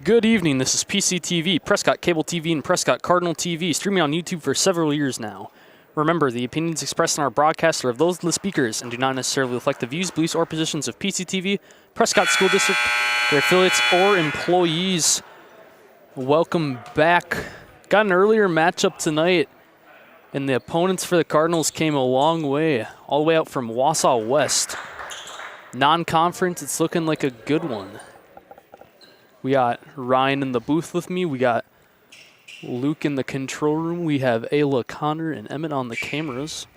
Good evening, this is PCTV, Prescott Cable TV and Prescott Cardinal TV, streaming on YouTube for several years now. Remember, the opinions expressed in our broadcast are of those of the speakers and do not necessarily reflect the views, beliefs, or positions of PCTV, Prescott School District, their affiliates, or employees. Welcome back. Got an earlier matchup tonight, and the opponents for the Cardinals came a long way, all the way out from Wausau West. Non-conference, it's looking like a good one. We got Ryan in the booth with me. We got Luke in the control room. We have Ayla, Connor, and Emmett on the cameras.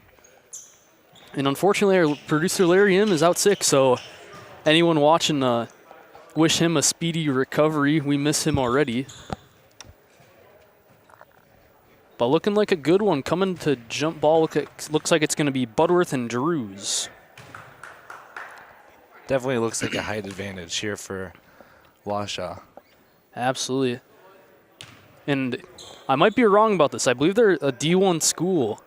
And unfortunately, our producer Larry M is out sick, so anyone watching, wish him a speedy recovery. We miss him already. But looking like a good one. Coming to jump ball, looks like it's going to be Budworth and Drews. Definitely looks like a height advantage here for Wausau. Absolutely. And I might be wrong about this. I believe they're a D1 school.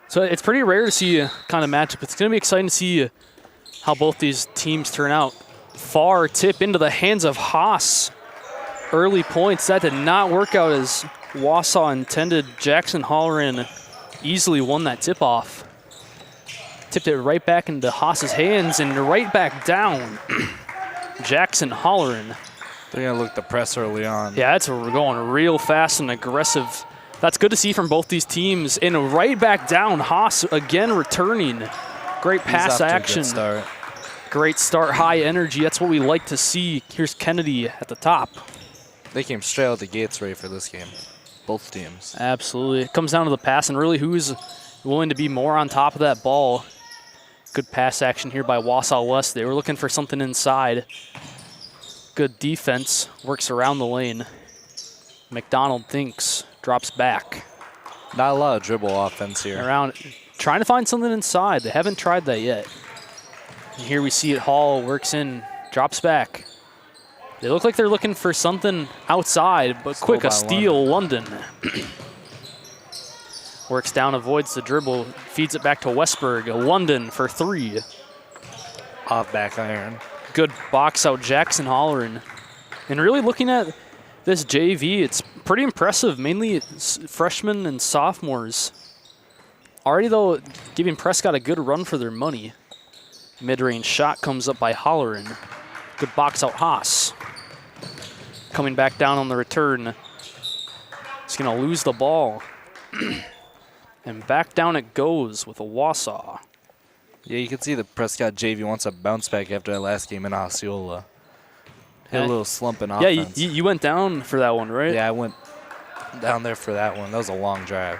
So it's pretty rare to see a kind of matchup. It's going to be exciting to see how both these teams turn out. Far tip into the hands of Haas. Early points. That did not work out as Wausau intended. Jackson Holleran easily won that tip-off. Tipped it right back into Haas's hands and right back down. Jackson Holleran. They're going to look to press early on. Yeah, we're going real fast and aggressive. That's good to see from both these teams. And right back down, Haas again returning. Great pass action. Great start, high energy. That's what we like to see. Here's Kennedy at the top. They came straight out the gates ready for this game. Both teams. Absolutely. It comes down to the pass and really who's willing to be more on top of that ball. Good pass action here by Wausau West. They were looking for something inside. Good defense, works around the lane. McDonald thinks, drops back. Not a lot of dribble offense here. Around, trying to find something inside. They haven't tried that yet. And here we see it, Hall works in, drops back. They look like they're looking for something outside, but quick, a steal, London. Works down, avoids the dribble, feeds it back to Westberg. London for three. Off back iron. Good box out, Jackson Holleran. And really looking at this JV, it's pretty impressive, mainly freshmen and sophomores. Already, though, giving Prescott a good run for their money. Mid-range shot comes up by Holleran. Good box out, Haas. Coming back down on the return. He's going to lose the ball. And back down it goes with a Wausau. Yeah, you can see the Prescott JV wants to bounce back after that last game in Osceola. Had a little slump in offense. Yeah, you went down for that one, right? Yeah, I went down there for that one. That was a long drive.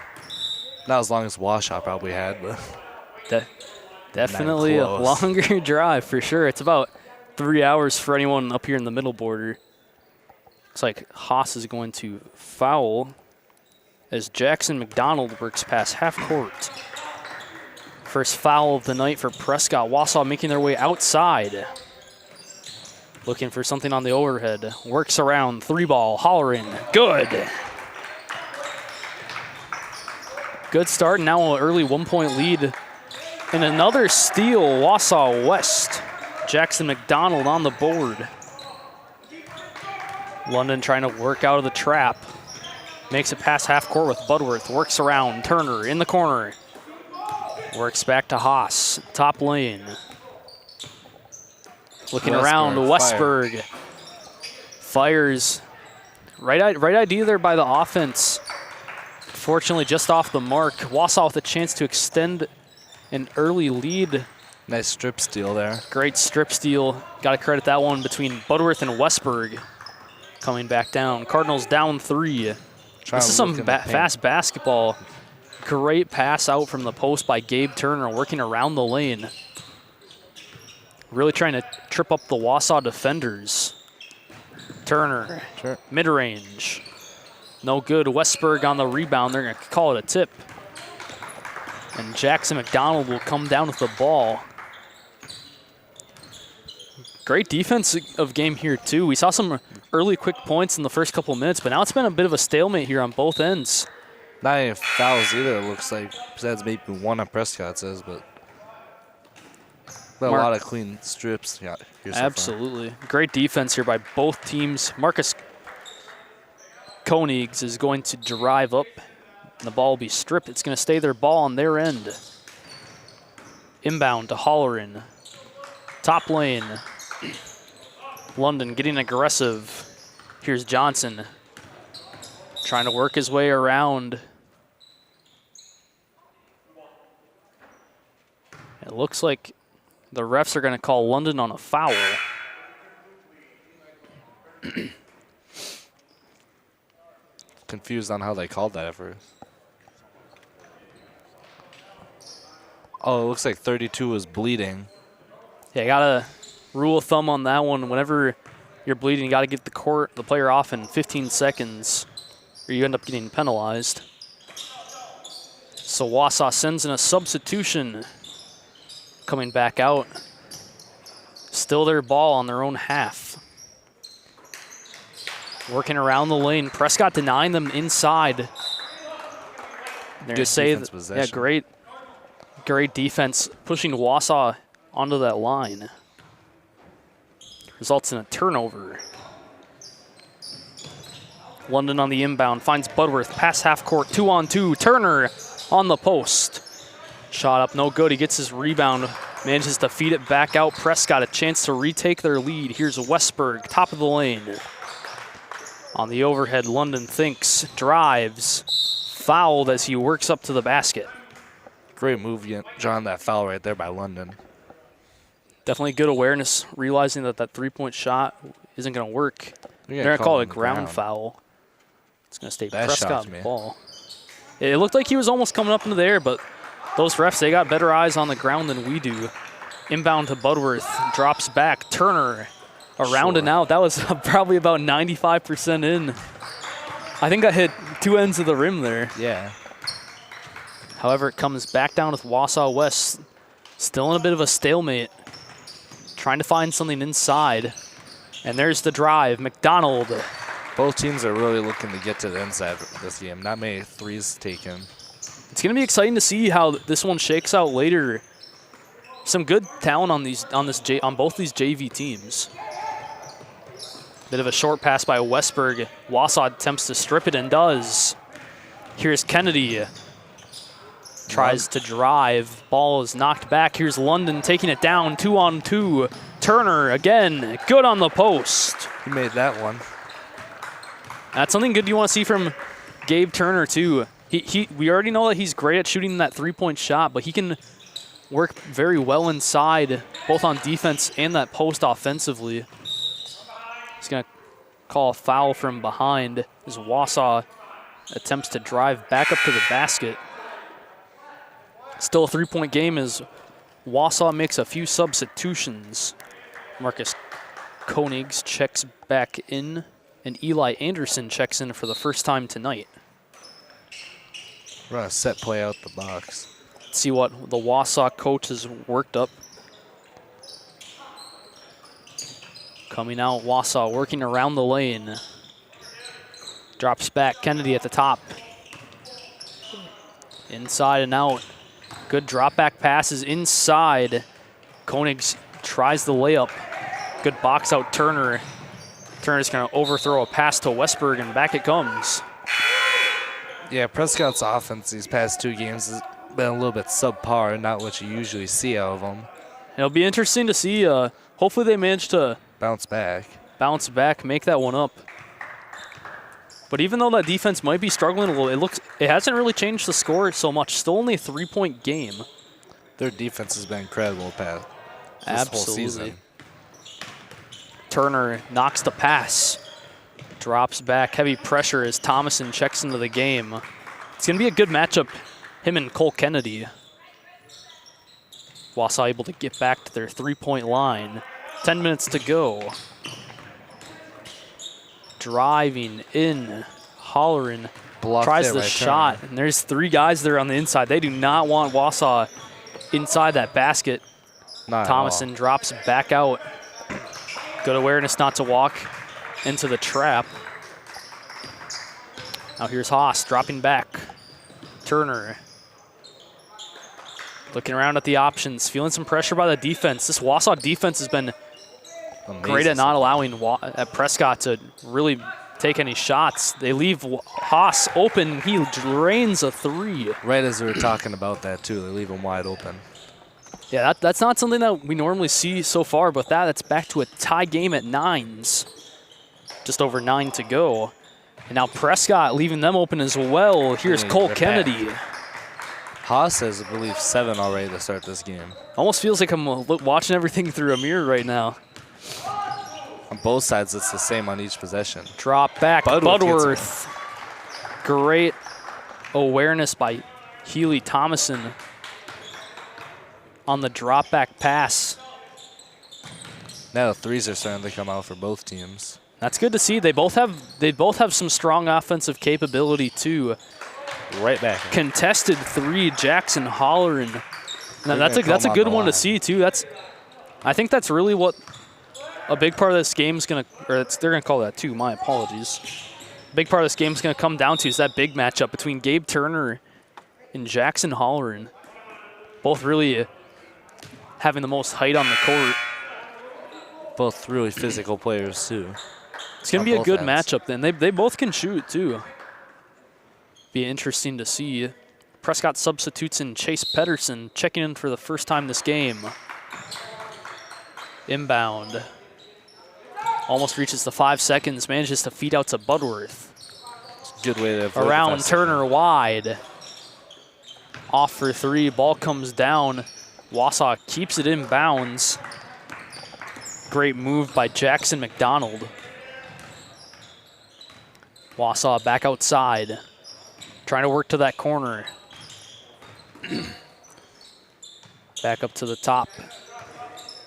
Not as long as Wausau probably had, but definitely a longer drive for sure. It's about 3 hours for anyone up here in the middle border. Looks like Haas is going to foul as Jackson McDonald works past half court. First foul of the night for Prescott. Wausau making their way outside. Looking for something on the overhead. Works around, three ball, Holleran, good. Good start, now an early 1 point lead. And another steal, Wausau West. Jackson McDonald on the board. London trying to work out of the trap. Makes it past half court with Budworth. Works around, Turner in the corner. Works back to Haas, top lane. Looking around, Westberg. Fires. Right idea there by the offense. Fortunately, just off the mark. Wausau with a chance to extend an early lead. Nice strip steal there. Great strip steal. Got to credit that one between Budworth and Westberg. Coming back down. Cardinals down three. This is some fast basketball. Great pass out from the post by Gabe Turner, working around the lane. Really trying to trip up the Wausau defenders. Turner, mid-range. No good. Westberg on the rebound. They're going to call it a tip. And Jackson McDonald will come down with the ball. Great defensive game here, too. We saw some early quick points in the first couple of minutes, but now it's been a bit of a stalemate here on both ends. Not any fouls either, it looks like. Besides maybe one on Prescott says, but a lot of clean strips. Yeah, absolutely. Great defense here by both teams. Marcus Koenigs is going to drive up, and the ball will be stripped. It's going to stay their ball on their end. Inbound to Holleran. Top lane. London getting aggressive. Here's Johnson trying to work his way around. It looks like the refs are going to call London on a foul. Confused on how they called that at first. Oh, it looks like 32 was bleeding. Yeah, got a rule of thumb on that one. Whenever you're bleeding, you got to get the player off in 15 seconds, or you end up getting penalized. So Wausau sends in a substitution. Coming back out. Still their ball on their own half. Working around the lane. Prescott denying them inside. They're Good defense possession. Yeah, great defense. Pushing Wausau onto that line. Results in a turnover. London on the inbound. Finds Budworth. Pass half court. 2-on-2. Turner on the post. Shot up, no good. He gets his rebound, manages to feed it back out. Prescott a chance to retake their lead. Here's Westberg, top of the lane. On the overhead, London thinks, drives, fouled as he works up to the basket. Great move, John, that foul right there by London. Definitely good awareness, realizing that that three-point shot isn't going to work. They're going to call it a ground foul. It's going to stay Prescott ball. It looked like he was almost coming up into the air, but those refs, they got better eyes on the ground than we do. Inbound to Budworth, drops back. Turner around and out. That was probably about 95% in. I think I hit two ends of the rim there. Yeah. However, it comes back down with Wausau West. Still in a bit of a stalemate. Trying to find something inside. And there's the drive. McDonald. Both teams are really looking to get to the inside this game. Not many threes taken. It's going to be exciting to see how this one shakes out later. Some good talent on both these JV teams. Bit of a short pass by Westberg. Wausau attempts to strip it and does. Here's Kennedy. Tries to drive. Ball is knocked back. Here's London taking it down. 2-on-2. Turner again. Good on the post. He made that one. That's something good you want to see from Gabe Turner too. We already know that he's great at shooting that three-point shot, but he can work very well inside, both on defense and that post offensively. He's going to call a foul from behind as Wausau attempts to drive back up to the basket. Still a three-point game as Wausau makes a few substitutions. Marcus Koenigs checks back in, and Eli Anderson checks in for the first time tonight. We're going to set play out the box. Let's see what the Wausau coach has worked up. Coming out, Wausau working around the lane. Drops back, Kennedy at the top. Inside and out. Good drop back passes inside. Koenigs tries the layup. Good box out Turner. Turner's going to overthrow a pass to Westberg, and back it comes. Yeah, Prescott's offense these past two games has been a little bit subpar, not what you usually see out of them. It'll be interesting to see. Hopefully they manage to bounce back, make that one up. But even though that defense might be struggling a little, it hasn't really changed the score so much. Still only a three-point game. Their defense has been incredible past this whole season. Turner knocks the pass. Drops back, heavy pressure as Thomason checks into the game. It's going to be a good matchup, him and Cole Kennedy. Wausau able to get back to their three-point line. 10 minutes to go. Driving in, Holleran tries the shot, and there's three guys there on the inside. They do not want Wausau inside that basket. Thomason drops back out. Good awareness not to walk into the trap. Now here's Haas dropping back. Turner looking around at the options, feeling some pressure by the defense. This Wausau defense has been great at not allowing Prescott to really take any shots. They leave Haas open. He drains a 3. Right as we were talking about that, too. They leave him wide open. Yeah, that's not something that we normally see so far, but that's back to a tie game at 9s. Just over 9 to go. And now Prescott leaving them open as well. Here's Cole Kennedy. Haas has, I believe, 7 already to start this game. Almost feels like I'm watching everything through a mirror right now. On both sides, it's the same on each possession. Drop back, Budworth. Great awareness by Healy Thomason on the drop back pass. Now the threes are starting to come out for both teams. That's good to see. They both have some strong offensive capability too. Right back. Contested 3, Jackson Holleran. Now that's a good one to see too. I think that's really what a big part of this game's gonna, or they're gonna call that too. My apologies. Big part of this game's gonna come down to is that big matchup between Gabe Turner and Jackson Holleran. Both really having the most height on the court. Both really physical players too. It's gonna be a good matchup then. They both can shoot too. Be interesting to see. Prescott substitutes in Chase Pedersen, checking in for the first time this game. Inbound. Almost reaches the 5 seconds, manages to feed out to Budworth. Good way to avoid around Turner wide. Off for 3, ball comes down. Wausau keeps it in bounds. Great move by Jackson McDonald. Wausau back outside. Trying to work to that corner. Back up to the top.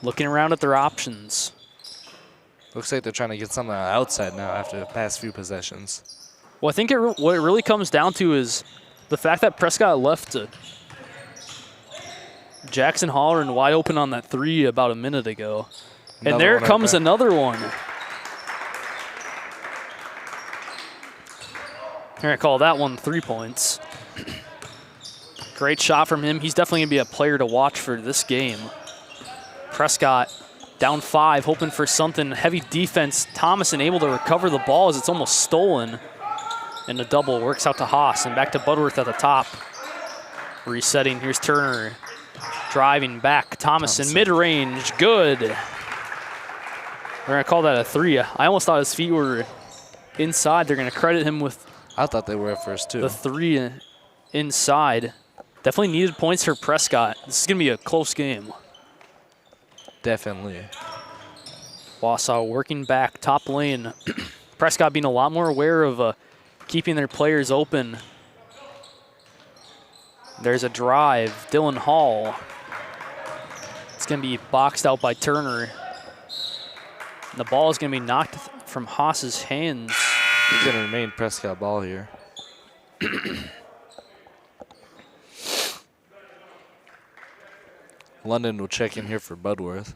Looking around at their options. Looks like they're trying to get something on the outside now after the past few possessions. Well, I think what it really comes down to is the fact that Prescott left Jackson Holleran wide open on that 3 about a minute ago. And there comes another one. They're going to call that one 3 points. Great shot from him. He's definitely going to be a player to watch for this game. Prescott down 5, hoping for something. Heavy defense. Thomason able to recover the ball as it's almost stolen. And the double works out to Haas and back to Budworth at the top. Resetting. Here's Turner. Driving back. Thomason mid-range. Good. They're going to call that a 3. I almost thought his feet were inside. They're going to credit him with I thought they were at first too. The 3 inside. Definitely needed points for Prescott. This is going to be a close game. Definitely. Wausau working back, top lane. Prescott being a lot more aware of keeping their players open. There's a drive. Dylan Hall. It's going to be boxed out by Turner. And the ball is going to be knocked from Haas's hands. It's going to remain Prescott ball here. London will check in here for Budworth.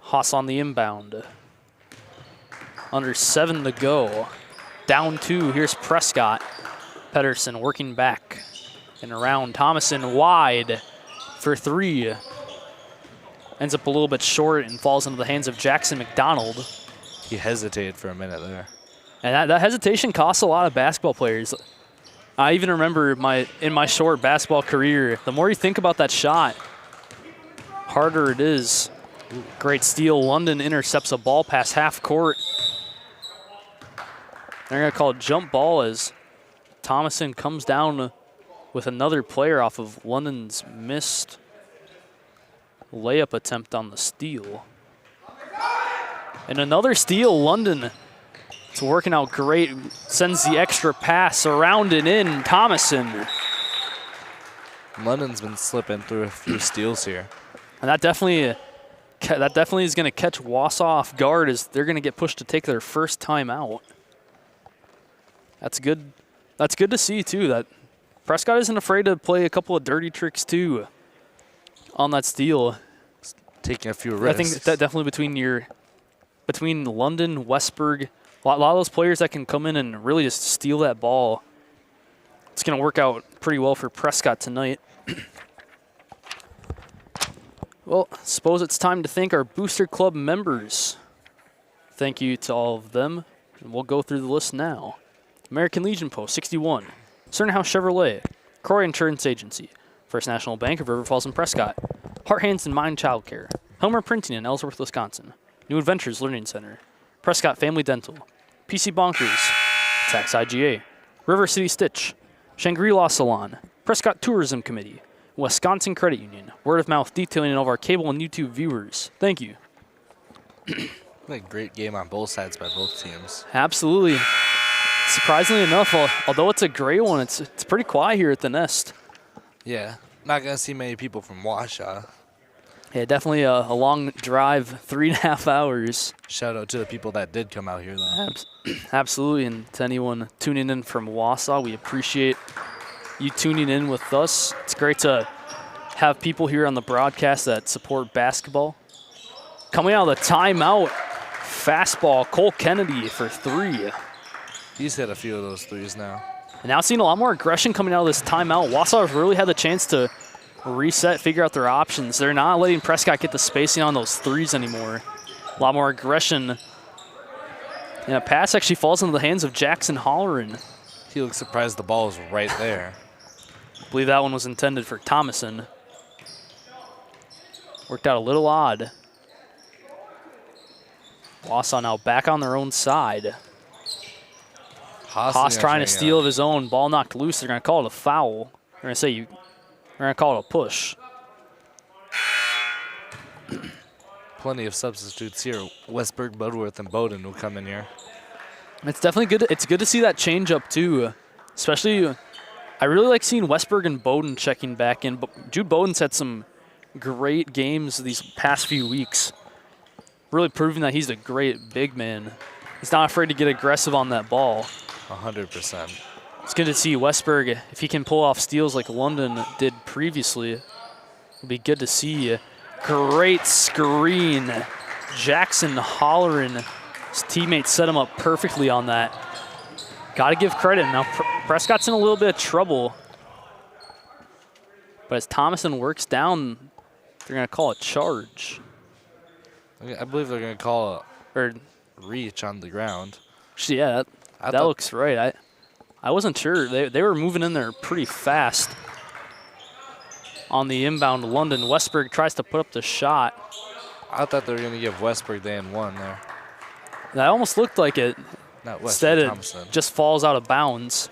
Haas on the inbound. Under 7 to go. Down 2, here's Prescott. Pedersen working back and around. Thomason wide for 3. Ends up a little bit short and falls into the hands of Jackson McDonald. He hesitated for a minute there. And that hesitation costs a lot of basketball players. I even remember in my short basketball career, the more you think about that shot, harder it is. Great steal. London intercepts a ball past half court. They're going to call it jump ball as Thomason comes down with another player off of London's missed layup attempt on the steal. And another steal. London, it's working out great. Sends the extra pass around and in. Thomason. London's been slipping through a few steals here. And that definitely is going to catch Wausau off guard as they're going to get pushed to take their first time out. That's good. That's good to see too. That Prescott isn't afraid to play a couple of dirty tricks too on that steal. Taking a few risks. I think that definitely between London, Westberg, a lot of those players that can come in and really just steal that ball. It's going to work out pretty well for Prescott tonight. Well, suppose it's time to thank our Booster Club members Thank you to all of them. And we'll go through the list now. American Legion Post 61, Certain House Chevrolet, Croy Insurance Agency, First National Bank of River Falls and Prescott, Heart Hands and Mind Childcare, Helmer Printing in Ellsworth, Wisconsin, New Adventures Learning Center, Prescott Family Dental, PC Bonkers, Tax IGA, River City Stitch, Shangri-La Salon, Prescott Tourism Committee, Wisconsin Credit Union, word of mouth detailing all of our cable and YouTube viewers. Thank you. A great game on both sides by both teams. Absolutely. Surprisingly enough, although it's a great one, it's pretty quiet here at the Nest. Yeah, not going to see many people from Wausau. Yeah, definitely a long drive, 3.5 hours. Shout out to the people that did come out here, though. Absolutely, and to anyone tuning in from Wausau, we appreciate you tuning in with us. It's great to have people here on the broadcast that support basketball. Coming out of the timeout, fastball, Cole Kennedy for 3. He's hit a few of those threes now. And now seeing a lot more aggression coming out of this timeout. Wausau has really had the chance to reset, figure out their options. They're not letting Prescott get the spacing on those threes anymore. A lot more aggression. And a pass actually falls into the hands of Jackson Holleran. He looks surprised the ball is right there. I believe that one was intended for Thomason. Worked out a little odd. Wausau now back on their own side. Haas trying to steal of his own. Ball knocked loose. They're going to call it a foul. They're going to call it a push. Plenty of substitutes here. Westberg, Budworth, and Bowden will come in here. It's definitely good. It's good to see that change up too. Especially, I really like seeing Westberg and Bowden checking back in. But Jude Bowden's had some great games these past few weeks. Really proving that he's a great big man. He's not afraid to get aggressive on that ball. 100%. It's good to see Westberg, if he can pull off steals like London did previously. It'll be good to see. Great screen. Jackson Holleran. His teammates set him up perfectly on that. Got to give credit. Now Prescott's in a little bit of trouble. But as Thomason works down, they're going to call a charge. I believe they're going to call a reach on the ground. Yeah, that looks right. I wasn't sure. They were moving in there pretty fast. On the inbound, London. Westberg tries to put up the shot. I thought they were going to give Westberg the and one there. That almost looked like it. Not Westberg, Instead, Thompson. It just falls out of bounds.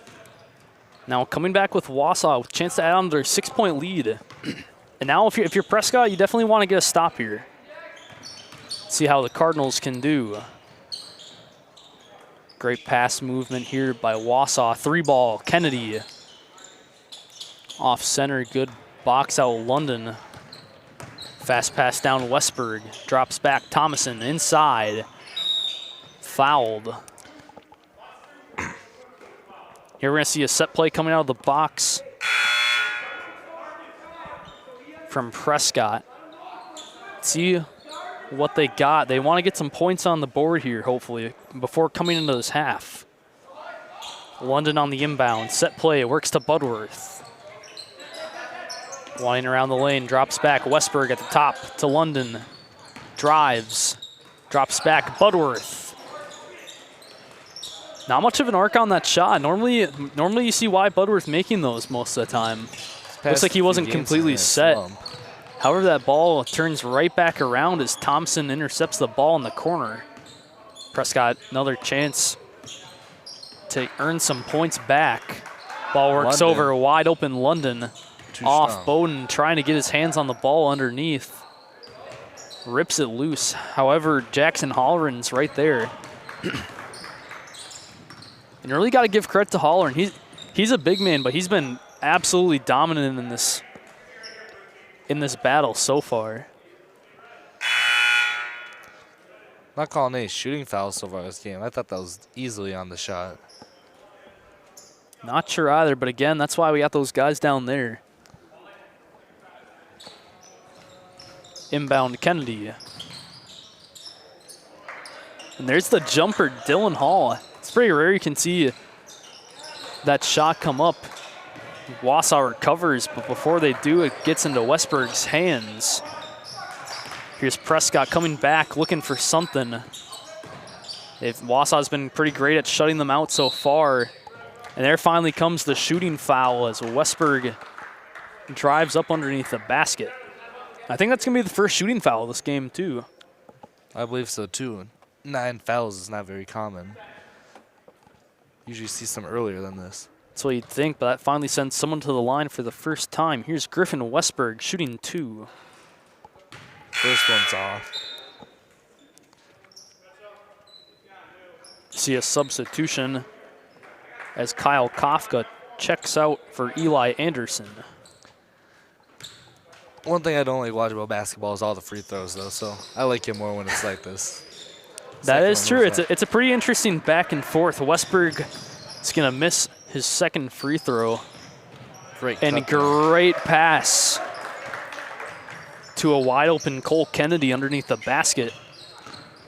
Now coming back with Wausau, with a chance to add on their 6-point lead. And now if you're Prescott, you definitely want to get a stop here. See how the Cardinals can do. Great pass movement here by Wausau. 3-ball, Kennedy. Off center, good box out London. Fast pass down Westberg. Drops back Thomason inside. Fouled. Here we're going to see a set play coming out of the box from Prescott. See what they got. They want to get some points on the board here, hopefully, before coming into this half. London on the inbound. Set play. Works to Budworth. Winding around the lane. Drops back. Westberg at the top to London. Drives. Drops back. Budworth. Not much of an arc on that shot. Normally you see why Budworth making those most of the time. Looks like he wasn't completely set. However, that ball turns right back around as Thompson intercepts the ball in the corner. Prescott, another chance to earn some points back. Ball works over a wide open London. Off Bowden, trying to get his hands on the ball underneath. Rips it loose. However, Jackson Holleran's right there. And you really got to give credit to Holleran. He's a big man, but he's been absolutely dominant in this battle so far. Not calling any shooting fouls so far this game. I thought that was easily on the shot. Not sure either, but again, that's why we got those guys down there. Inbound Kennedy. And there's the jumper, Dylan Hall. It's pretty rare you can see that shot come up. Wausau recovers, but before they do, it gets into Westberg's hands. Here's Prescott coming back, looking for something. Wausau's been pretty great at shutting them out so far. And there finally comes the shooting foul as Westberg drives up underneath the basket. I think that's going to be the first shooting foul of this game, too. I believe so, too. 9 fouls is not very common. Usually see some earlier than this. That's what you'd think, but that finally sends someone to the line for the first time. Here's Griffin Westberg shooting 2. First one's off. See a substitution as Kyle Kafka checks out for Eli Anderson. One thing I don't like watching about basketball is all the free throws, though, so I like it more when it's like this. That is true. It's a pretty interesting back and forth. Westberg is going to miss his second free throw. Great pass to a wide open Cole Kennedy underneath the basket.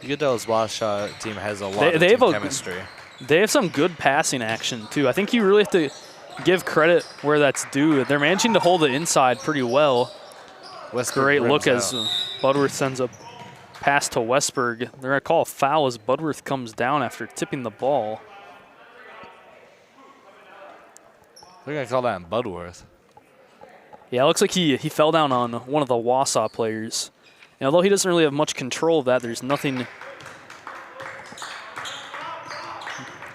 You could tell this Wausau team has a lot of team chemistry. They have some good passing action, too. I think you really have to give credit where that's due. They're managing to hold it inside pretty well. Great look as Budworth sends a pass to Westberg. They're going to call a foul as Budworth comes down after tipping the ball. They're going to call that on Budworth. Yeah, it looks like he fell down on one of the Wausau players. And although he doesn't really have much control of that, there's nothing.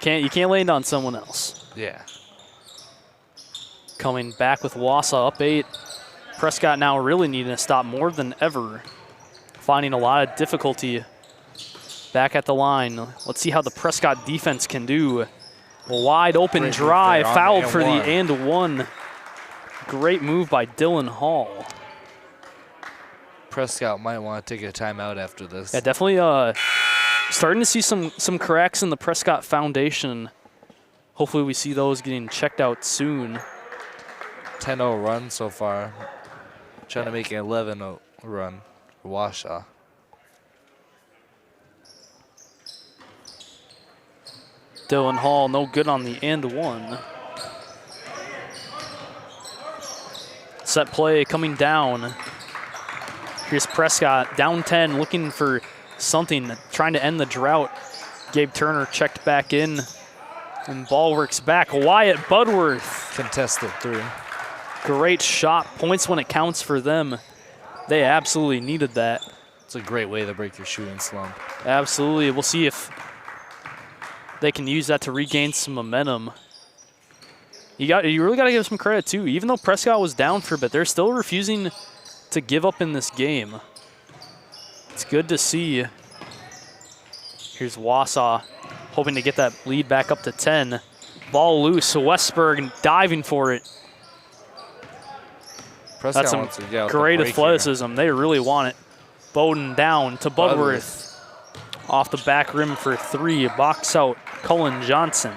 You can't lay it on someone else. Yeah. Coming back with Wausau up 8. Prescott now really needing to stop more than ever. Finding a lot of difficulty back at the line. Let's see how the Prescott defense can do. A wide open drive, fouled for the and one. Great move by Dylan Hall. Prescott might want to take a timeout after this. Yeah, definitely starting to see some cracks in the Prescott foundation. Hopefully we see those getting checked out soon. 10-0 run so far. Trying to make an 11-0 run for Wausau. Dylan Hall, no good on the and one. Set play coming down. Here's Prescott, down 10, looking for something, trying to end the drought. Gabe Turner checked back in, and ball works back. Wyatt Budworth. Contested 3. Great shot, points when it counts for them. They absolutely needed that. It's a great way to break your shooting slump. Absolutely, we'll see if they can use that to regain some momentum. You really got to give some credit too. Even though Prescott was down for a bit, they're still refusing to give up in this game. It's good to see. Here's Wausau hoping to get that lead back up to 10. Ball loose, Westberg diving for it. Prescott That's some great athleticism. Here. They really want it. Bowden down to Budworth. Off the back rim for 3. Box out Cullen Johnson.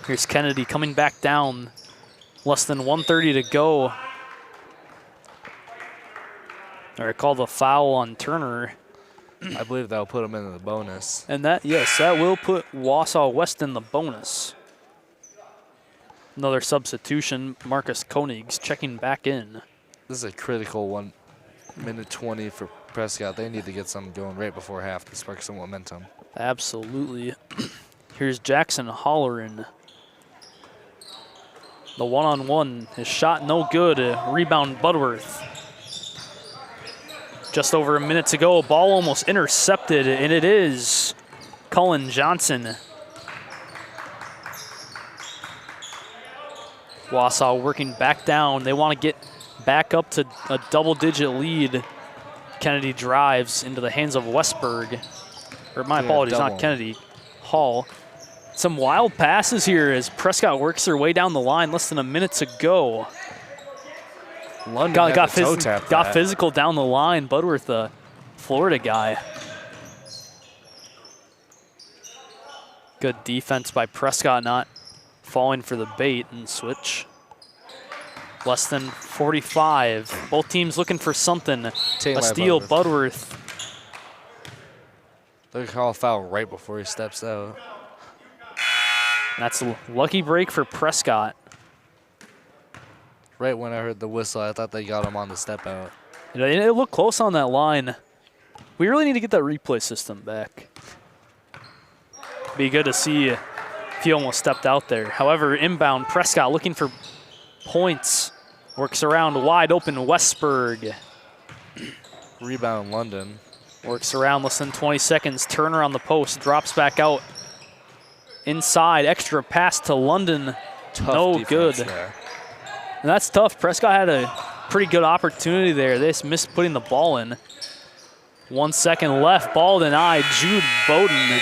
Here's Kennedy coming back down. Less than 1:30 to go. All right, call the foul on Turner. I believe that'll put him into the bonus. And that will put Wausau West in the bonus. Another substitution. Marcus Koenig's checking back in. This is a critical 1:20 for Prescott. They need to get something going right before half to spark some momentum. Absolutely. Here's Jackson Holleran. The one-on-one. His shot no good. Rebound Budworth. Just over a minute to go. Ball almost intercepted, and it is Cullen Johnson. Wausau working back down. They want to get back up to a double-digit lead. Kennedy drives into the hands of Westberg. Or my apologies, not Kennedy. Hall. Some wild passes here as Prescott works their way down the line. Less than a minute to go. London got physical down the line. Budworth, the Florida guy. Good defense by Prescott, not falling for the bait and switch. Less than 45. Both teams looking for something. A steal, Budworth. They're going to call a foul right before he steps out. That's a lucky break for Prescott. Right when I heard the whistle, I thought they got him on the step out. It looked close on that line. We really need to get that replay system back. Be good to see if he almost stepped out there. However, inbound, Prescott looking for points. Works around wide open Westberg. Rebound London. Works around less than 20 seconds. Turner on the post, drops back out. Inside, extra pass to London. Tough no good. There. And that's tough. Prescott had a pretty good opportunity there. They just missed putting the ball in. 1 second left, ball denied, Jude Bowden.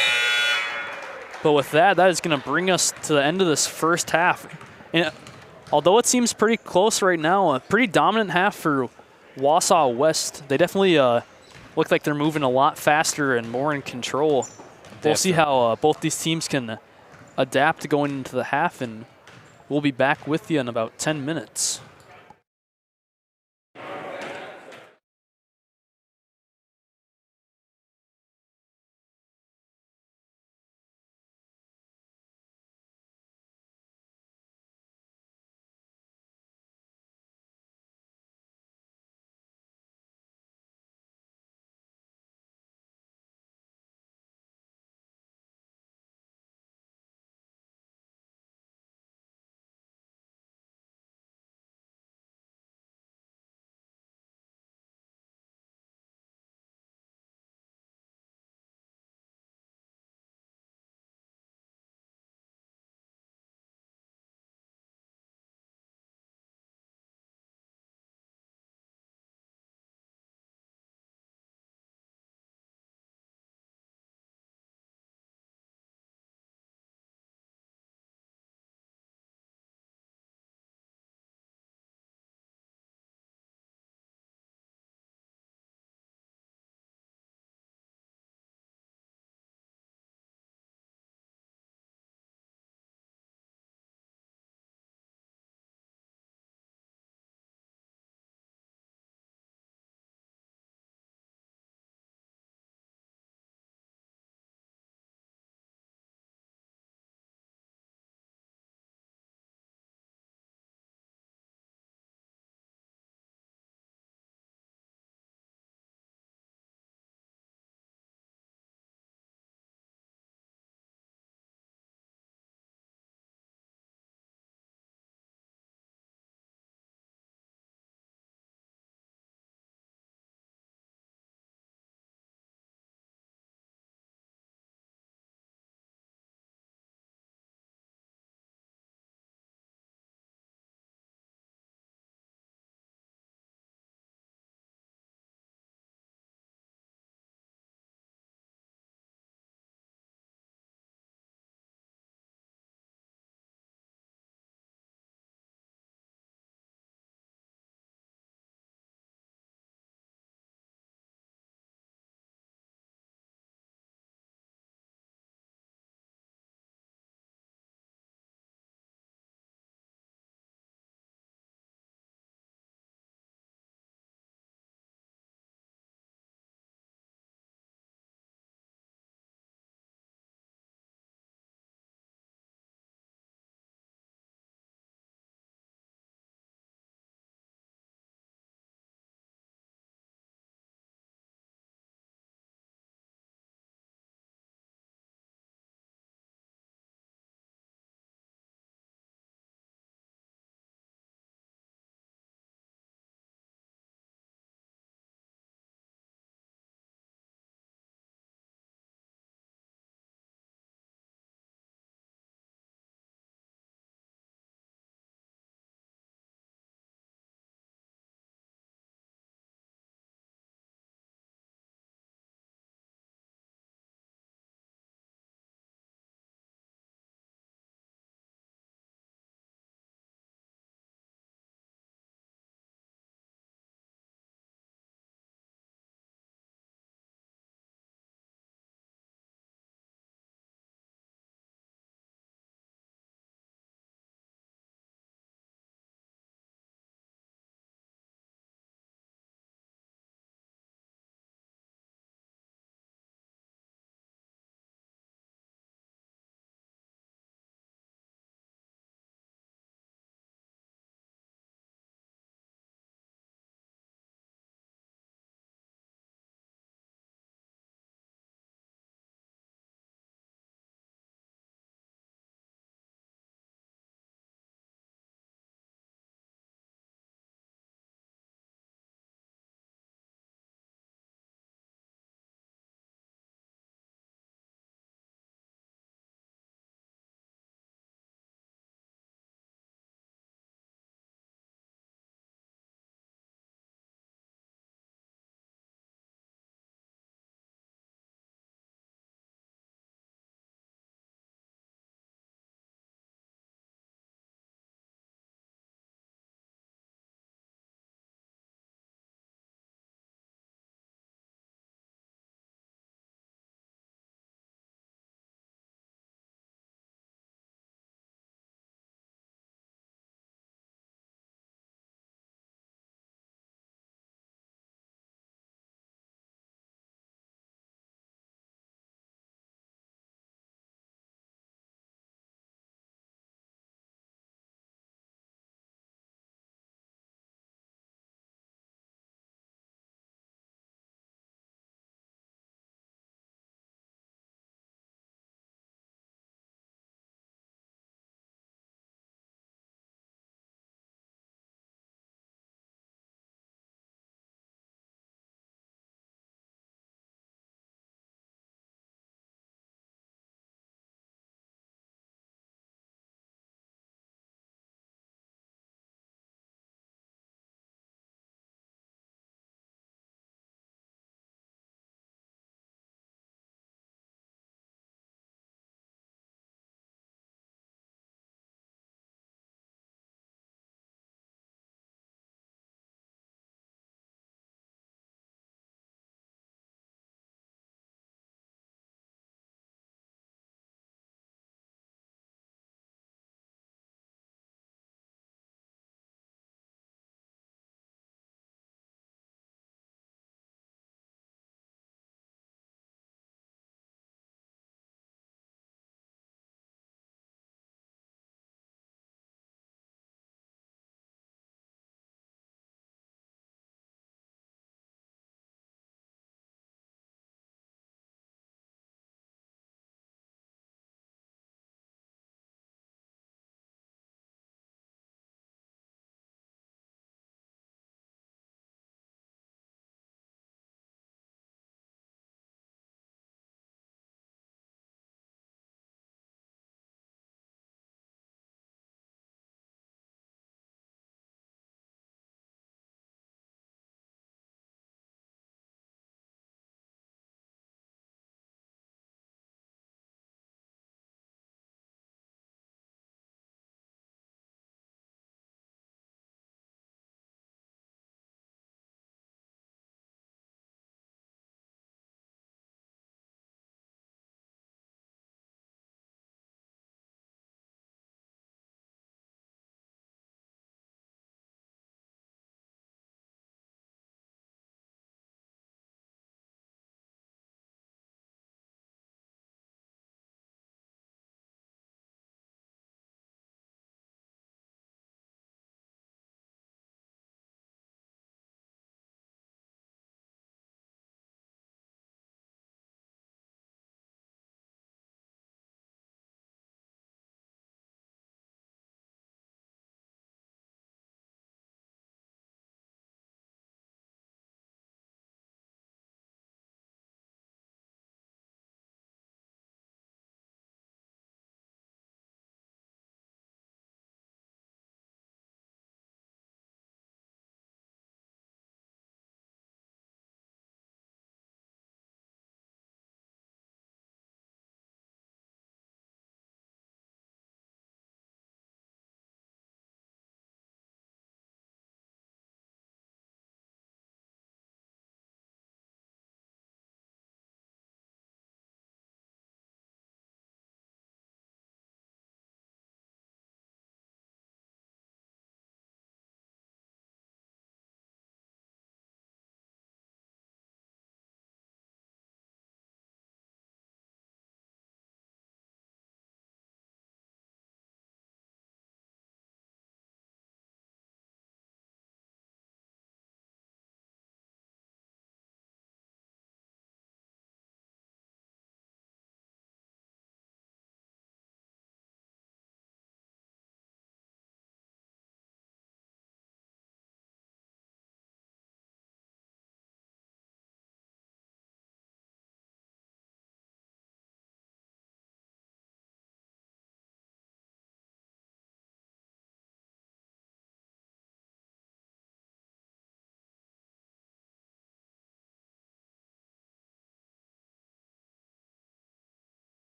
But with that is going to bring us to the end of this first half. And although it seems pretty close right now, a pretty dominant half for Wausau West. They definitely look like they're moving a lot faster and more in control. We'll see how both these teams can adapt to going into the half, and we'll be back with you in about 10 minutes.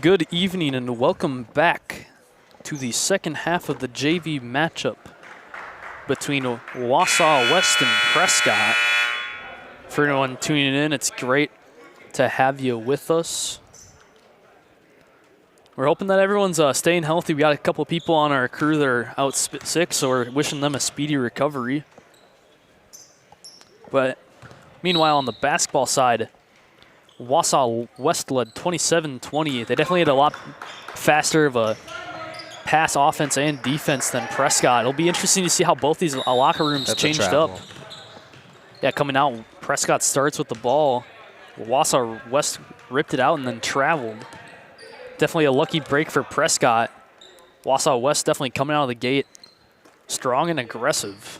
Good evening and welcome back to the second half of the JV matchup between Wausau West and Prescott. For anyone tuning in, it's great to have you with us. We're hoping that everyone's staying healthy. We got a couple people on our crew that are out sick, so we're wishing them a speedy recovery. But meanwhile, on the basketball side, Wausau West led 27-20. They definitely had a lot faster of a pass offense and defense than Prescott. It'll be interesting to see how both these locker rooms changed up. Yeah, coming out, Prescott starts with the ball. Wausau West ripped it out and then traveled. Definitely a lucky break for Prescott. Wausau West definitely coming out of the gate strong and aggressive.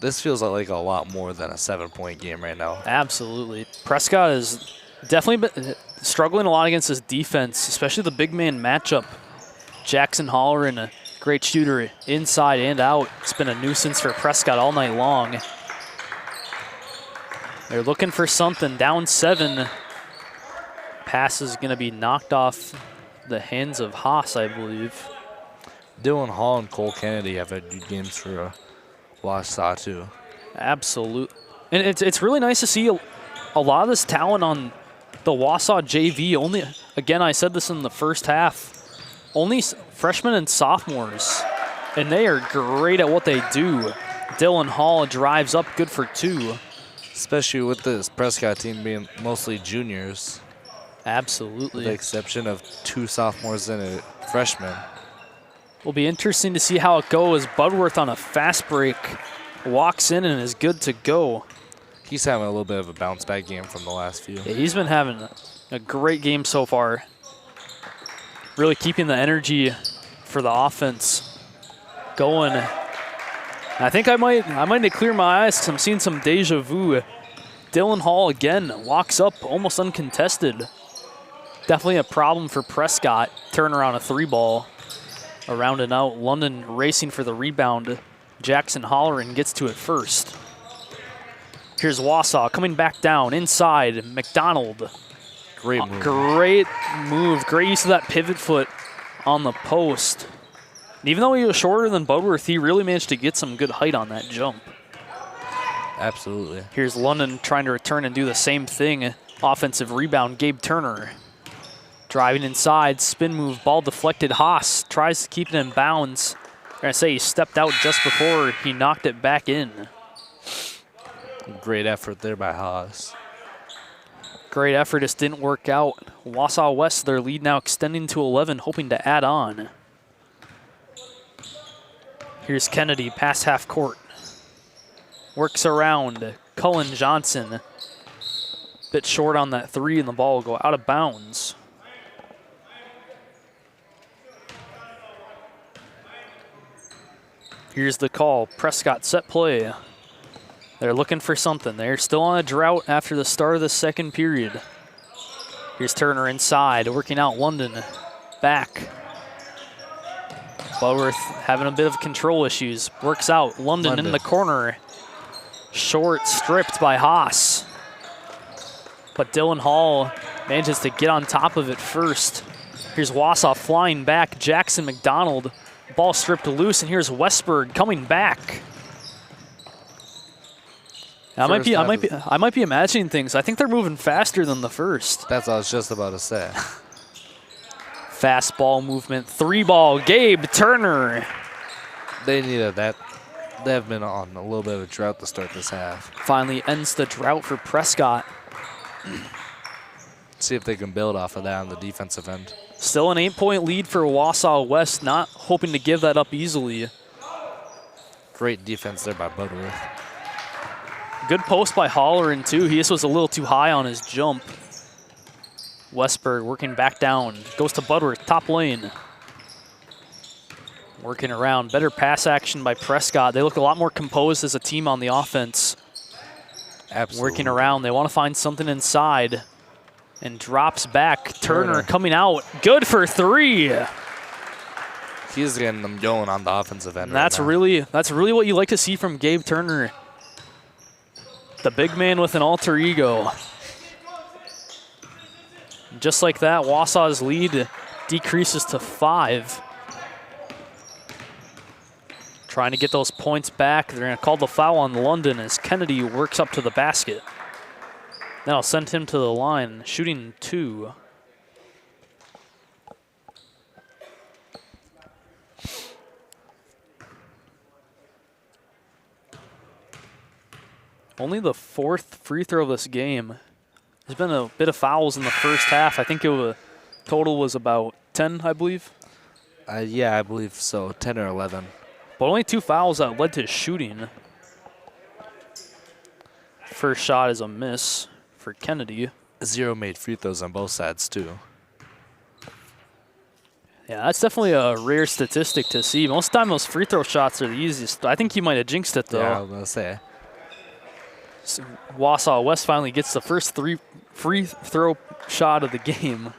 This feels like a lot more than a 7-point game right now. Absolutely. Prescott is definitely been struggling a lot against his defense, especially the big man matchup. Jackson Holleran, a great shooter inside and out. It's been a nuisance for Prescott all night long. They're looking for something. Down 7. Pass is going to be knocked off the hands of Haas, I believe. Dylan Hall and Cole Kennedy have had good games for Wausau too. Absolutely. And it's really nice to see a lot of this talent on the Wausau JV. Only, again, I said this in the first half, only freshmen and sophomores, and they are great at what they do. Dylan Hall drives up, good for 2. Especially with this Prescott team being mostly juniors. Absolutely. With the exception of 2 sophomores and a freshman. Will be interesting to see how it goes. Budworth on a fast break walks in and is good to go. He's having a little bit of a bounce back game from the last few. Yeah, he's been having a great game so far. Really keeping the energy for the offense going. I think I might need to clear my eyes because I'm seeing some deja vu. Dylan Hall again walks up almost uncontested. Definitely a problem for Prescott. Turn around a 3-ball. Around and out. London racing for the rebound. Jackson Holleran gets to it first. Here's Wausau coming back down inside. McDonald. Great move. Great move. Great use of that pivot foot on the post. And even though he was shorter than Budworth, he really managed to get some good height on that jump. Absolutely. Here's London trying to return and do the same thing. Offensive rebound, Gabe Turner. Driving inside, spin move, ball deflected. Haas tries to keep it in bounds. I'm going to say he stepped out just before he knocked it back in. Great effort there by Haas. Great effort, just didn't work out. Wausau West, their lead now extending to 11, hoping to add on. Here's Kennedy, past half court. Works around. Cullen Johnson. Bit short on that 3, and the ball will go out of bounds. Here's the call. Prescott set play. They're looking for something. They're still on a drought after the start of the second period. Here's Turner inside, working out London. Back. Budworth having a bit of control issues. Works out. London in the corner. Short, stripped by Haas. But Dylan Hall manages to get on top of it first. Here's Wausau flying back. Jackson McDonald. Ball stripped loose, and here's Westberg coming back. I might be imagining things. I think they're moving faster than the first. That's what I was just about to say. Fast ball movement, 3-ball, Gabe Turner. They needed that. They have been on a little bit of a drought to start this half. Finally ends the drought for Prescott. See if they can build off of that on the defensive end. Still an 8-point lead for Wausau West, not hoping to give that up easily. Great defense there by Budworth. Good post by Holleran too. He just was a little too high on his jump. Westberg working back down. Goes to Budworth, top lane. Working around. Better pass action by Prescott. They look a lot more composed as a team on the offense. Absolutely. Working around. They want to find something inside. And drops back. Turner coming out. Good for 3. He's getting them going on the offensive end. That's really what you like to see from Gabe Turner. The big man with an alter ego. Just like that, Wausau's lead decreases to 5. Trying to get those points back. They're going to call the foul on London as Kennedy works up to the basket. That'll send him to the line, shooting 2. Only the 4th free throw of this game. There's been a bit of fouls in the first half. I think total was about 10, I believe. Yeah, I believe so, 10 or 11. But only 2 fouls that led to shooting. First shot is a miss for Kennedy. 0 made free throws on both sides, too. Yeah, that's definitely a rare statistic to see. Most of the time, those free throw shots are the easiest. I think you might have jinxed it, though. Yeah, I was going to say. So Wausau West finally gets the first free throw shot of the game.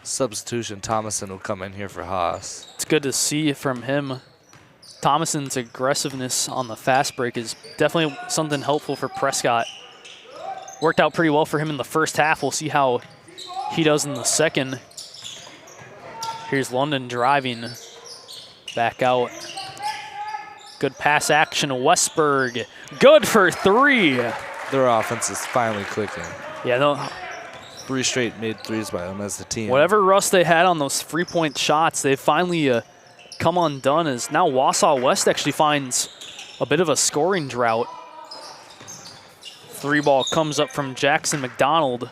Substitution, Thomason will come in here for Haas. It's good to see from him. Thomason's aggressiveness on the fast break is definitely something helpful for Prescott. Worked out pretty well for him in the first half. We'll see how he does in the second. Here's London driving back out. Good pass action, Westberg. Good for 3. Their offense is finally clicking. Yeah, 3 straight made threes by them as a team. whatever rust they had on those 3-point shots, they finally come undone as now Wausau West actually finds a bit of a scoring drought. 3 ball comes up from Jackson McDonald.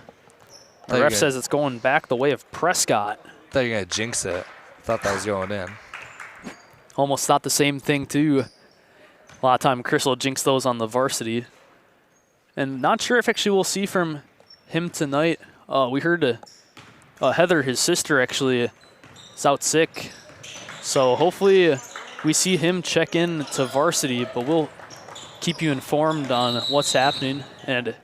The ref says it's going back the way of Prescott. I thought you were going to jinx it. Thought that was going in. Almost thought the same thing, too. A lot of time Chris will jinx those on the varsity. And not sure if actually we'll see from him tonight. We heard Heather, his sister, actually is out sick. So hopefully we see him check in to varsity, but we'll keep you informed on what's happening. And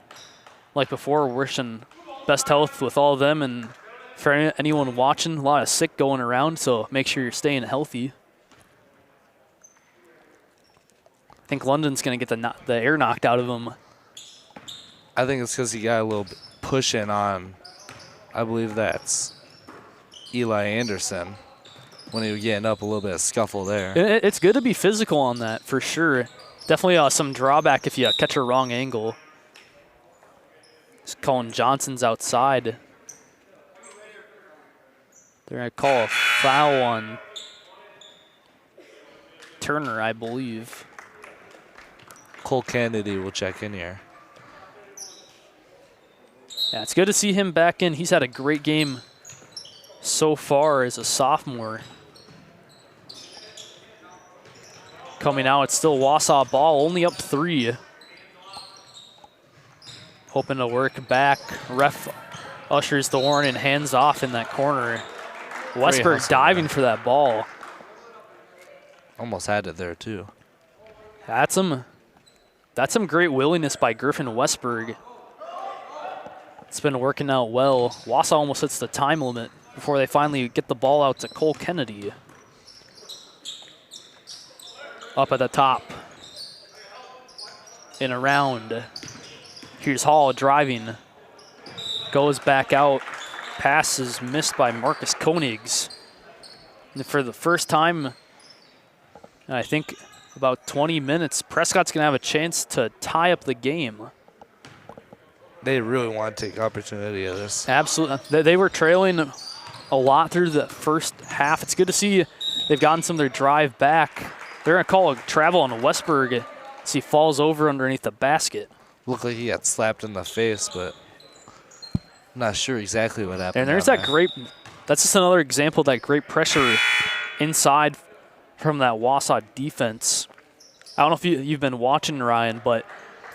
like before, wishing best health with all of them. And for anyone watching, a lot of sick going around, so make sure you're staying healthy. I think London's going to get the air knocked out of him. I think it's because he got a little push in on, I believe that's Eli Anderson, when he was getting up, a little bit of scuffle there. It's good to be physical on that, for sure. Definitely some drawback if you catch a wrong angle. Just calling Johnson's outside. They're going to call a foul on Turner, I believe. Cole Kennedy will check in here. Yeah, it's good to see him back in. He's had a great game so far as a sophomore. Coming out, it's still Wausau ball, only up 3. Hoping to work back. Ref ushers the horn and hands off in that corner. Westberg diving for that ball. Almost had it there, too. That's some great willingness by Griffin Westberg. It's been working out well. Wausau almost hits the time limit before they finally get the ball out to Cole Kennedy. Up at the top. In around. Here's Hall driving. Goes back out. Pass is missed by Marcus Koenigs. And for the first time, I think about 20 minutes, Prescott's going to have a chance to tie up the game. They really want to take opportunity of this. Absolutely. They were trailing a lot through the first half. It's good to see they've gotten some of their drive back. They're going to call a travel on Westberg as he falls over underneath the basket. Looked like he got slapped in the face, but I'm not sure exactly what happened. And there's that that's just another example of that great pressure inside from that Wausau defense. I don't know if you've been watching, Ryan, but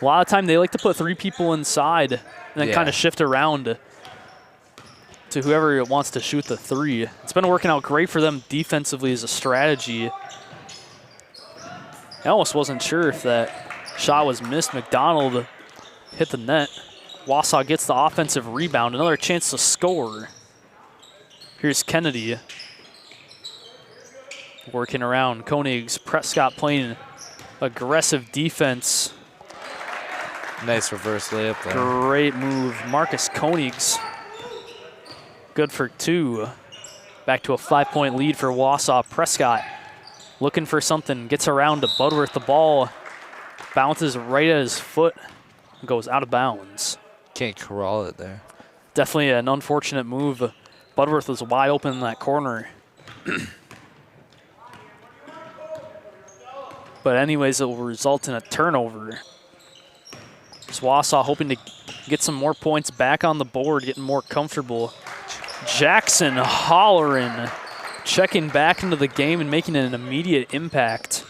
a lot of time they like to put 3 people inside and then kind of shift around to whoever wants to shoot the 3. It's been working out great for them defensively as a strategy. I almost wasn't sure if that shot was missed. McDonald hit the net. Wausau gets the offensive rebound. Another chance to score. Here's Kennedy. Working around. Koenigs, Prescott playing aggressive defense. Nice reverse layup there. Great move. Marcus Koenigs Good for 2. Back to a 5-point lead for Wausau. Prescott looking for something, gets around to Budworth. The ball bounces right at his foot, goes out of bounds. Can't corral it there. Definitely an unfortunate move. Budworth was wide open in that corner. But anyways, it will result in a turnover. Just Wausau hoping to get some more points back on the board, getting more comfortable. Jackson Holleran checking back into the game and making an immediate impact.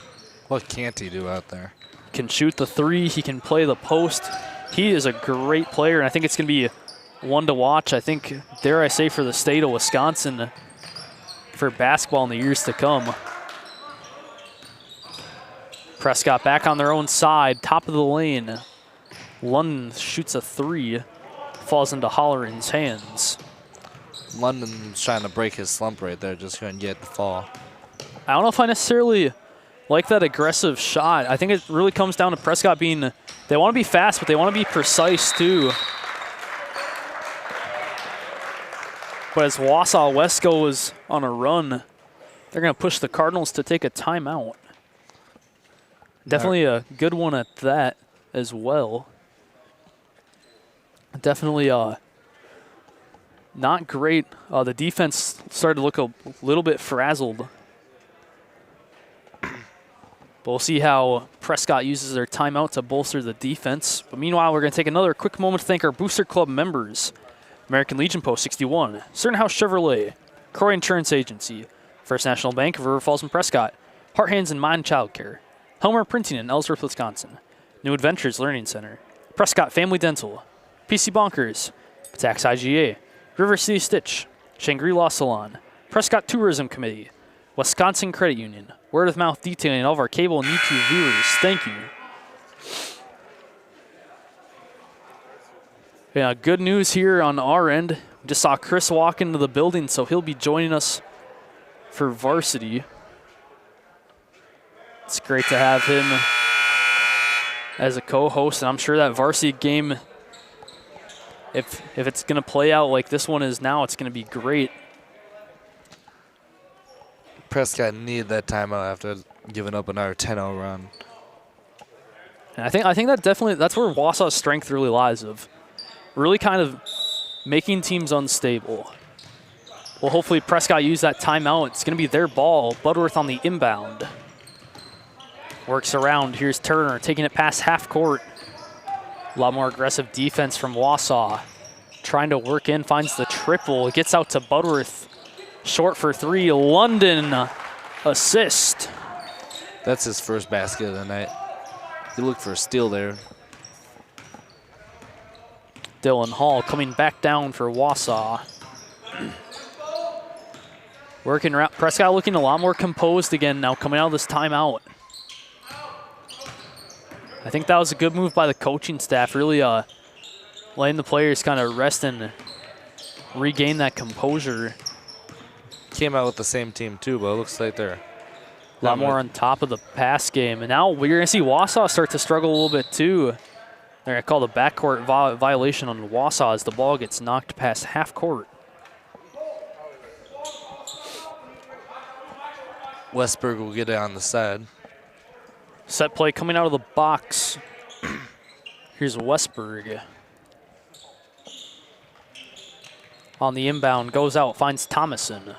What can't he do out there? Can shoot the 3, he can play the post. He is a great player, and I think it's going to be one to watch, I think, dare I say, for the state of Wisconsin for basketball in the years to come. Prescott back on their own side, top of the lane. London shoots a 3, falls into Holleran's hands. London's trying to break his slump right there, just couldn't get the fall. I don't know if I necessarily like that aggressive shot. I think it really comes down to Prescott being, they want to be fast, but they want to be precise too. But as Wausau West goes on a run, they're going to push the Cardinals to take a timeout. Definitely a good one at that as well. Definitely not great. The defense started to look a little bit frazzled. But we'll see how Prescott uses their timeout to bolster the defense. But meanwhile, we're going to take another quick moment to thank our Booster Club members. American Legion Post 61, Certain House Chevrolet, Croy Insurance Agency, First National Bank of River Falls and Prescott, Heart, Hands, and Mind Childcare, Helmer Printing in Ellsworth, Wisconsin, New Adventures Learning Center, Prescott Family Dental, PC Bonkers, Patax IGA, River City Stitch, Shangri-La Salon, Prescott Tourism Committee, Wisconsin Credit Union, Word of Mouth Detailing, all of our cable and YouTube viewers. Thank you. Yeah, good news here on our end. We just saw Chris walk into the building, so he'll be joining us for varsity. It's great to have him as a co-host, and I'm sure that varsity game, if it's going to play out like this one is now, it's going to be great. Prescott needed that timeout after giving up another 10-0 run. And I think that definitely, that's where Wausau's strength really lies, of really kind of making teams unstable. Well, hopefully Prescott use that timeout. It's going to be their ball. Budworth on the inbound. Works around. Here's Turner taking it past half court. A lot more aggressive defense from Wausau. Trying to work in, finds the triple. It gets out to Budworth. Short for 3. London assist. That's his first basket of the night. He looked for a steal there. Dylan Hall coming back down for Wausau. Working around. Prescott looking a lot more composed again now coming out of this timeout. I think that was a good move by the coaching staff, really letting the players kind of rest and regain that composure. Came out with the same team too, but it looks like they're a lot more on top of the pass game. And now we're going to see Wausau start to struggle a little bit too. They're going to call the backcourt violation on Wausau as the ball gets knocked past half court. Westberg will get it on the side. Set play coming out of the box. Here's Westberg. On the inbound, goes out, finds Thomason.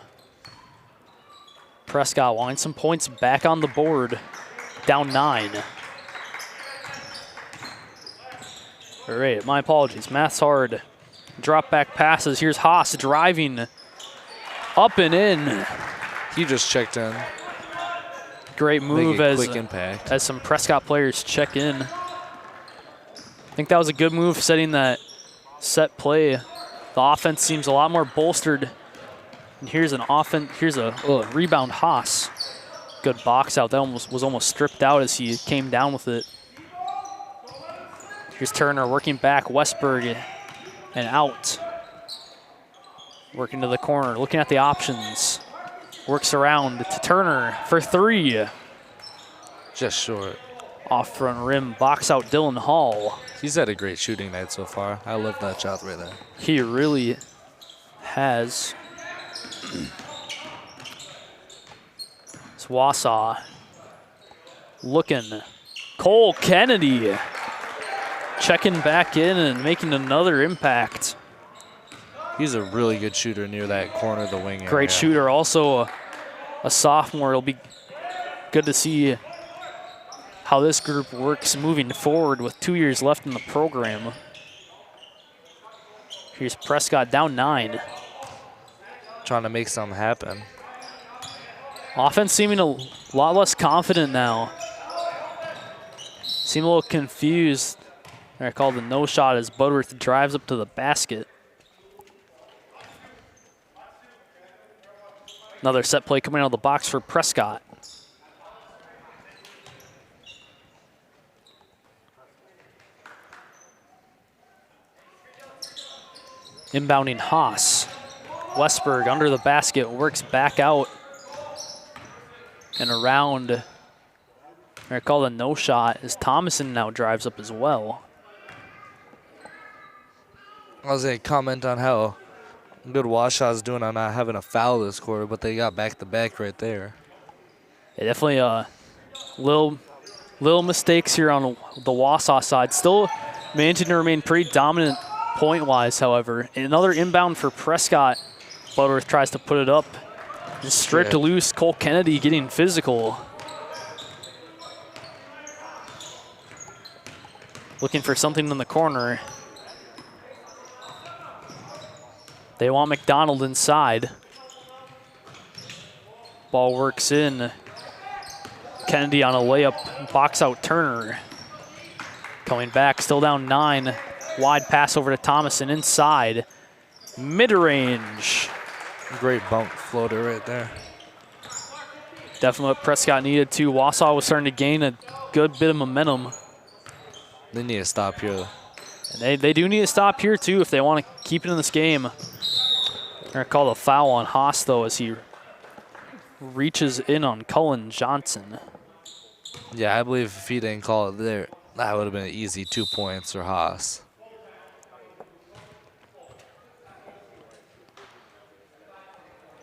Prescott wanting some points back on the board. Down 9. All right, my apologies. Math's hard. Drop back passes. Here's Haas driving up and in. He just checked in. Great move quick impact. As some Prescott players check in. I think that was a good move setting that set play. The offense seems a lot more bolstered. And here's a rebound Haas. Good box out. That was almost stripped out as he came down with it. Here's Turner working back. Westberg and out. Working to the corner, looking at the options. Works around to Turner for 3. Just short. Off front rim, box out Dylan Hall. He's had a great shooting night so far. I love that shot right there. He really has. It's Wausau looking. Cole Kennedy checking back in and making another impact. He's a really good shooter near that corner of the wing area. Great shooter, also a sophomore. It'll be good to see how this group works moving forward with 2 years left in the program. Here's Prescott down 9. Trying to make something happen. Offense seeming a lot less confident now. Seem a little confused. I call the no shot as Budworth drives up to the basket. Another set play coming out of the box for Prescott. Inbounding Haas. Westberg under the basket, works back out and around. I call the no shot as Thomason now drives up as well. I was going to comment on how good Wausau's doing on not having a foul this quarter, but they got back-to-back right there. Yeah, definitely little mistakes here on the Wausau side. Still managing to remain pretty dominant point-wise, however. And another inbound for Prescott. Budworth tries to put it up. Just stripped loose. Cole Kennedy getting physical. Looking for something in the corner. They want McDonald inside. Ball works in. Kennedy on a layup, box out Turner. Coming back, still down 9. Wide pass over to Thomason inside. Mid-range. Great bump floater right there. Definitely what Prescott needed too. Wausau was starting to gain a good bit of momentum. They need to stop here. And they do need to stop here too if they want to keep it in this game. They're going to call a foul on Haas though as he reaches in on Cullen Johnson. Yeah, I believe if he didn't call it there, that would have been an easy 2 points for Haas.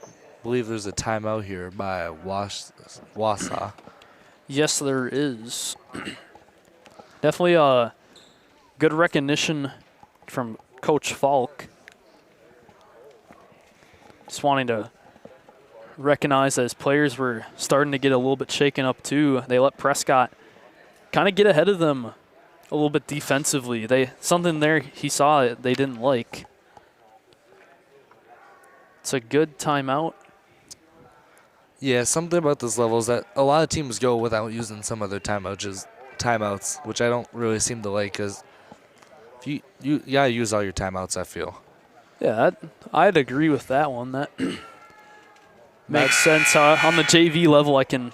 I believe there's a timeout here by Wausau. Yes, there is. Definitely a good recognition from Coach Falk. Just wanting to recognize that his players were starting to get a little bit shaken up too. They let Prescott kind of get ahead of them a little bit defensively. Something there he saw that they didn't like. It's a good timeout. Yeah, something about this level is that a lot of teams go without using some of their timeouts, which I don't really seem to like because you gotta use all your timeouts, I feel. Yeah, I'd agree with that one. That makes sense. On the JV level, I can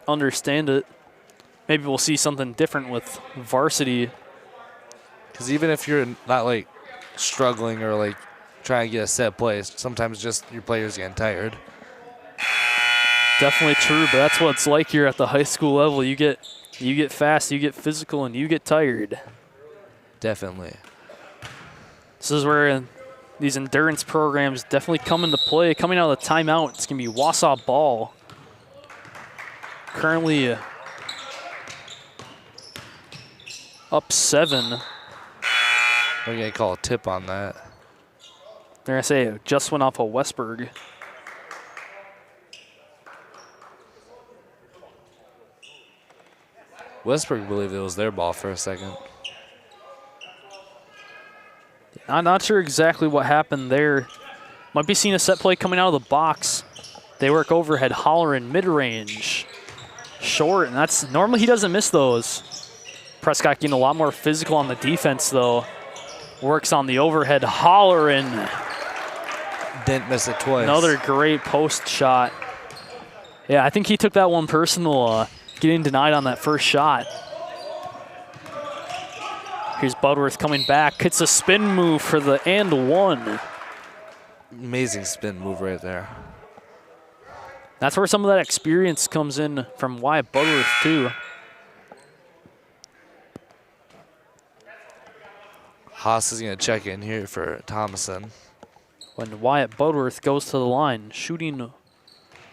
understand it. Maybe we'll see something different with varsity. Because even if you're not like struggling or like trying to get a set play, sometimes just your players getting tired. Definitely true, but that's what it's like here at the high school level. You get fast, you get physical, and you get tired. Definitely. This is where these endurance programs definitely come into play. Coming out of the timeout, it's going to be Wausau ball. Currently up 7. We're going to call a tip on that. They're going to say it just went off of Westberg. Westberg believed it was their ball for a second. I'm not sure exactly what happened there. Might be seeing a set play coming out of the box. They work overhead, Holleran mid-range. Short, and that's normally he doesn't miss those. Prescott getting a lot more physical on the defense though. Works on the overhead, Holleran. Didn't miss it twice. Another great post shot. Yeah, I think he took that one personal, getting denied on that first shot. Here's Budworth coming back. Hits a spin move for the and one. Amazing spin move right there. That's where some of that experience comes in from Wyatt Budworth too. Haas is going to check in here for Thomason. when Wyatt Budworth goes to the line, shooting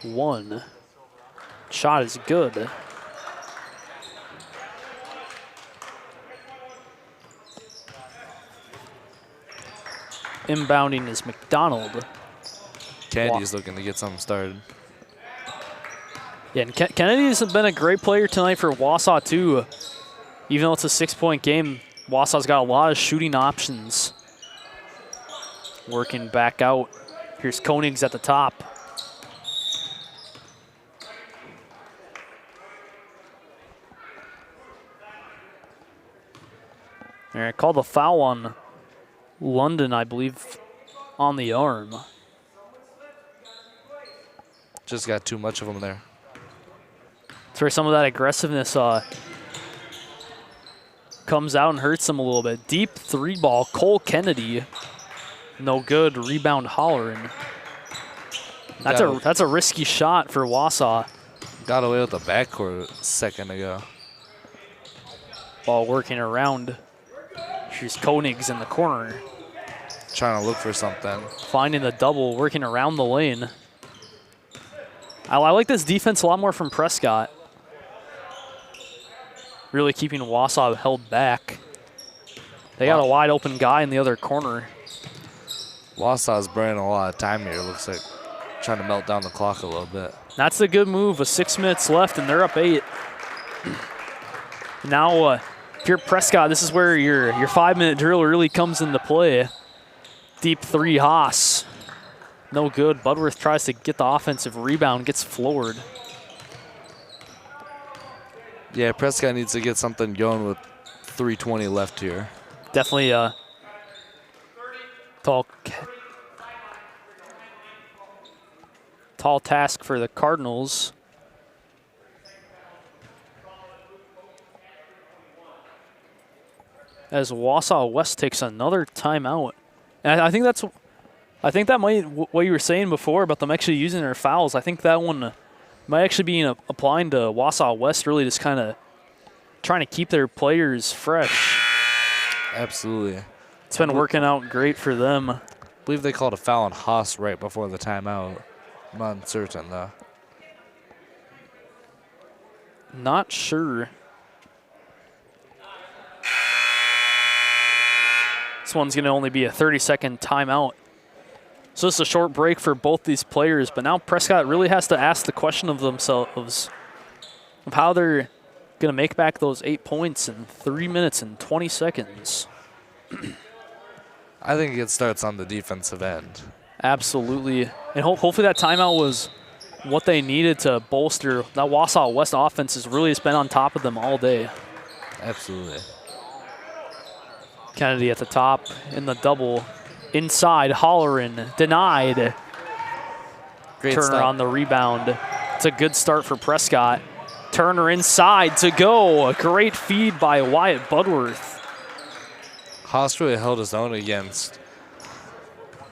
1. Shot is good. Inbounding is McDonald. Kennedy's looking to get something started. Yeah, and Kennedy's been a great player tonight for Wausau, too. Even though it's a 6-point game, Wausau's got a lot of shooting options. Working back out. Here's Koenigs at the top. All right, called the foul on London, I believe, on the arm. Just got too much of them there. That's where some of that aggressiveness comes out and hurts them a little bit. Deep 3-ball, Cole Kennedy. No good, rebound Holleran. That's a risky shot for Wausau. Got away with the backcourt a second ago. Ball working around. Here's Koenigs in the corner. Trying to look for something. Finding the double, working around the lane. I like this defense a lot more from Prescott. Really keeping Wausau held back. They got a wide open guy in the other corner. Wausau's burning a lot of time here. Looks like trying to melt down the clock a little bit. That's a good move with 6 minutes left, and they're up 8. Now, if you're Prescott, this is where your 5-minute drill really comes into play. Deep 3, Haas. No good. Budworth tries to get the offensive rebound, gets floored. Yeah, Prescott needs to get something going with 3:20 left here. Definitely a tall task for the Cardinals. As Wausau West takes another timeout. And I think that might, what you were saying before about them actually using their fouls, I think that one might actually be applying to Wausau West, really just kind of trying to keep their players fresh. Absolutely. It's been working out great for them. I believe they called a foul on Haas right before the timeout. I'm uncertain, though. Not sure. This one's going to only be a 30-second timeout. So it's a short break for both these players, but now Prescott really has to ask the question of themselves of how they're going to make back those 8 points in 3 minutes and 20 seconds. I think it starts on the defensive end. Absolutely. And hopefully that timeout was what they needed to bolster. That Wausau West offense has really just been on top of them all day. Absolutely. Kennedy at the top in the double. Inside, Holleran denied. Great Turner stop on the rebound. It's a good start for Prescott. Turner inside to go. A great feed by Wyatt Budworth. Haas really held his own against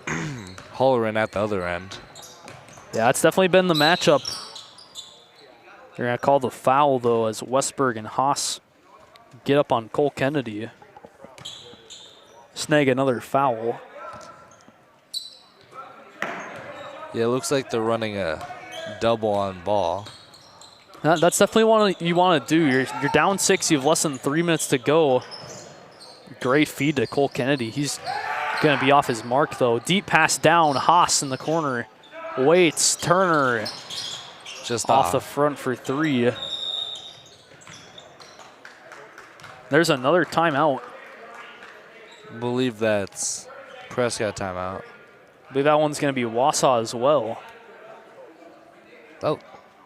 Holleran at the other end. Yeah, it's definitely been the matchup. They're going to call the foul, though, as Westberg and Haas get up on Cole Kennedy. Snag another foul. Yeah, it looks like they're running a double on ball. That's definitely what you want to do. You're down 6. You have less than 3 minutes to go. Great feed to Cole Kennedy. He's going to be off his mark, though. Deep pass down. Haas in the corner. Waits. Turner Just off the front for 3. There's another timeout. I believe that's Prescott timeout. I believe that one's going to be Wausau as well. Oh.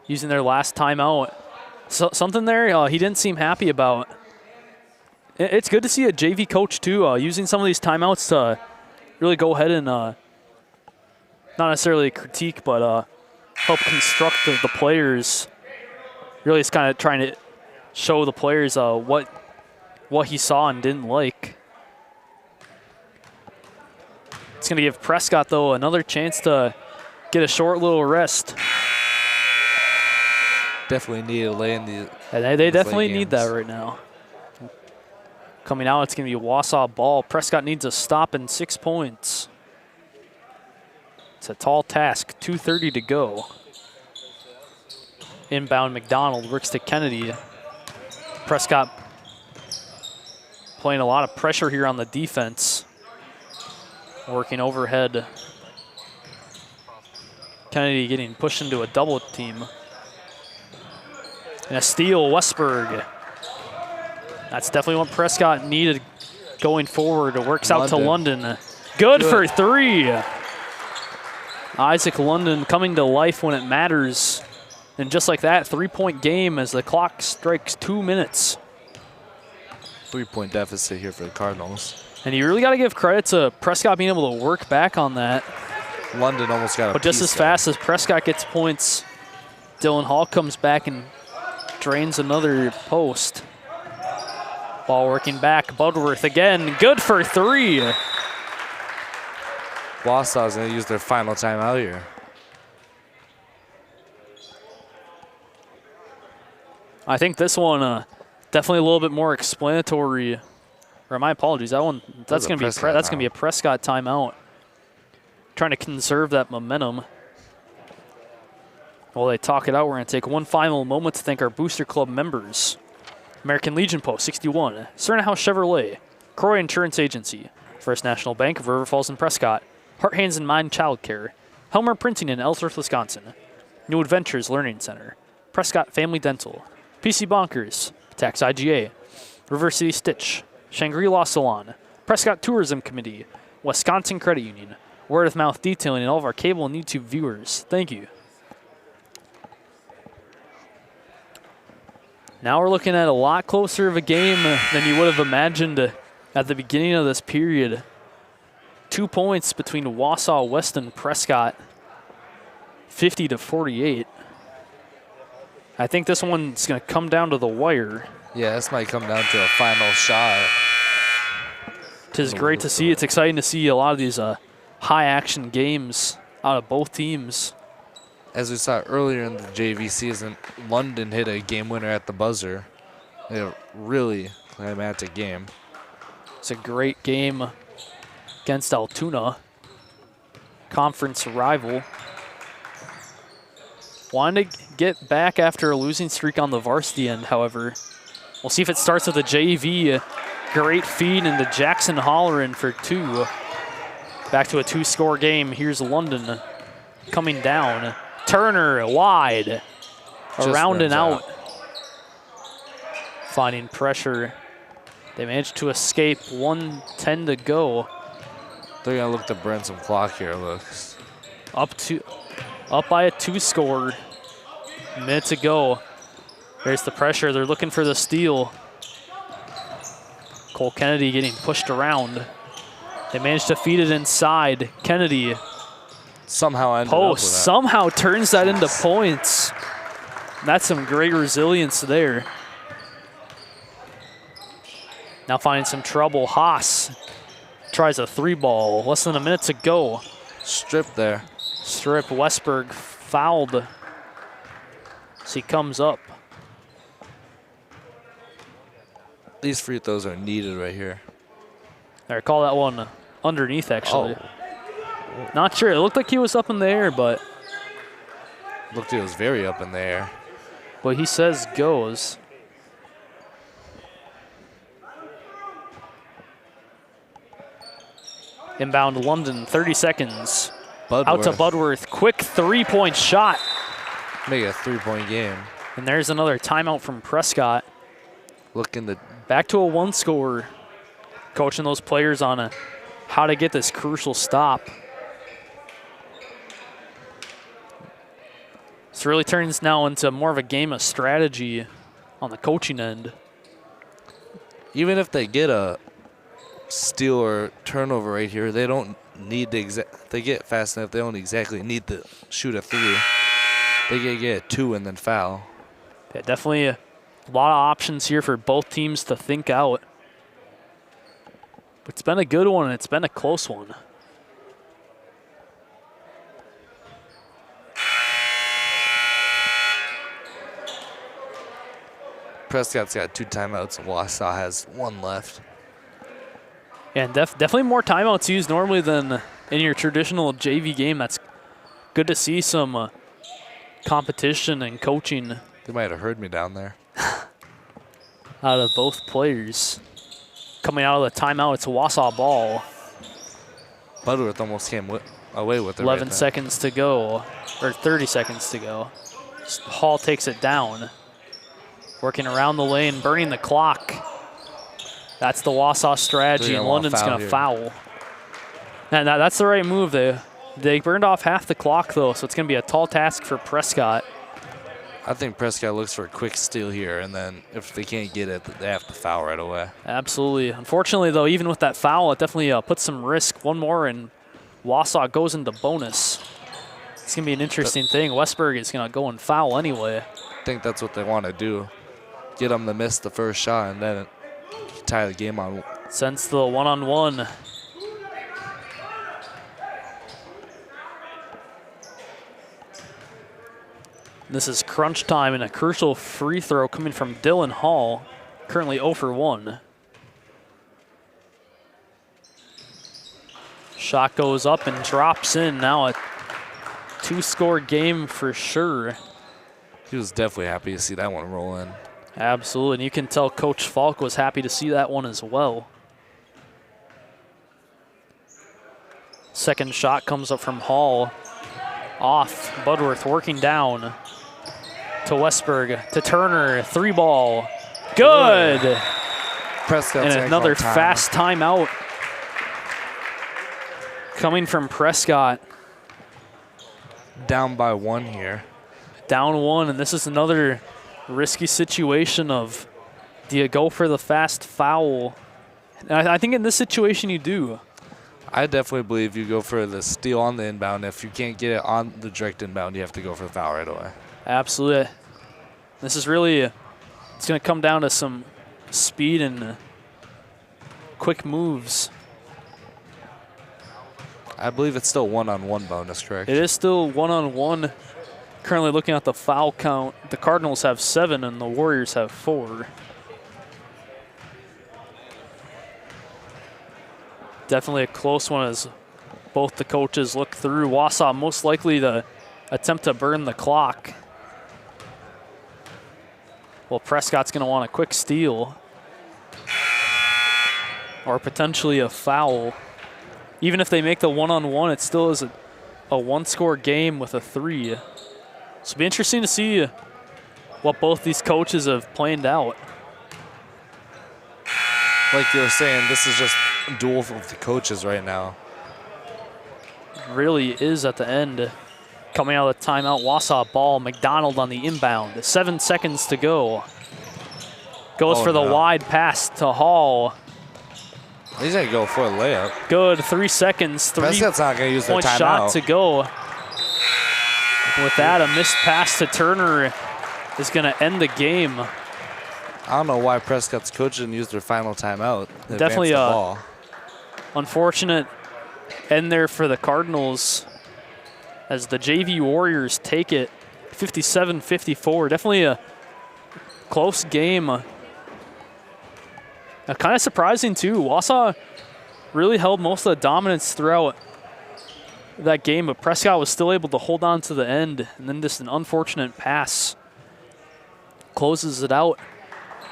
Using their last timeout. So, something there he didn't seem happy about. It's good to see a JV coach, too, using some of these timeouts to really go ahead and not necessarily critique, but help construct the players. Really just kind of trying to show the players what he saw and didn't like. It's going to give Prescott, though, another chance to get a short little rest. Definitely need to lay in the. And they definitely need that right now. Coming out, it's going to be Wausau ball. Prescott needs a stop in 6 points. It's a tall task, 2:30 to go. Inbound McDonald works to Kennedy. Prescott playing a lot of pressure here on the defense. Working overhead. Kennedy getting pushed into a double team. And a steal, Westberg. That's definitely what Prescott needed going forward. It works out to London. Good for three. Isaac London coming to life when it matters. And just like that, 3-point game as the clock strikes 2 minutes. 3-point deficit here for the Cardinals. And you really got to give credit to Prescott being able to work back on that. London almost got a But just as fast as Prescott gets points, Dylan Hall comes back and drains another post. Ball working back, Budworth again, good for three. Wausau's going to use their final timeout here. I think this one definitely a little bit more explanatory. Or my apologies, that's going to be a Prescott timeout. Trying to conserve that momentum. While they talk it out, we're going to take one final moment to thank our Booster Club members. American Legion Post 61, Cernahouse Chevrolet, Croy Insurance Agency, First National Bank of River Falls and Prescott, Heart, Hands, and Mind Child Care, Helmer Printing in Ellsworth, Wisconsin, New Adventures Learning Center, Prescott Family Dental, PC Bonkers, Tax IGA, River City Stitch, Shangri-La Salon, Prescott Tourism Committee, Wisconsin Credit Union, Word of Mouth Detailing, and all of our cable and YouTube viewers. Thank you. Now we're looking at a lot closer of a game than you would have imagined at the beginning of this period. 2 points between Wausau West and Prescott, 50-48. I think this one's going to come down to the wire. Yeah, this might come down to a final shot. It is great to see. It's exciting to see a lot of these high-action games out of both teams. As we saw earlier in the JV season, London hit a game winner at the buzzer. A really climatic game. It's a great game against Altoona, conference rival. Wanted to get back after a losing streak on the varsity end, however. We'll see if it starts with a JV. Great feed into Jackson Holleran for two. Back to a two-score game. Here's London coming down. Turner wide, around and out. Finding pressure. They managed to escape, 1:10 to go. They're gonna look to burn some clock here, looks. Up by a two-score, minute to go. There's the pressure, they're looking for the steal. Cole Kennedy getting pushed around. They managed to feed it inside. Kennedy somehow ended up with that. Somehow turns that into points. That's some great resilience there. Now finding some trouble. Haas tries a three ball. Less than a minute to go. Strip there. Strip. Westberg fouled as he comes up. These free throws are needed right here. I call that one underneath, actually. Oh. Not sure. It looked like he was up in the air, but... Looked like it was very up in the air. But he says goes. Inbound London, 30 seconds. Budworth. Out to Budworth. Quick three-point shot. Make it a three-point game. And there's another timeout from Prescott. Looking to... Back to a one-score. Coaching those players on how to get this crucial stop. This really turns now into more of a game of strategy on the coaching end. Even if they get a steal or turnover right here, they don't need to they get fast enough, they don't exactly need to shoot a three. They can get a two and then foul. Yeah, definitely a lot of options here for both teams to think out. It's been a good one, and it's been a close one. Prescott's got 2 timeouts, and Wausau has 1 left. And definitely more timeouts used normally than in your traditional JV game. That's good to see some competition and coaching They might have heard me down there. out of both players. Coming out of the timeout, it's a Wausau ball. Butterworth almost came away with it. 11 right seconds to go, or 30 seconds to go. Hall takes it down. Working around the lane, burning the clock. That's the Wausau strategy, and London's going to foul. And that's the right move. They burned off half the clock, though, so it's going to be a tall task for Prescott. I think Prescott looks for a quick steal here, and then if they can't get it, they have to foul right away. Absolutely. Unfortunately, though, even with that foul, it definitely puts some risk. One more, and Wausau goes into bonus. It's going to be an interesting thing. Westberg is going to go and foul anyway. I think that's what they want to do. Get them to miss the first shot, and then tie the game on. Sends the one-on-one. This is crunch time and a crucial free throw coming from Dylan Hall, currently 0 for 1. Shot goes up and drops in. Now a 2-score game for sure. He was definitely happy to see that one roll in. Absolutely, and you can tell Coach Falk was happy to see that one as well. Second shot comes up from Hall. Off, Budworth working down. To Westberg, to Turner, 3-ball. Good! Prescott's and another fast timeout coming from Prescott. Down by 1 here. Down 1, and this is another risky situation of, do you go for the fast foul? And I think in this situation you do. I definitely believe you go for the steal on the inbound. If you can't get it on the direct inbound, you have to go for the foul right away. Absolutely. This is really, it's going to come down to some speed and quick moves. I believe it's still one-on-one bonus, correct? It is still one-on-one. Currently looking at the foul count, the Cardinals have 7 and the Warriors have 4. Definitely a close one as both the coaches look through. Wausau most likely to attempt to burn the clock. Well, Prescott's going to want a quick steal or potentially a foul. Even if they make the one-on-one, it still is a one-score game with a 3. So it'll be interesting to see what both these coaches have planned out. Like you were saying, this is just a duel of the coaches right now. It really is at the end. Coming out of the timeout, Wausau ball, McDonald on the inbound. 7 seconds to go. Goes for the wide pass to Hall. He's going to go for a layup. Good, 3 seconds. Prescott's not going to use their Point timeout. shot to go. With that, a missed pass to Turner is going to end the game. I don't know why Prescott's coach didn't use their final timeout. Definitely the ball. Unfortunate end there for the Cardinals as the JV Warriors take it 57-54. Definitely a close game. Kind of surprising too. Wausau really held most of the dominance throughout that game, but Prescott was still able to hold on to the end, and then just an unfortunate pass closes it out.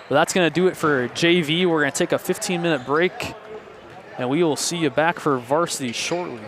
But that's going to do it for JV. We're going to take a 15-minute break, and we will see you back for varsity shortly.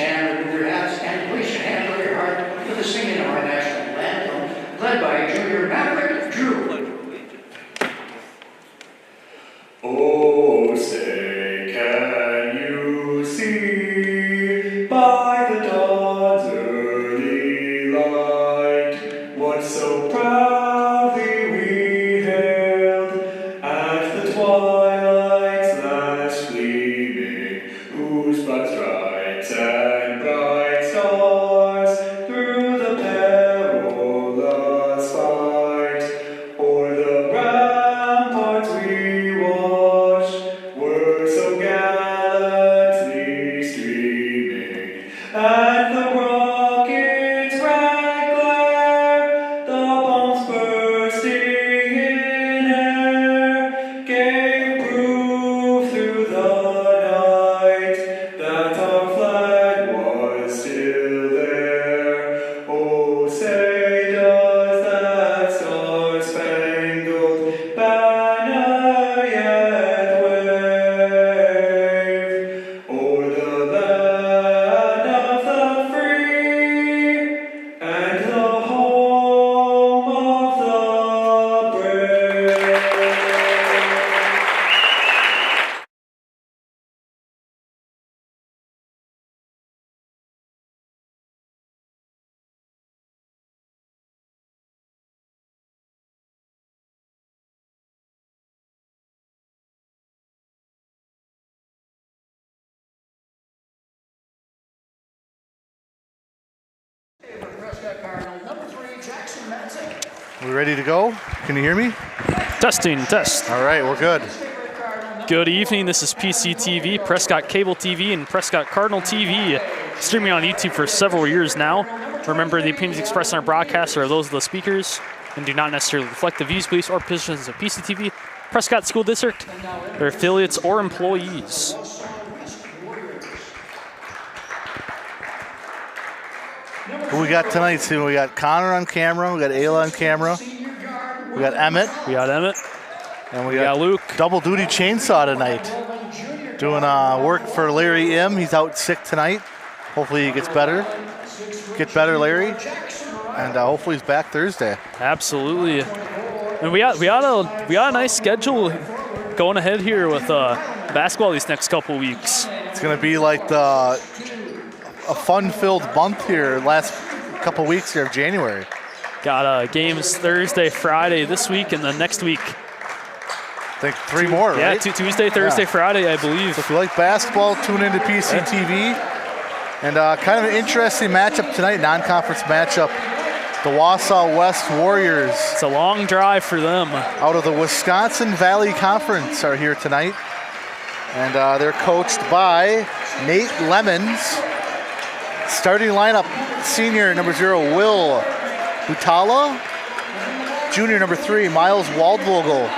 stand, remove your hats, and place your hands on your heart for the singing of our national anthem, led by Junior Maverick Drew. Oh, say, can you see by the dawn's early light what so proudly we hailed at the twilight's last gleaming, whose spots bright and bright stars through the perilous fight o'er the ramparts we watched were so gallantly streaming, and the rocket's bright glare, the bombs bursting in air, gave proof through the night that our flag was still there. Oh, say does that star-spangled banner yet wave o'er the land of the free and the home of the brave? We ready to go? Can you hear me? Testing, test. All right, we're good. Good evening. This is PCTV, Prescott Cable TV, and Prescott Cardinal TV, streaming on YouTube for several years now. Remember, the opinions expressed in our broadcast are those of the speakers and do not necessarily reflect the views, beliefs, or positions of PCTV, Prescott School District, their affiliates, or employees. Who we got tonight, Steven? We got Connor on camera. We got Ayla on camera. We got Emmett. We got Emmett. And we got Luke. Double duty chainsaw tonight. Doing work for Larry M. He's out sick tonight. Hopefully he gets better. Get better, Larry. And hopefully he's back Thursday. Absolutely. And we got a nice schedule going ahead here with basketball these next couple weeks. It's going to be like a fun-filled month here, last couple weeks here of January. Got games Thursday, Friday this week, and then next week. I think three more, right? Yeah, Tuesday, Thursday, Friday, I believe. So if you like basketball, tune into PCTV. And kind of an interesting matchup tonight, non-conference matchup. The Wausau West Warriors. It's a long drive for them. Out of the Wisconsin Valley Conference are here tonight. And they're coached by Nate Lemons. Starting lineup, senior number 0, Will Butala. Junior number 3, Miles Waldvogel.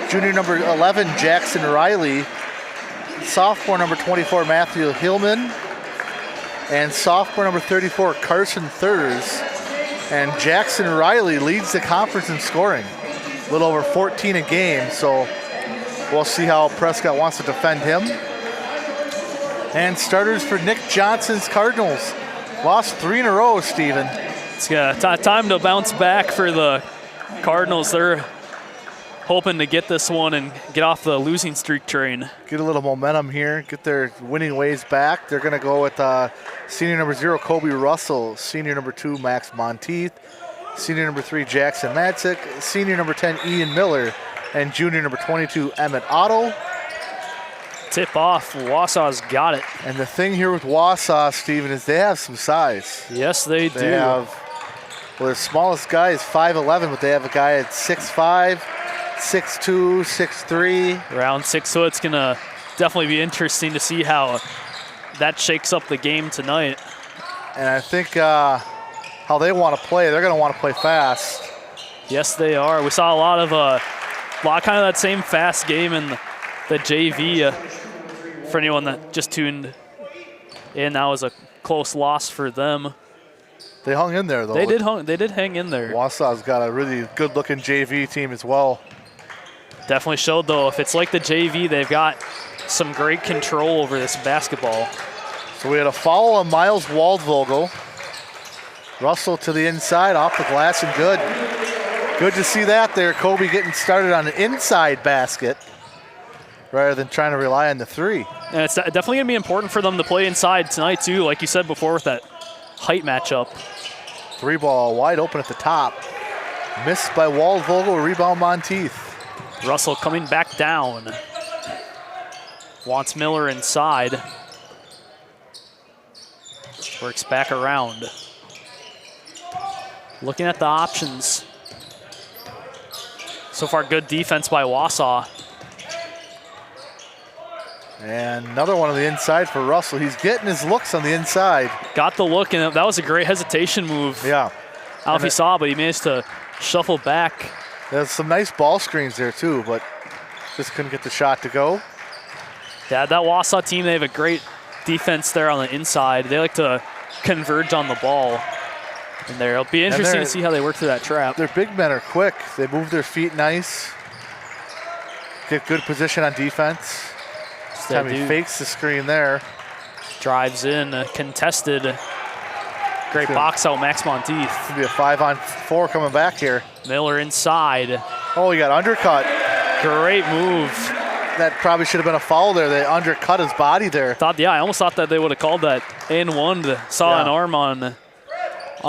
Junior number 11, Jackson Riley. Sophomore number 24, Matthew Hillman. And sophomore number 34, Carson Thurs. And Jackson Riley leads the conference in scoring. A little over 14 a game, so we'll see how Prescott wants to defend him. And starters for Nick Johnson's Cardinals. Lost 3 in a row, Steven. It's time to bounce back for the Cardinals. They're hoping to get this one and get off the losing streak train. Get a little momentum here, get their winning ways back. They're going to go with senior number 0, Kobe Russell. Senior number 2, Max Monteith. Senior number 3, Jackson Matzik. Senior number 10, Ian Miller. And junior number 22, Emmett Otto. Tip off, Wausau's got it. And the thing here with Wausau, Steven, is they have some size. Yes, they do. They have, well, their smallest guy is 5'11", but they have a guy at 6'5", 6'2", 6'3". Around 6 foot. It's going to definitely be interesting to see how that shakes up the game tonight. And I think how they want to play, they're going to want to play fast. Yes, they are. We saw a lot of kind of that same fast game in the JV. For anyone that just tuned in, that was a close loss for them. They hung in there, though. They did hang in there. Wausau's got a really good-looking JV team as well. Definitely showed, though, if it's like the JV, they've got some great control over this basketball. So we had a foul on Miles Waldvogel. Russell to the inside, off the glass and good. Good to see that there. Kobe getting started on an inside basket rather than trying to rely on the three. And it's definitely going to be important for them to play inside tonight, too, like you said before with that height matchup. Three ball wide open at the top. Missed by Waldvogel, rebound Monteith. Russell coming back down. Wants Miller inside. Works back around. Looking at the options. So far, good defense by Wausau. And another one on the inside for Russell. He's getting his looks on the inside. Got the look, and that was a great hesitation move. Yeah. I don't know if you saw, but he managed to shuffle back. There's some nice ball screens there too, but just couldn't get the shot to go. Yeah, that Wausau team, they have a great defense there on the inside. They like to converge on the ball. And there, it'll be interesting to see how they work through that trap. Their big men are quick. They move their feet nice. Get good position on defense. Time he fakes the screen there. Drives in, contested. Great box out, Max Monteith. Could be a 5-on-4 coming back here. Miller inside. Oh, he got undercut. Great move. That probably should have been a foul there. They undercut his body there. I almost thought that they would have called that and-one. Saw an arm on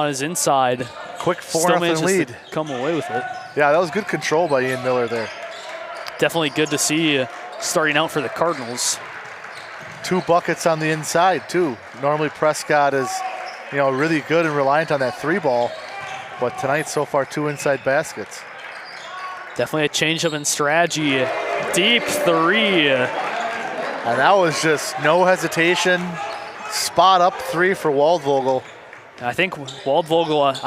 his inside. Quick 4-0 lead. To come away with it. Yeah, that was good control by Ian Miller there. Definitely good to see starting out for the Cardinals. 2 buckets on the inside too. Normally Prescott is, really good and reliant on that 3-ball, but tonight so far 2 inside baskets. Definitely a change-up in strategy. Deep 3. And that was just no hesitation. Spot up 3 for Waldvogel. I think Waldvogel,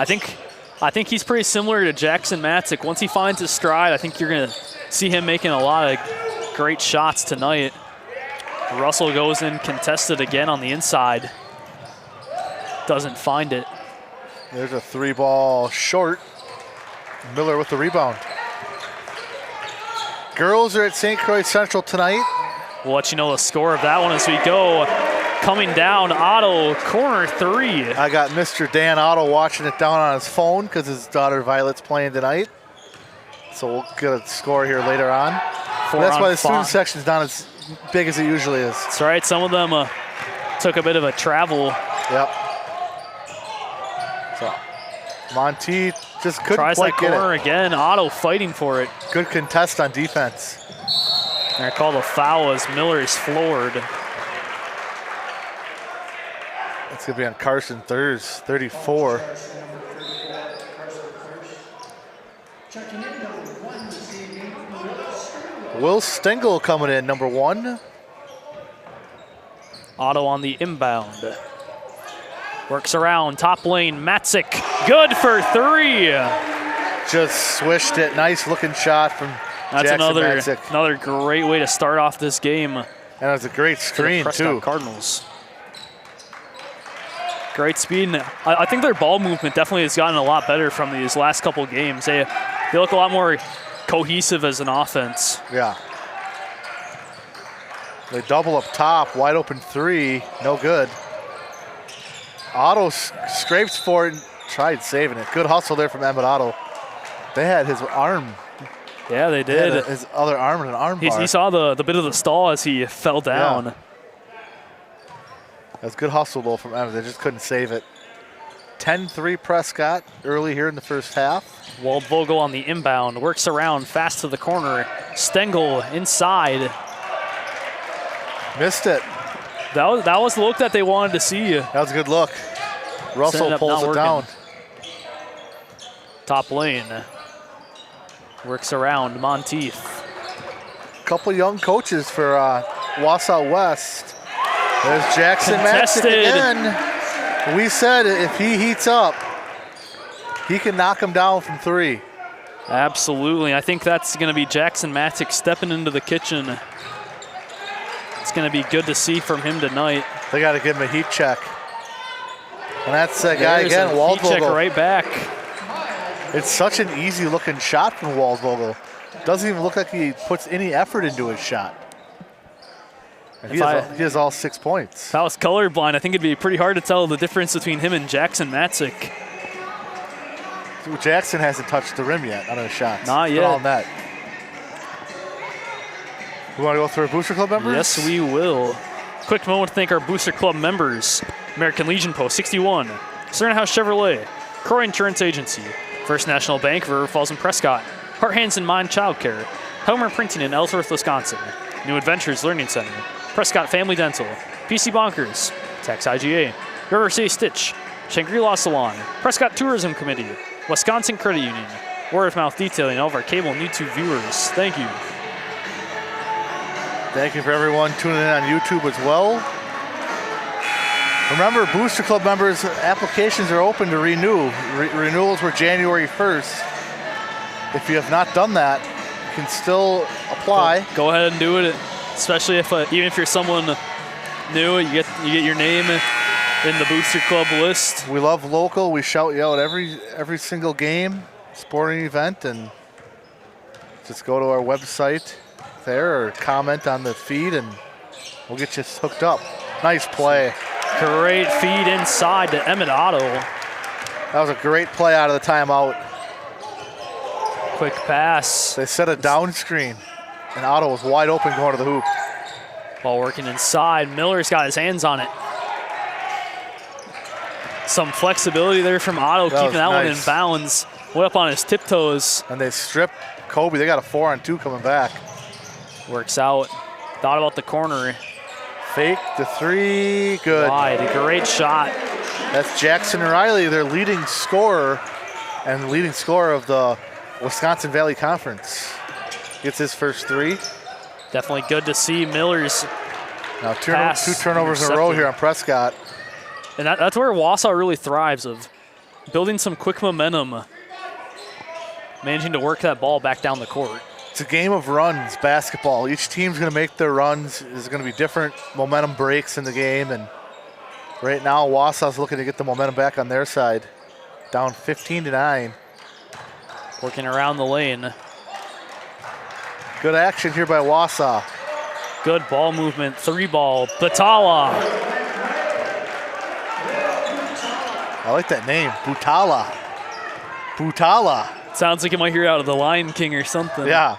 I think he's pretty similar to Jackson Matzik. Once he finds his stride, I think you're going to see him making a lot of great shots tonight. Russell goes in contested again on the inside. Doesn't find it. There's a 3-ball short. Miller with the rebound. Girls are at St. Croix Central tonight. We'll let you know the score of that one as we go. Coming down, Otto, corner 3. I got Mr. Dan Otto watching it down on his phone because his daughter Violet's playing tonight. So we'll get a score here later on. That's why the student section's not as big as it usually is. That's right. Some of them took a bit of a travel. Yep. So Monteith just couldn't tries quite that get corner it. Again. Otto fighting for it. Good contest on defense. They're called a foul as Miller is floored. It's going to be on Carson Thurs, 34. Will Stengel coming in, number 1. Otto on the inbound. Works around, top lane, Matzik. Good for 3. Just swished it. Nice looking shot from Jackson Matzik. Another great way to start off this game. And it was a great screen, for the Prescott too. Cardinals. Great speed. And I think their ball movement definitely has gotten a lot better from these last couple games. They look a lot more cohesive as an offense. Yeah. They double up top, wide open 3, no good. Otto scrapes for it and tried saving it. Good hustle there from Emmett Otto. They had his arm. Yeah, they did. His other arm in an arm bar. He saw the bit of the stall as he fell down. Yeah. That's good hustle, though, from Emmett. They just couldn't save it. 10-3 Prescott early here in the first half. Waldvogel on the inbound. Works around fast to the corner. Stengel inside. Missed it. That was the look that they wanted to see. That was a good look. Russell pulls it down. Top lane. Works around Monteith. Couple young coaches for Wausau West. There's Jackson Matzik again. We said if he heats up, he can knock him down from 3. Absolutely. I think that's going to be Jackson Matzik stepping into the kitchen. It's going to be good to see from him tonight. They got to give him a heat check. And that's that guy again, Waldvogel. Heat check right back. It's such an easy looking shot from Waldvogel. Doesn't even look like he puts any effort into his shot. He has all 6 points. If I was colorblind, I think it'd be pretty hard to tell the difference between him and Jackson Matzik. Jackson hasn't touched the rim yet on his shots. Not yet. All net. We want to go through our Booster Club members? Yes, we will. Quick moment to thank our Booster Club members. American Legion Post 61, Sternhouse Chevrolet, Croy Insurance Agency, First National Bank, River Falls and Prescott, Heart Hands and Mind Child Care, Helmer Printing in Ellsworth, Wisconsin, New Adventures Learning Center, Prescott Family Dental, PC Bonkers, Tax IGA, River City Stitch, Shangri-La Salon, Prescott Tourism Committee, Wisconsin Credit Union, Word of Mouth Detailing, all of our cable and YouTube viewers. Thank you. Thank you for everyone tuning in on YouTube as well. Remember, Booster Club members, applications are open to renew. Renewals were January 1st. If you have not done that, you can still apply. Go ahead and do it, especially if even if you're someone new, you get your name in the Booster Club list. We love local. We shout you out every single game, sporting event, and just go to our website there or comment on the feed and we'll get you hooked up. Nice play. Great feed inside to Emmett Otto. That was a great play out of the timeout. Quick pass. They set a down screen and Otto was wide open going to the hoop. Ball working inside. Miller's got his hands on it. Some flexibility there from Otto, keeping that one in bounds. Went up on his tiptoes. And they strip Kobe. They got a 4-on-2 coming back. Works out. Thought about the corner. Fake the three. Good. Wide. A great shot. That's Jackson Riley, their leading scorer and leading scorer of the Wisconsin Valley Conference. Gets his first three. Definitely good to see Miller's now two turnovers in a row here on Prescott. And that's where Wausau really thrives, of building some quick momentum, managing to work that ball back down the court. It's a game of runs, basketball. Each team's going to make their runs. There's going to be different momentum breaks in the game. And right now, Wausau's looking to get the momentum back on their side. Down 15-9. Working around the lane. Good action here by Wausau. Good ball movement. 3-ball. Batala. I like that name, Butala. Butala. Sounds like you might hear out of the Lion King or something. Yeah.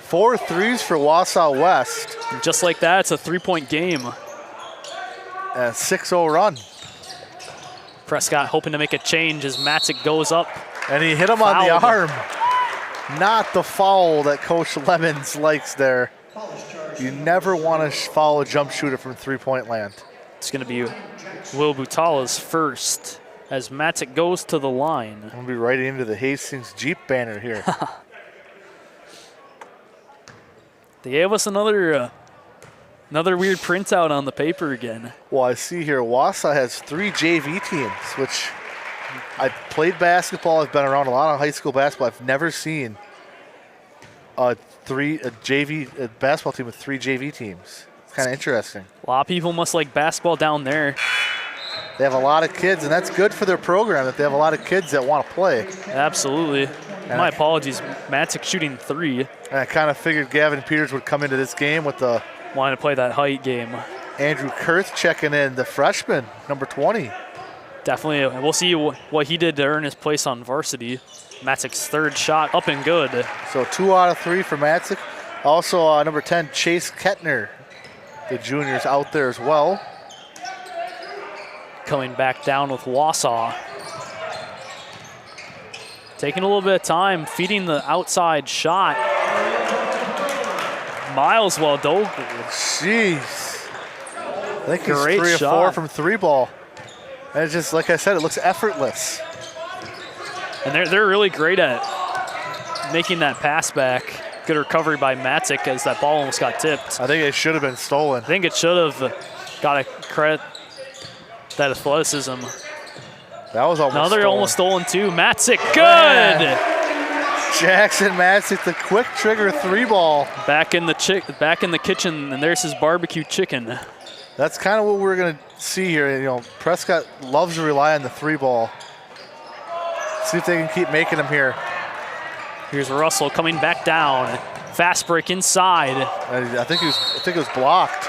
4 threes for Wausau West. And just like that, it's a 3-point game. And a 6-0 run. Prescott hoping to make a change as Matzik goes up. And he hit him on the arm. Not the foul that Coach Lemons likes there. You never want to foul a jump shooter from 3-point land. It's going to be Will Butala's first as Matzik goes to the line. I'm going to be right into the Hastings Jeep banner here. They gave us another weird printout on the paper again. Well, I see here Wausau has 3 JV teams, which I played basketball. I've been around a lot of high school basketball. I've never seen a basketball team with 3 JV teams. It's kind of interesting. A lot of people must like basketball down there. They have a lot of kids, and that's good for their program that they have a lot of kids that want to play. Absolutely. And my apologies. Matzik shooting 3. And I kind of figured Gavin Peters would come into this game with the wanting to play that height game. Andrew Kurth checking in, the freshman, number 20. Definitely. We'll see what he did to earn his place on varsity. Matzik's 3rd shot up and good. So 2 out of 3 for Matzik. Also number 10, Chase Kettner. The junior's out there as well. Coming back down with Wausau. Taking a little bit of time, feeding the outside shot. Miles Waldoglu. Jeez. I think he's Great 3 of shot. 4 from 3-ball. And it's just, like I said, it looks effortless. And they're really great at making that pass back. Good recovery by Matzik as that ball almost got tipped. I think it should have been stolen. I think it should have got a credit that athleticism. That was almost Another stolen. almost stolen too. Matzik, good! Man. Jackson Matzik, the quick trigger 3-ball. Back in the kitchen, and there's his barbecue chicken. That's kind of what we're going to see here. You know, Prescott loves to rely on the 3-ball. See if they can keep making them here. Here's Russell coming back down. Fast break inside. I think it was blocked.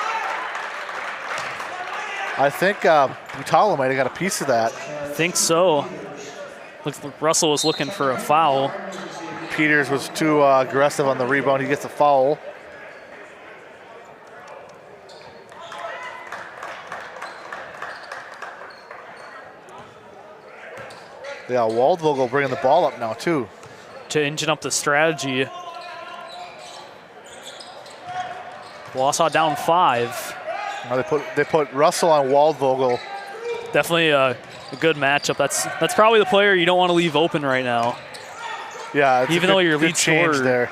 I think Butala might have got a piece of that. I think so. Looks like Russell was looking for a foul. Peters was too aggressive on the rebound. He gets a foul. Yeah, Waldvogel bringing the ball up now too. To engine up the strategy. Wausau down 5. Now they put Russell on Waldvogel. Definitely a good matchup. That's probably the player you don't want to leave open right now. Yeah, it's even though your lead change scorer there.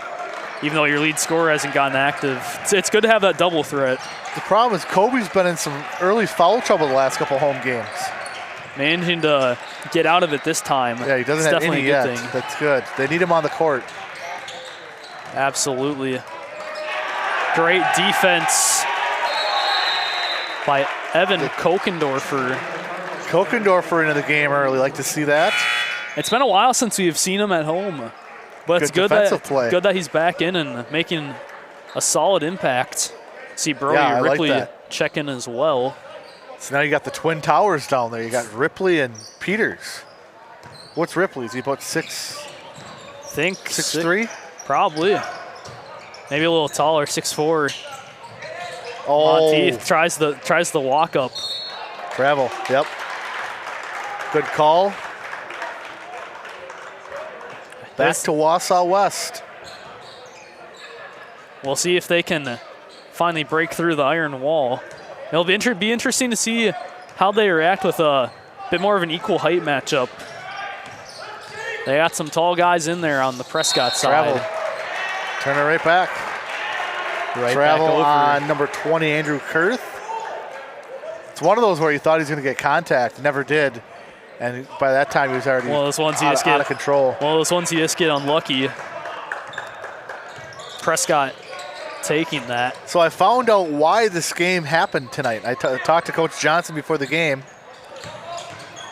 Even though your lead scorer hasn't gotten active, it's good to have that double threat. The problem is Kobe's been in some early foul trouble the last couple home games. Managing to get out of it this time. Yeah, he doesn't have definitely any a good yet. thing. That's good. They need him on the court. Absolutely. Great defense by Evan Kokendorfer. Kokendorfer into the game early. Like to see that. It's been a while since we've seen him at home, but it's good that he's back in and making a solid impact. See Brody Ripley check in as well. So now you got the Twin Towers down there. You got Ripley and Peters. What's Ripley? Is he about 6'3"? Think 6'3"? Probably. Maybe a little taller, 6'4". Oh, Monteith tries the walk up. Travel. Yep. Good call. Back to Wausau West. We'll see if they can finally break through the iron wall. It'll be interesting to see how they react with a bit more of an equal height matchup. They got some tall guys in there on the Prescott side. Travel. Turn it right back. Travel on number 20, Andrew Kurth. It's one of those where you thought he was going to get contact, never did. And by that time, he was already out of control. One of those ones you just get unlucky. Prescott taking that. So I found out why this game happened tonight. I talked to Coach Johnson before the game.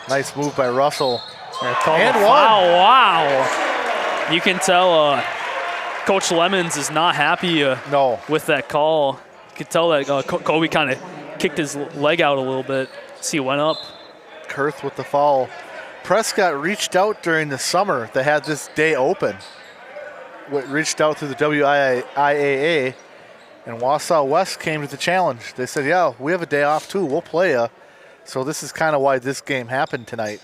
Nice move by Russell. And wow. You can tell Coach Lemons is not happy with that call. You could tell that Kobe kind of kicked his leg out a little bit. See, he went up. Kurth with the foul. Prescott reached out during the summer. They had this day open. Reached out through the WIAA, and Wausau West came to the challenge. They said, yeah, we have a day off too. We'll play you. So this is kind of why this game happened tonight.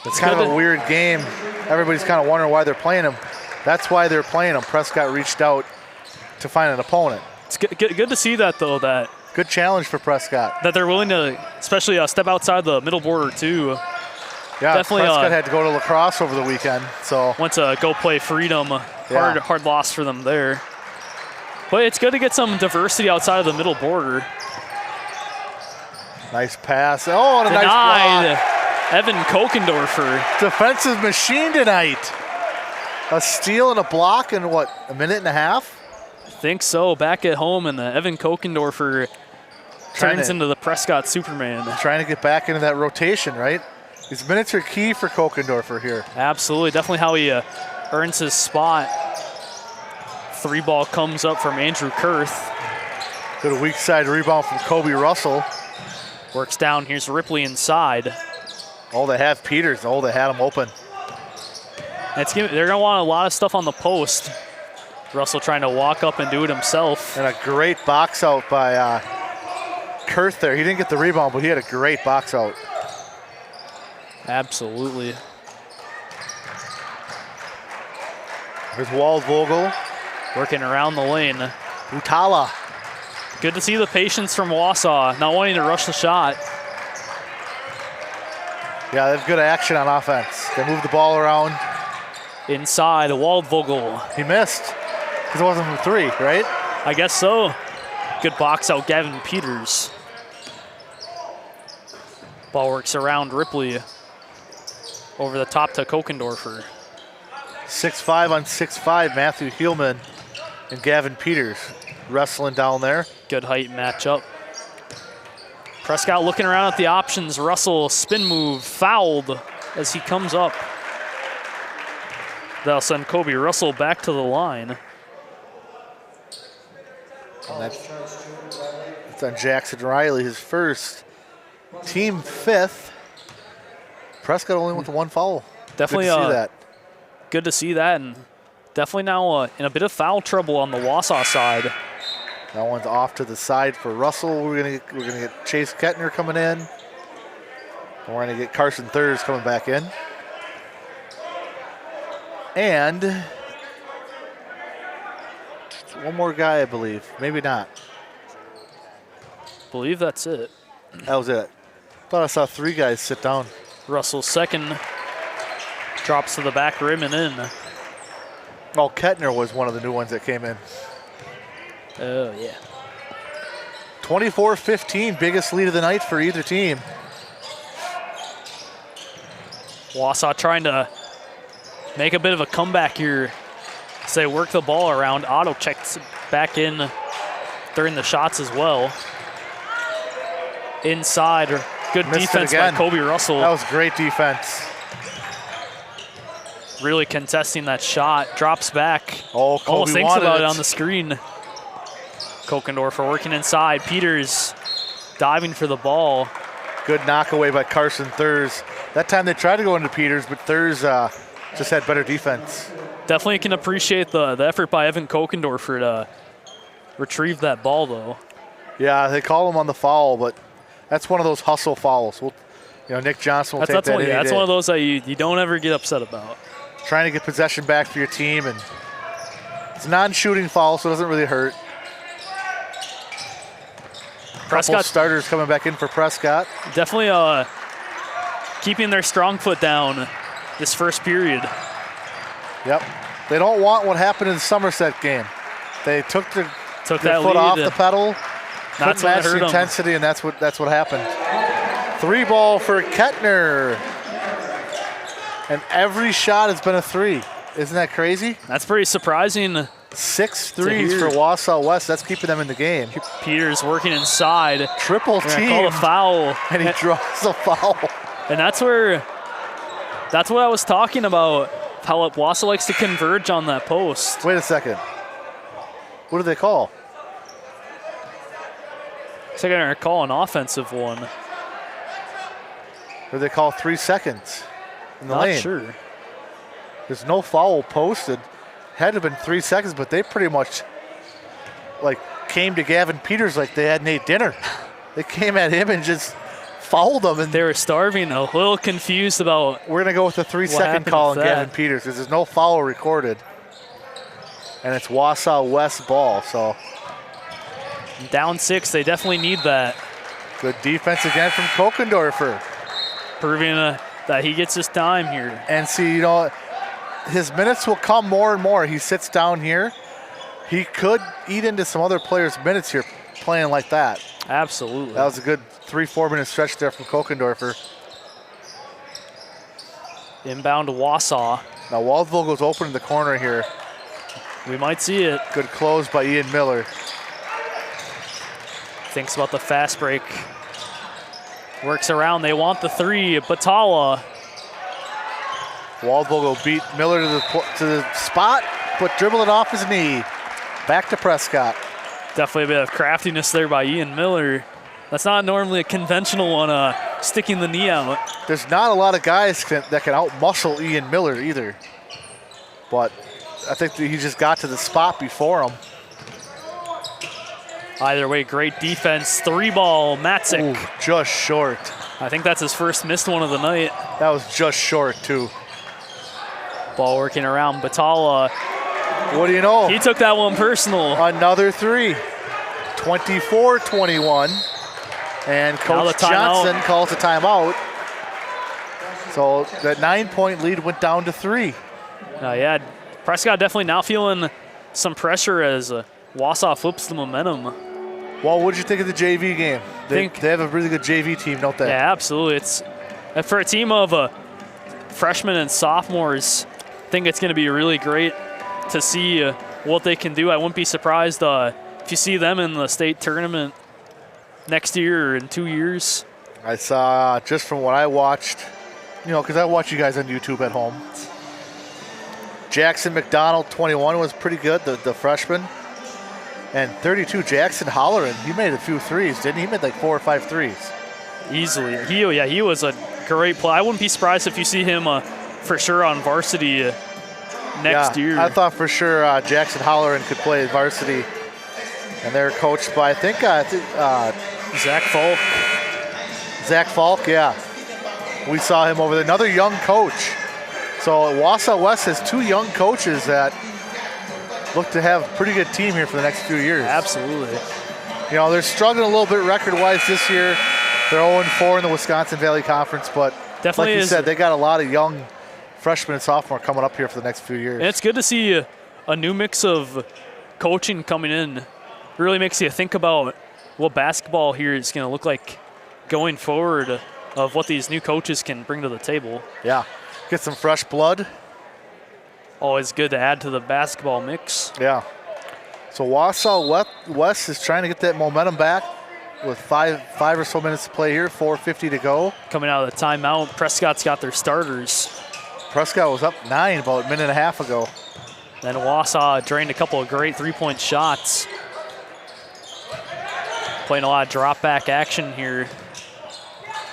It's kind of a weird game. Everybody's kind of wondering why they're playing him. That's why they're playing him. Prescott reached out to find an opponent. It's good to see that, though, that good challenge for Prescott. That they're willing to, especially step outside the middle border, too. Yeah, definitely. Prescott had to go to lacrosse over the weekend, so went to go play Freedom. Hard loss for them there. But it's good to get some diversity outside of the middle border. Nice pass. Oh, and a nice block. Evan Kokendorfer. Defensive machine tonight. A steal and a block in, what, a minute and a half? I think so. Back at home, and Evan Kokendorfer turns into the Prescott Superman. Trying to get back into that rotation, right? These minutes are key for Kokendorfer here. Absolutely. Definitely how he earns his spot. 3 ball comes up from Andrew Kurth. Good weak side rebound from Kobe Russell. Works down. Here's Ripley inside. Oh, they have Peters. Oh, they had him open. They're going to want a lot of stuff on the post. Russell trying to walk up and do it himself. And a great box out by Kurth there. He didn't get the rebound, but he had a great box out. Absolutely. There's Waldvogel. Working around the lane. Utala. Good to see the patience from Wausau, not wanting to rush the shot. Yeah, they have good action on offense. They move the ball around. Inside, Waldvogel. He missed, because it wasn't from 3, right? I guess so. Good box out, Gavin Peters. Ball works around Ripley. Over the top to Kokendorfer. 6'5" on 6'5", Matthew Heelman and Gavin Peters wrestling down there. Good height matchup. Prescott looking around at the options. Russell, spin move, fouled as he comes up. That'll send Kobe Russell back to the line. And that's on Jackson Riley, his first. team 5th. Prescott only with the 1 foul. Definitely Good to see that. Good to see that, and definitely now in a bit of foul trouble on the Wausau side. That one's off to the side for Russell. We're gonna get Chase Kettner coming in. And we're gonna get Carson Thurs coming back in. And one more guy, I believe. Maybe not. Believe that's it. That was it. Thought I saw 3 guys sit down. Russell's second drops to the back rim and in. Oh, Kettner was one of the new ones that came in. Oh, yeah. 24-15, biggest lead of the night for either team. Wausau trying to make a bit of a comeback here. So they work the ball around. Otto checks back in during the shots as well. Inside, good Missed defense it by again. Kobe Russell. That was great defense. Really contesting that shot. Drops back. Oh, Kobe Almost thinks wanted about it. it on the screen. Kokendorfer working inside. Peters diving for the ball. Good knockaway by Carson Thurs. That time they tried to go into Peters, but Thurs just had better defense. Definitely can appreciate the effort by Evan Kokendorfer to retrieve that ball, though. Yeah, they call him on the foul, but that's one of those hustle fouls. Nick Johnson will take that any That's day. one of those that you don't ever get upset about. Trying to get possession back for your team, and it's a non-shooting foul, so it doesn't really hurt. Prescott starters coming back in for Prescott. definitely keeping their strong foot down this first period. Yep. They don't want what happened in the Somerset game. They took their that foot lead. off the pedal, That's couldn't what match hurt the 'em. intensity, and that's what happened. 3 ball for Kettner. And every shot has been a 3. Isn't that crazy? That's pretty surprising. 6 threes hear. for Wausau West. That's keeping them in the game. Peters working inside. Triple They're gonna team, call a foul. and he draws a foul. And that's what I was talking about, how Wausau likes to converge on that post. Wait a second. What do they call? So they're going to call an offensive one. Or do they call 3 seconds in the Not lane? sure. There's no foul posted. Had to have been 3 seconds, but they pretty much came to Gavin Peters like they hadn't ate dinner. They came at him and just fouled him. And They were starving, a little confused about. we're going to go with the 3-second happened call on with Gavin that? Peters because there's no foul recorded. And it's Wausau West ball, so Down 6, they definitely need that. good defense again from Kokendorfer. Proving that he gets his time here. And see, his minutes will come more and more. He sits down here. He could eat into some other players' minutes here playing like that. Absolutely. That was a good 3-4 minute stretch there from Kokendorfer. Inbound to Wausau. Now Waldville goes open in the corner here. We might see it. Good close by Ian Miller. Thinks about the fast break. Works around. They want the 3. Batala. Waldville will beat Miller to the spot, but dribble it off his knee. Back to Prescott. Definitely a bit of craftiness there by Ian Miller. That's not normally a conventional one, sticking the knee out. There's not a lot of guys that can out-muscle Ian Miller either. But I think that he just got to the spot before him. Either way, great defense. 3-ball, Matzik. Ooh, just short. I think that's his first missed one of the night. That was just short, too. Ball working around Batala. What do you know? He took that one personal. Another 3. 24-21. And Now the Coach timeout. Johnson calls a timeout. So that 9-point lead went down to 3. Yeah, Prescott definitely now feeling some pressure as Wausau flips the momentum. Well, what did you think of the JV game? They have a really good JV team, don't they? Yeah, absolutely. It's for a team of freshmen and sophomores. I think it's going to be really great to see what they can do. I wouldn't be surprised if you see them in the state tournament next year or in 2 years. I saw, just from what I watched, because I watch you guys on YouTube at home. Jackson McDonald, 21, was pretty good, the freshman. And 32, Jackson Holleran, he made a few threes, didn't he? He made like 4 or 5 threes. Easily. He was a great play. I wouldn't be surprised if you see him for sure on varsity next year. I thought for sure Jackson Holleran could play varsity. And they're coached by, I think Zach Falk. Zach Falk, yeah. We saw him over there. Another young coach. So Wausau West has 2 young coaches that look to have a pretty good team here for the next few years. Absolutely. You know, they're struggling a little bit record-wise this year. They're 0-4 in the Wisconsin Valley Conference, but Definitely like you is. said, they got a lot of young freshmen and sophomore coming up here for the next few years. And it's good to see a new mix of coaching coming in. It really makes you think about what basketball here is going to look like going forward, of what these new coaches can bring to the table. Yeah, get some fresh blood. Always good to add to the basketball mix. Yeah. So Wausau West is trying to get that momentum back with five or so minutes to play here, 4:50 to go. Coming out of the timeout, Prescott's got their starters. Prescott was up 9 about a minute and a half ago. Then Wausau drained a couple of great three-point shots. Playing a lot of drop-back action here.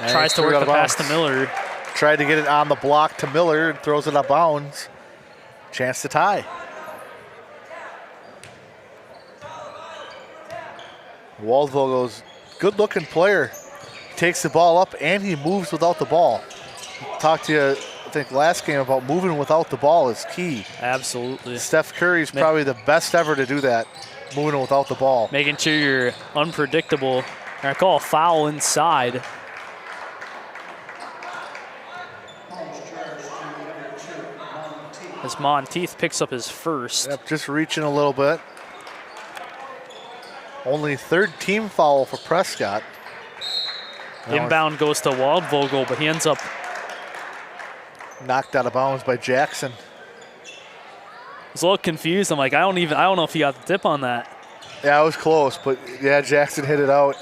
And Tries to threw it work out the of pass to bounds. Miller. Tried to get it on the block to Miller and throws it out of bounds. Chance to tie. Waldvogel's good-looking player. Takes the ball up and he moves without the ball. Talked to you, I think, last game about moving without the ball is key. Absolutely. Steph Curry's probably the best ever to do that, moving without the ball. Making sure you're unpredictable. They're going to call a foul inside. As Monteith picks up his first. Yep, just reaching a little bit. Only 3rd team foul for Prescott. Now Inbound goes to Waldvogel, but he ends up knocked out of bounds by Jackson. I was a little confused. I'm like, I don't know if he got the tip on that. Yeah, it was close, but yeah, Jackson hit it out.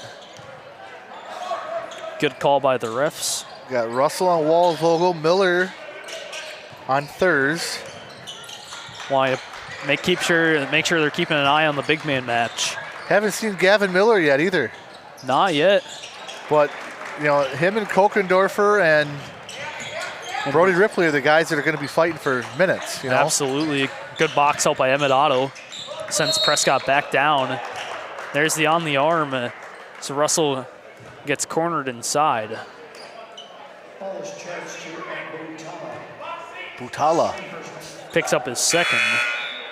Good call by the refs. Got Russell on Waldvogel, Miller on Thurs. Want to make sure they're keeping an eye on the big man match. Haven't seen Gavin Miller yet either. Not yet. But, you know, him and Kokendorfer and Brody Ripley are the guys that are going to be fighting for minutes, you know? Absolutely. Good box help by Emmett Otto. Sends Prescott back down. There's the on the arm. So Russell gets cornered inside. Butala. Picks up his second.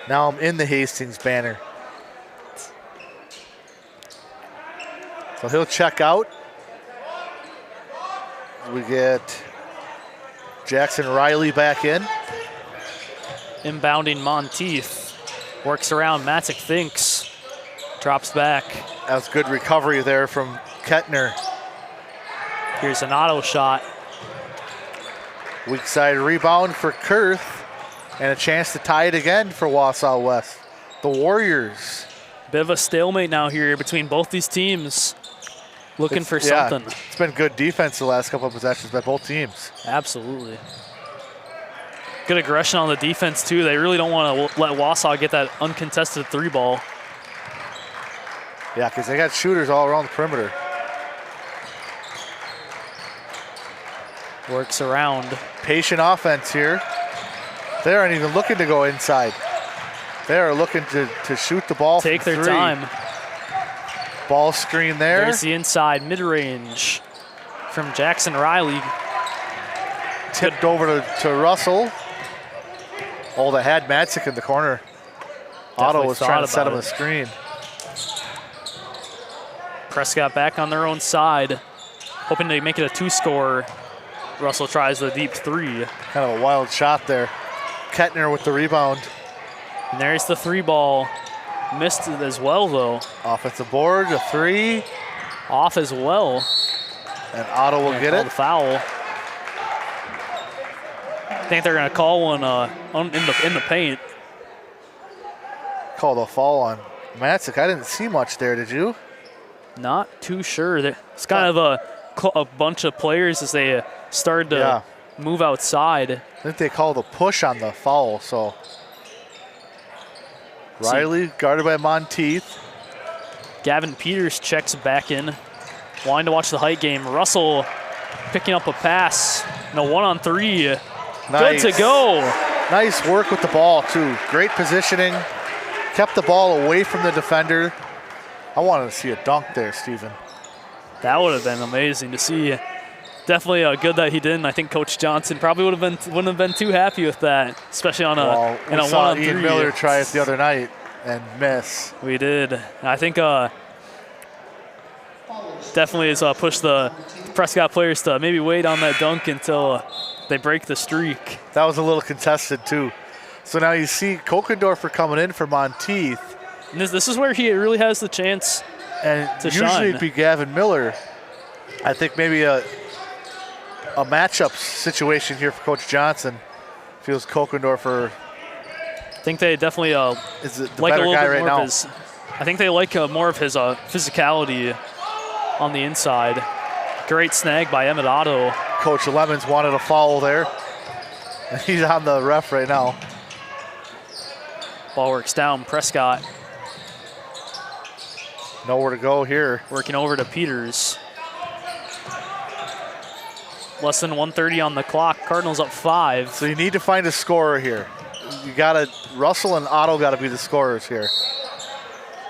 Now I'm in the Hastings banner. So he'll check out. We get Jackson Riley back in. Inbounding Monteith. Works around. Matzik thinks. Drops back. That was good recovery there from Kettner. Here's an auto shot. Weak side rebound for Kurth. And a chance to tie it again for Wausau West. The Warriors. Bit of a stalemate now here between both these teams. Looking for something. It's been good defense the last couple of possessions by both teams. Absolutely. Good aggression on the defense, too. They really don't want to let Wausau get that uncontested 3-ball. Yeah, because they got shooters all around the perimeter. Works around. Patient offense here. They aren't even looking to go inside. They are looking to shoot the ball Take from their 3. time. Ball screen there. There's the inside mid-range from Jackson Riley. Tipped over to Russell. Oh, they had Matzik in the corner. Otto was trying to set him a screen. Prescott back on their own side, hoping to make it a 2-score. Russell tries the deep 3. Kind of a wild shot there. Kettner with the rebound. And there's the 3-ball. Missed it as well, though. Offensive board, a 3. Off as well. And Otto will get Call it. the foul. I think they're going to call one in the paint. Called a foul on Matzik. I didn't see much there, did you? Not too sure. It's kind of a bunch of players as they started to move outside. I think they called a push on the foul, so. Riley guarded by Monteith. Gavin Peters checks back in. Wanting to watch the height game. Russell picking up a pass. No, 1-on-3. Nice. Good to go. Nice work with the ball, too. Great positioning. Kept the ball away from the defender. I wanted to see a dunk there, Steven. That would have been amazing to see. Definitely good that he didn't. I think Coach Johnson probably wouldn't have been too happy with that, especially on We in a saw 1-on-3. Ian Miller try it the other night and miss. We did. I think definitely has pushed the Prescott players to maybe wait on that dunk until they break the streak. That was a little contested, too. So now you see Kokendorfer coming in for Monteith. And this is where he really has the chance And to usually shine. it'd be Gavin Miller. I think maybe a matchup situation here for Coach Johnson. Feels Kokendorfer I think they definitely is the like a better little guy bit right more now. of his. I think they like more of his physicality on the inside. Great snag by Emmett Otto. Coach Lemons wanted a foul there. He's on the ref right now. Ball works down. Prescott Nowhere to go here. working over to Peters. Less than 1:30 on the clock. Cardinals up 5. So you need to find a scorer here. You gotta, Russell and Otto gotta be the scorers here.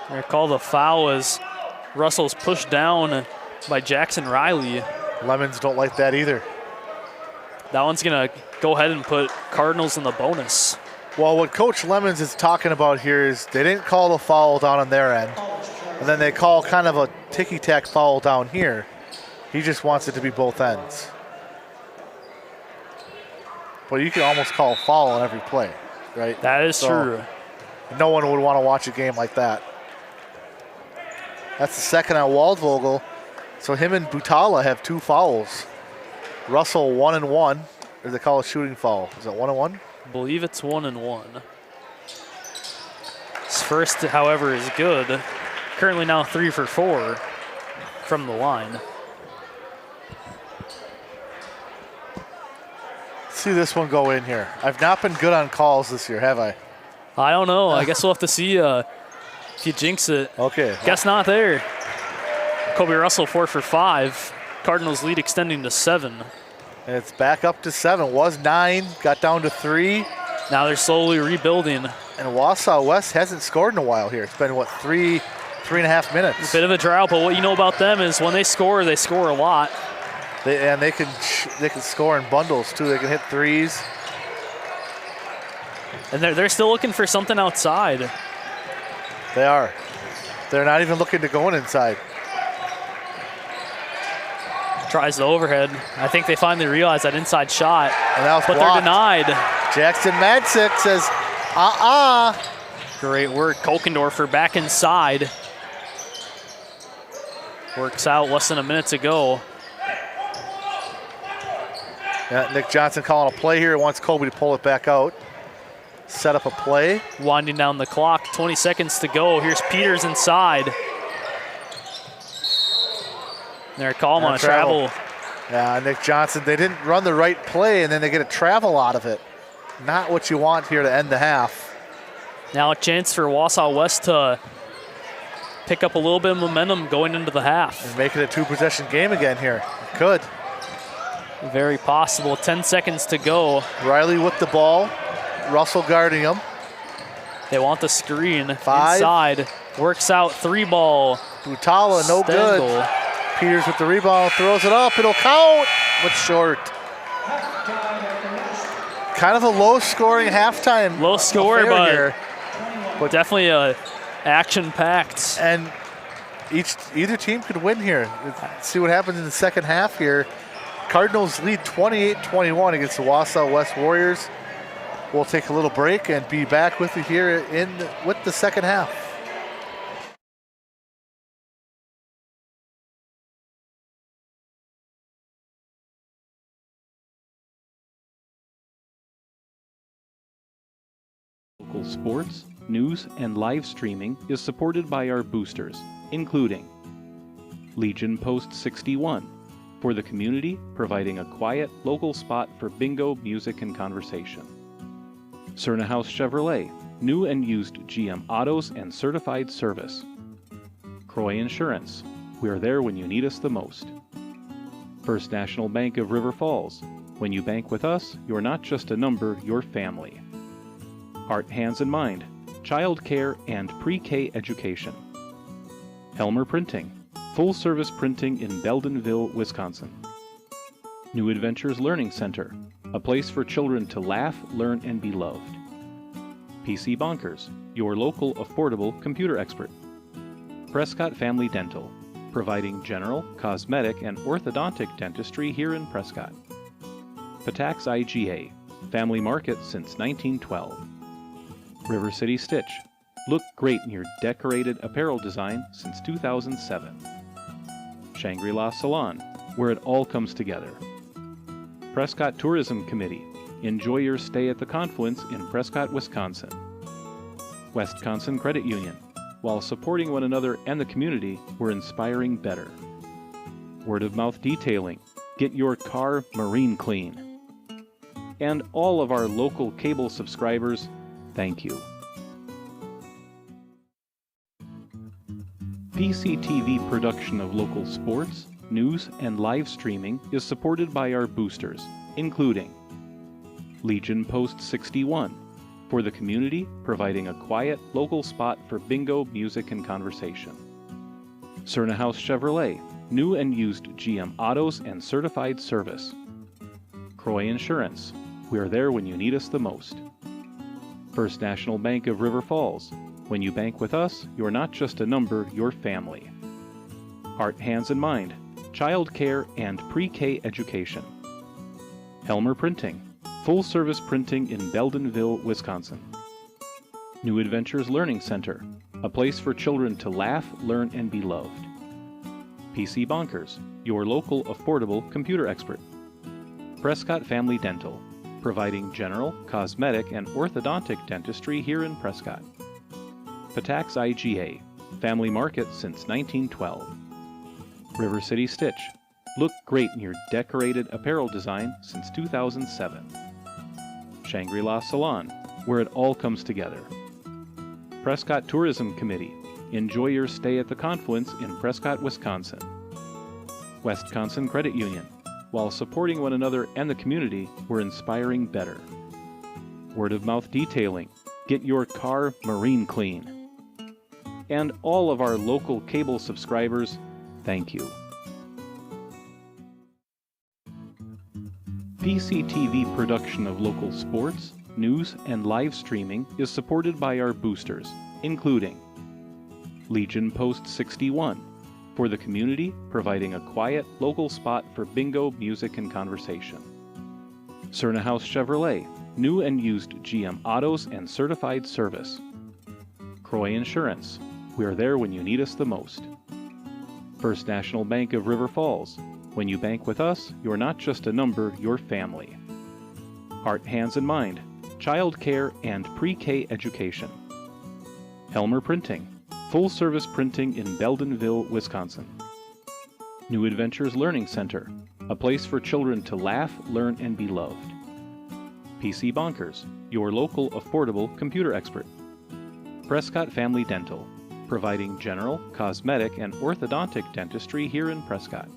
They call the foul as Russell's pushed down by Jackson Riley. Lemons don't like that either. That one's gonna go ahead and put Cardinals in the bonus. Well, what Coach Lemons is talking about here is they didn't call the foul down on their end. And then they call kind of a ticky-tack foul down here. He just wants it to be both ends. But you can almost call a foul on every play, right? That is So, true. No one would want to watch a game like that. That's the second on Waldvogel. So him and Butala have 2 fouls. Russell 1-1. Or they call a shooting foul. Is it 1-1? I believe it's 1-1. His first, however, is good. Currently now 3 for 4 from the line. See this one go in here. I've not been good on calls this year, have I? I don't know. I guess we'll have to see if you jinx it. Okay. Guess not there. Kobe Russell 4 for 5. Cardinals lead extending to 7. And it's back up to 7. Was 9, got down to 3. Now they're slowly rebuilding. And Wausau West hasn't scored in a while here. It's been, what, 3.5 minutes. Bit of a drought, but what you know about them is when they score a lot. They can score in bundles, too. They can hit threes. And they're still looking for something outside. They are. They're not even looking to go inside. Tries the overhead. I think they finally realized that inside shot, And that was but blocked. they're denied. Jackson Madsick says, Great work. Kokendorfer back inside. Works out less than a minute to go. Yeah, Nick Johnson calling a play here. Wants Kobe to pull it back out. Set up a play. Winding down the clock. 20 seconds to go. Here's Peters inside. They're calling on a travel. Yeah, Nick Johnson, they didn't run the right play, and then they get a travel out of it. Not what you want here to end the half. Now a chance for Wausau West to pick up a little bit of momentum going into the half. And make it a 2-possession game again here. Could. Very possible. 10 seconds to go. Riley with the ball. Russell guarding him. They want the screen. 5. Inside. Works out. 3-ball. Butala, no Stengel. good. Peters with the rebound, throws it up. It'll count, but short. Kind of a low-scoring halftime. Low score, affair but here. definitely action-packed. And either team could win here. Let's see what happens in the second half here. Cardinals lead 28-21 against the Wausau West Warriors. We'll take a little break and be back with you here with the second half. Local sports, news, and live streaming is supported by our boosters, including Legion Post 61, for the community, providing a quiet, local spot for bingo, music, and conversation. Cerna House Chevrolet, new and used GM autos and certified service. Croy Insurance, we are there when you need us the most. First National Bank of River Falls. When you bank with us, you're not just a number, you're family. Heart, Hands, and Mind, child care and pre-K education. Helmer Printing, full-service printing in Beldenville, Wisconsin. New Adventures Learning Center, a place for children to laugh, learn, and be loved. PC Bonkers, your local affordable computer expert. Prescott Family Dental, providing general, cosmetic, and orthodontic dentistry here in Prescott. Patax IGA, family market since 1912. River City Stitch, look great in your decorated apparel design since 2007. Shangri-La Salon, where it all comes together. Prescott Tourism Committee, enjoy your stay at the Confluence in Prescott, Wisconsin. Wisconsin Credit Union, while supporting one another and the community, we're inspiring better. Word of Mouth Detailing, get your car marine clean. And all of our local cable subscribers, thank you. PCTV production of local sports, news, and live streaming is supported by our boosters, including Legion Post 61, for the community, providing a quiet, local spot for bingo, music, and conversation. Cerna House Chevrolet, new and used GM autos and certified service. Croy Insurance, we are there when you need us the most. First National Bank of River Falls, when you bank with us, you're not just a number, you're family. Heart, Hands, and Mind, child care and pre-K education. Helmer Printing, full-service printing in Beldenville, Wisconsin. New Adventures Learning Center, a place for children to laugh, learn, and be loved. PC Bonkers, your local affordable computer expert. Prescott Family Dental, providing general, cosmetic, and orthodontic dentistry here in Prescott. Patax IGA, family market since 1912. River City Stitch, look great in your decorated apparel design since 2007. Shangri-La Salon, where it all comes together. Prescott Tourism Committee, enjoy your stay at the Confluence in Prescott, Wisconsin. Wisconsin Credit Union, while supporting one another and the community, we're inspiring better. Word of Mouth Detailing, get your car marine clean. And all of our local cable subscribers, thank you. PCTV production of local sports, news, and live streaming is supported by our boosters, including Legion Post 61, for the community, providing a quiet, local spot for bingo, music, and conversation. Cerna House Chevrolet, new and used GM autos and certified service. Croy Insurance, we are there when you need us the most. First National Bank of River Falls, when you bank with us, you're not just a number, you're family. Heart, Hands, and Mind, child care and pre-K education. Helmer Printing, full-service printing in Beldenville, Wisconsin. New Adventures Learning Center, a place for children to laugh, learn, and be loved. PC Bonkers, your local affordable computer expert. Prescott Family Dental, providing general, cosmetic, and orthodontic dentistry here in Prescott.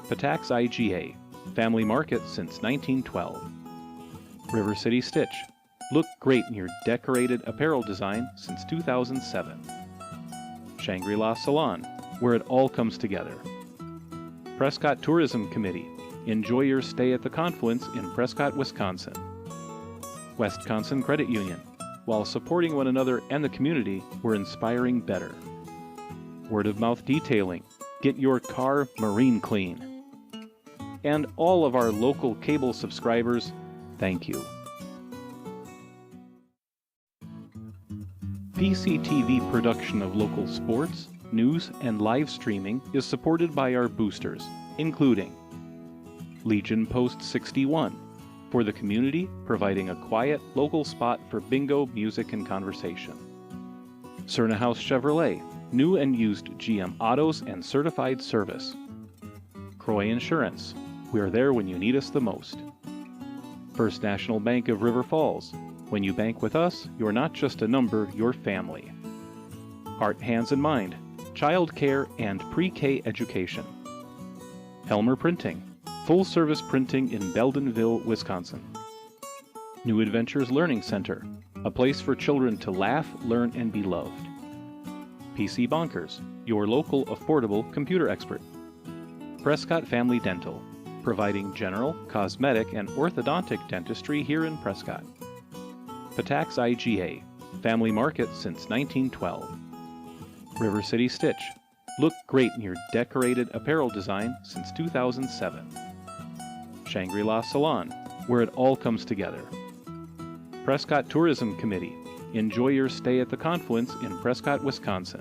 Patax IGA, family market since 1912. River City Stitch, look great in your decorated apparel design since 2007. Shangri-La Salon, where it all comes together. Prescott Tourism Committee, enjoy your stay at the Confluence in Prescott, Wisconsin. Wisconsin Credit Union, while supporting one another and the community, we're inspiring better. Word of Mouth Detailing, get your car marine clean. And all of our local cable subscribers, thank you. PCTV production of local sports, news, and live streaming is supported by our boosters, including Legion Post 61, for the community, providing a quiet, local spot for bingo, music, and conversation. Cerna House Chevrolet, new and used GM autos and certified service. Croy Insurance, we are there when you need us the most. First National Bank of River Falls, when you bank with us, you're not just a number, you're family. Heart, Hands, and Mind, childcare, and pre-K education. Helmer Printing, full-service printing in Beldenville, Wisconsin. New Adventures Learning Center, a place for children to laugh, learn, and be loved. PC Bonkers, your local affordable computer expert. Prescott Family Dental, providing general, cosmetic, and orthodontic dentistry here in Prescott. Patax IGA, family market since 1912. River City Stitch, look great in your decorated apparel design since 2007. Shangri-La Salon, where it all comes together. Prescott Tourism Committee, enjoy your stay at the Confluence in Prescott, Wisconsin.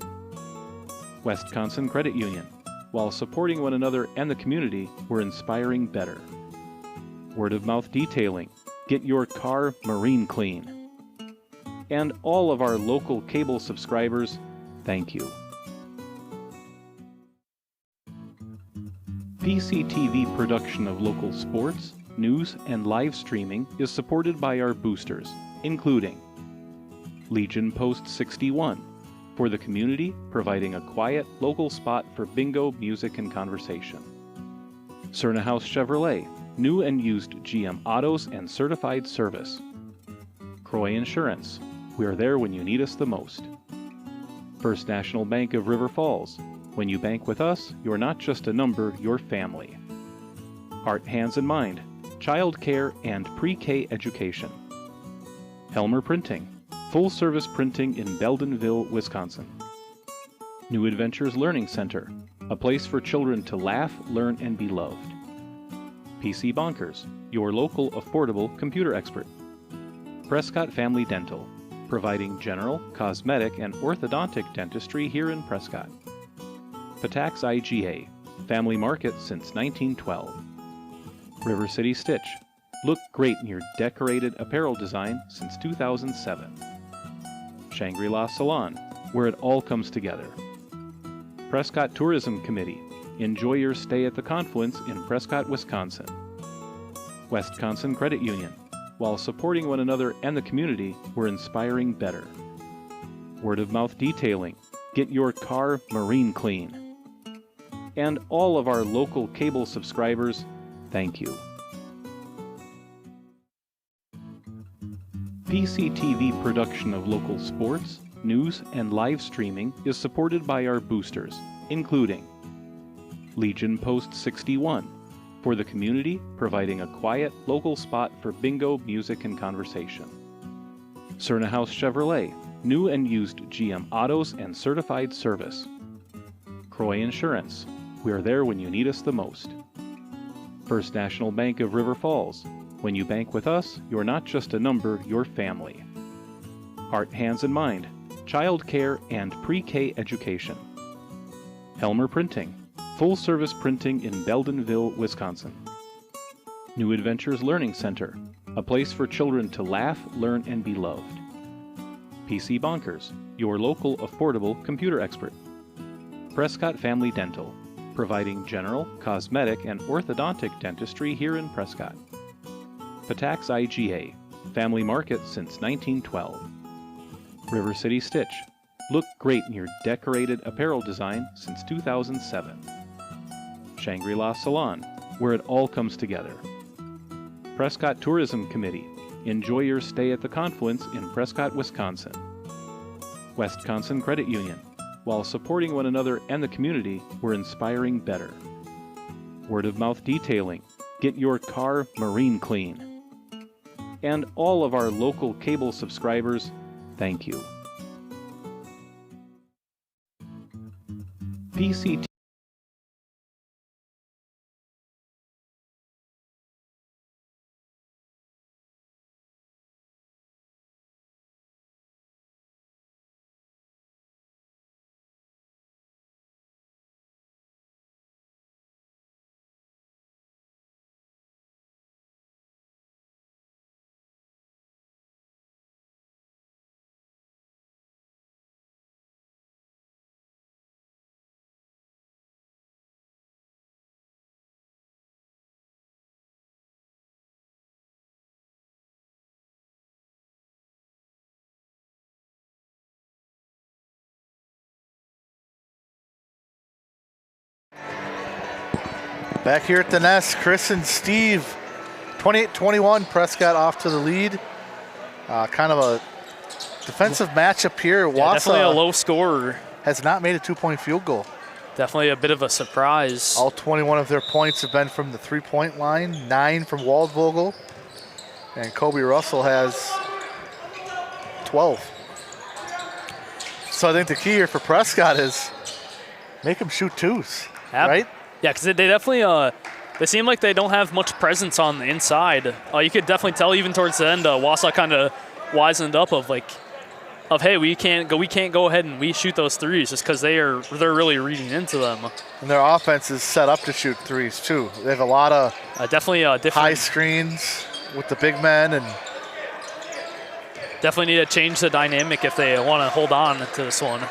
Wisconsin Credit Union, while supporting one another and the community, we're inspiring better. Word of mouth detailing, get your car marine clean. And all of our local cable subscribers, thank you. PCTV production of local sports, news, and live streaming is supported by our boosters, including Legion Post 61, for the community, providing a quiet, local spot for bingo, music, and conversation. Cerna House Chevrolet, new and used GM autos and certified service. Croy Insurance, we are there when you need us the most. First National Bank of River Falls, when you bank with us, you're not just a number, you're family. Heart, Hands, and Mind, child care, and pre-K education. Helmer Printing, full-service printing in Beldenville, Wisconsin. New Adventures Learning Center, a place for children to laugh, learn, and be loved. PC Bonkers, your local affordable computer expert. Prescott Family Dental, providing general, cosmetic, and orthodontic dentistry here in Prescott. Patax IGA, family market since 1912. River City Stitch, look great in your decorated apparel design since 2007. Shangri-La Salon, where it all comes together. Prescott Tourism Committee, enjoy your stay at the Confluence in Prescott, Wisconsin. Wisconsin Credit Union, while supporting one another and the community, we're inspiring better. Word of mouth detailing, get your car marine clean. And all of our local cable subscribers, thank you. PCTV production of local sports, news, and live streaming is supported by our boosters, including Legion Post 61, for the community, providing a quiet, local spot for bingo, music, and conversation. Cerna House Chevrolet, new and used GM autos and certified service. Croy Insurance, we are there when you need us the most. First National Bank of River Falls, when you bank with us, you're not just a number, you're family. Heart, Hands, and Mind, child care, and pre-K education. Helmer Printing, full-service printing in Beldenville, Wisconsin. New Adventures Learning Center, a place for children to laugh, learn, and be loved. PC Bonkers, your local affordable computer expert. Prescott Family Dental, providing general, cosmetic, and orthodontic dentistry here in Prescott. Patax IGA, family market since 1912. River City Stitch, look great in your decorated apparel design since 2007. Shangri-La Salon, where it all comes together. Prescott Tourism Committee, enjoy your stay at the Confluence in Prescott, Wisconsin. Wisconsin Credit Union, while supporting one another and the community, we're inspiring better. Word of mouth detailing, get your car marine clean. And all of our local cable subscribers, thank you. PCT Back here at the nest, Chris and Steve. 28-21, Prescott off to the lead. Kind of a defensive matchup here. Yeah, definitely a Wausau low scorer. has not made a 2-point field goal. Definitely a bit of a surprise. All 21 of their points have been from the 3-point line, 9 from Waldvogel, and Kobe Russell has 12. So I think the key here for Prescott is make them shoot twos, right? Yeah, because they definitely they seem like they don't have much presence on the inside. You could definitely tell even towards the end, Wausau kind of wisened up of hey, we can't go ahead and we shoot those threes just because they're really reading into them. And their offense is set up to shoot threes too. They have a lot of definitely different high screens with the big men, and definitely need to change the dynamic if they want to hold on to this one.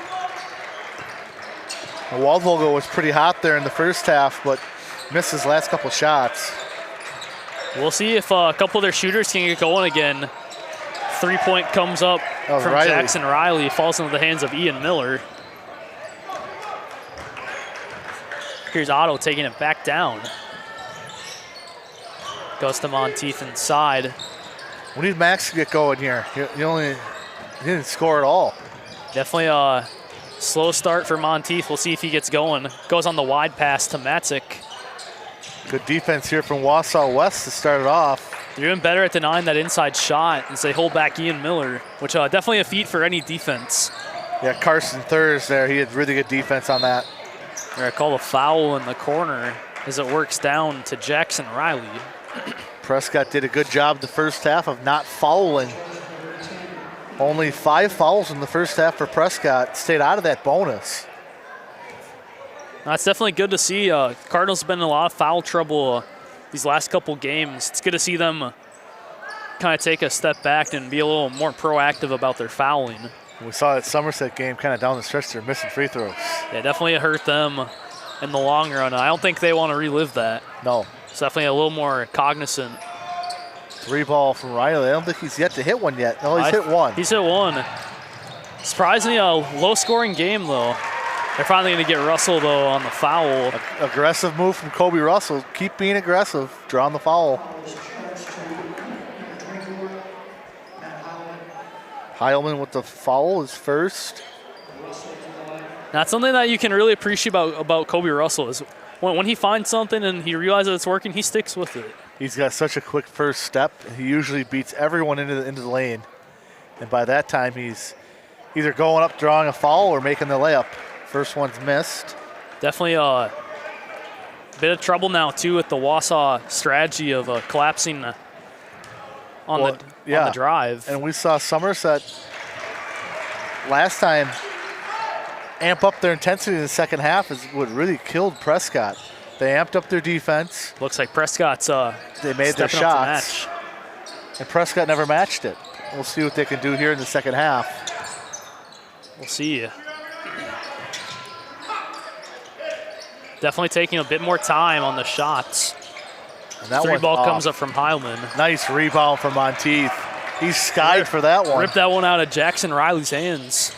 Waldvogel was pretty hot there in the first half, but missed his last couple shots. We'll see if a couple of their shooters can get going again. 3-point comes up from Riley. Jackson Riley, falls into the hands of Ian Miller. Here's Otto taking it back down. Goes to Monteith inside. We need Max to get going here. He didn't score at all. Definitely a slow start for Monteith. We'll see if he gets going. Goes on the wide pass to Matzik. Good defense here from Wausau West to start it off. They're doing better at denying that inside shot as they hold back Ian Miller, which definitely a feat for any defense. Yeah, Carson Thurs there. He had really good defense on that. They're going to call a foul in the corner as it works down to Jackson Riley. Prescott did a good job the first half of not fouling. Only 5 fouls in the first half for Prescott. Stayed out of that bonus. That's definitely good to see. Cardinals have been in a lot of foul trouble these last couple games. It's good to see them kind of take a step back and be a little more proactive about their fouling. We saw that Somerset game kind of down the stretch. They're missing free throws. Yeah, definitely hurt them in the long run. I don't think they want to relive that. No. It's definitely a little more cognizant. 3 ball from Riley. I don't think he's yet to hit one yet. No, he's hit one. He's hit one. Surprisingly, a low-scoring game, though. They're finally going to get Russell, though, on the foul. Aggressive move from Kobe Russell. Keep being aggressive. Drawing the foul. Heilman with the foul is first. That's something that you can really appreciate about Kobe Russell is when he finds something and he realizes it's working, he sticks with it. He's got such a quick first step. He usually beats everyone into the lane. And by that time, he's either going up, drawing a foul, or making the layup. First one's missed. Definitely a bit of trouble now, too, with the Wausau strategy of collapsing on the drive. And we saw Somerset last time amp up their intensity in the second half is what really killed Prescott. They amped up their defense. Looks like Prescott's they made their shots. And Prescott never matched it. We'll see what they can do here in the second half. We'll see. Definitely taking a bit more time on the shots. And that 3 ball off. comes up from Heilman. Nice rebound from Monteith. He's skied for that one. Ripped that one out of Jackson Riley's hands.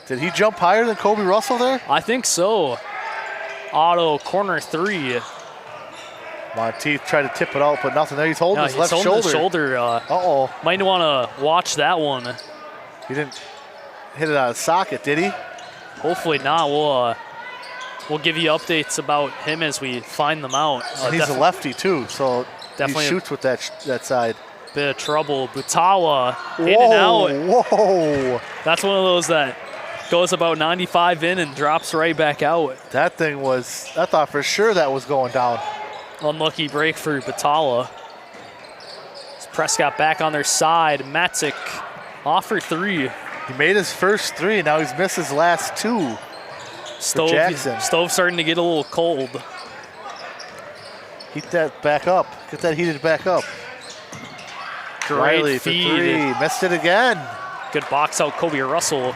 Did he jump higher than Kobe Russell there? I think so. Otto, corner 3. Monteith tried to tip it out, but nothing there. He's holding his left shoulder. His shoulder. Uh-oh. Might want to watch that one. He didn't hit it out of socket, did he? Hopefully not. We'll give you updates about him as we find them out. And he's a lefty too, so definitely he shoots with that side. Bit of trouble. Butawa in and out. Whoa! That's one of those that goes about 95 in and drops right back out. That thing was, I thought for sure that was going down. Unlucky break for Butawa. Prescott back on their side. Matzik off for 3. He made his first 3, now he's missed his last 2. Stove starting to get a little cold. Heat that back up. Get that heated back up. Riley for 3. Missed it again. Good box out, Kobe Russell.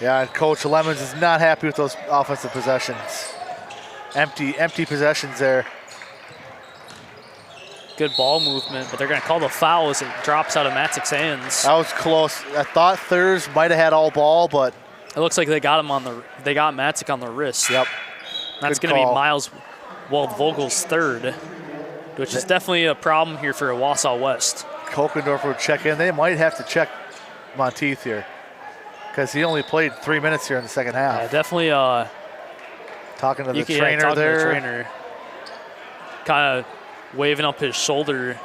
Yeah, and Coach Lemons is not happy with those offensive possessions. Empty possessions there. Good ball movement, but they're going to call the foul as it drops out of Matzik's hands. That was close. I thought Thurs might have had all ball, but It looks like they got Matzek on the wrist. Yep. That's Good going to be call. Miles Waldvogel's third, which is definitely a problem here for Wausau West. Kokendorf will check in. They might have to check Monteith here because he only played 3 minutes here in the second half. Yeah, definitely. Talking to the talking trainer to the there. trainer, kind of waving up his shoulder.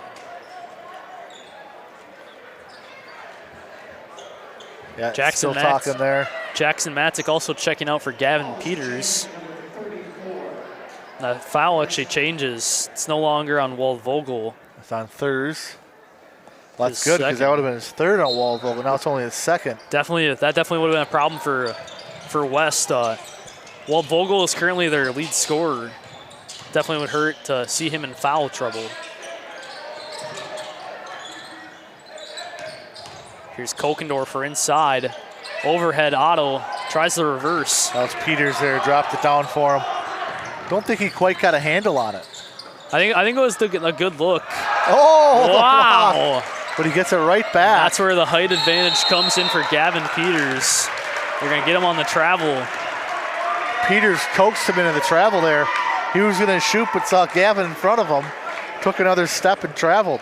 Yeah, Jackson still Matz. talking there. Jackson Matzek also checking out for Gavin Peters. The foul actually changes. It's no longer on Waldvogel. It's on Thurs. Well, that's His good because that second. would have been his third on Waldvogel. Now it's only his second. That definitely would have been a problem for West. Waldvogel is currently their lead scorer. Definitely would hurt to see him in foul trouble. Here's Kokendorfer inside. Overhead Otto tries the reverse. That was Peters there, dropped it down for him. Don't think he quite got a handle on it. I think it was a good look. Oh, the Wow. block. But he gets it right back. That's where the height advantage comes in for Gavin Peters. They're going to get him on the travel. Peters coaxed him into the travel there. He was going to shoot, but saw Gavin in front of him. Took another step and traveled.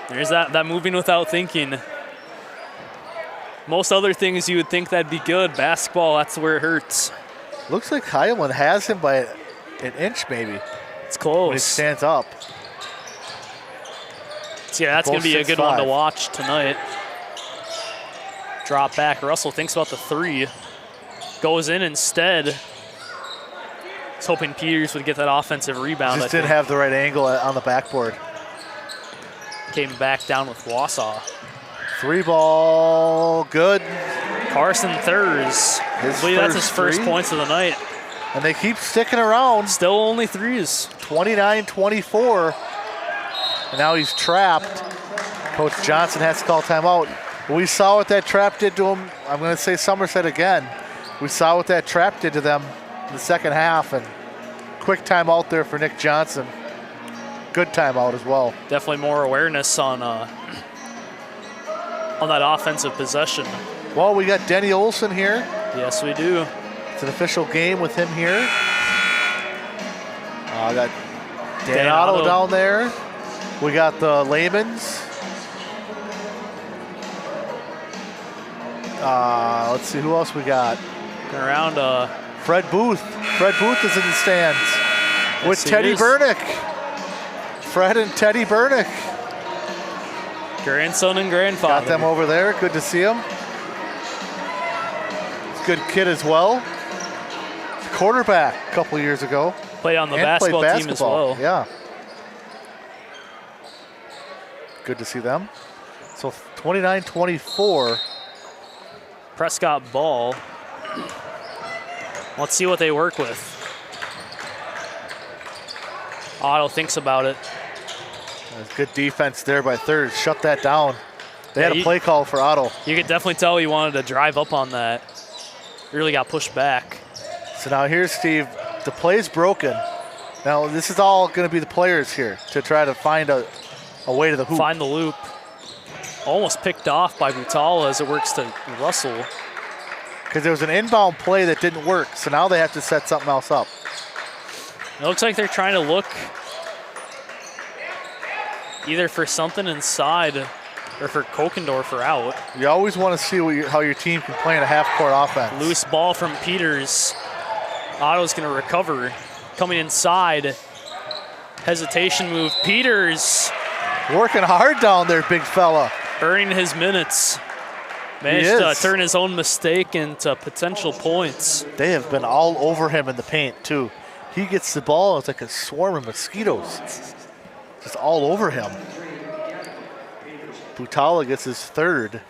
There's that moving without thinking. Most other things you would think that'd be good. Basketball, that's where it hurts. Looks like Highland has him by an inch maybe It's when he close. stands up. So yeah, that's going Both to be a good one to 6'5". watch tonight. Drop back. Russell thinks about the three. Goes in instead. He's hoping Peters would get that offensive rebound. Just I didn't think. have the right angle on the backboard. Came back down with Wausau. Three ball, good. Carson Thurs. I believe that's his first three. points of the night. And they keep sticking around. Still only threes. 29-24. And now he's trapped. Coach Johnson has to call timeout. We saw what that trap did to him. I'm going to say Somerset again. We saw what that trap did to them in the second half. And quick timeout there for Nick Johnson. Good timeout as well. Definitely more awareness on that offensive possession. Well, we got Denny Olson here. Yes, we do. It's an official game with him here. I got Dan Dan Otto Otto. down there. We got the Laymans. Let's see who else we got. Going around. Fred Booth. Fred Booth is in the stands with he Teddy is. Burnick. Fred and Teddy Burnick. Grandson and grandfather. Got them over there. Good to see him. Good kid as well. Quarterback a couple years ago. Played on the And basketball played team as basketball. well. Yeah. Good to see them. So 29-24. Prescott ball. Let's see what they work with. Otto thinks about it. There's good defense there by Third. Shut that down. They Yeah, had a play call for Otto. You could definitely tell he wanted to drive up on that. Really got pushed back. So now here's Steve. The play's broken. Now this is all going to be the players here to try to find a way to the hoop. Find the loop. Almost picked off by Butala as it works to Russell. Because there was an inbound play that didn't work. So now they have to set something else up. It looks like they're trying to look either for something inside or for Kokendorfer out. You always want to see how your team can play in a half-court offense. Loose ball from Peters. Otto's going to recover. Coming inside. Hesitation move. Peters Working hard down there, big fella. earning his minutes. Managed to turn his own mistake into potential points. They have been all over him in the paint, too. He gets the ball, it's like a swarm of mosquitoes. Just all over him. Butala gets his third.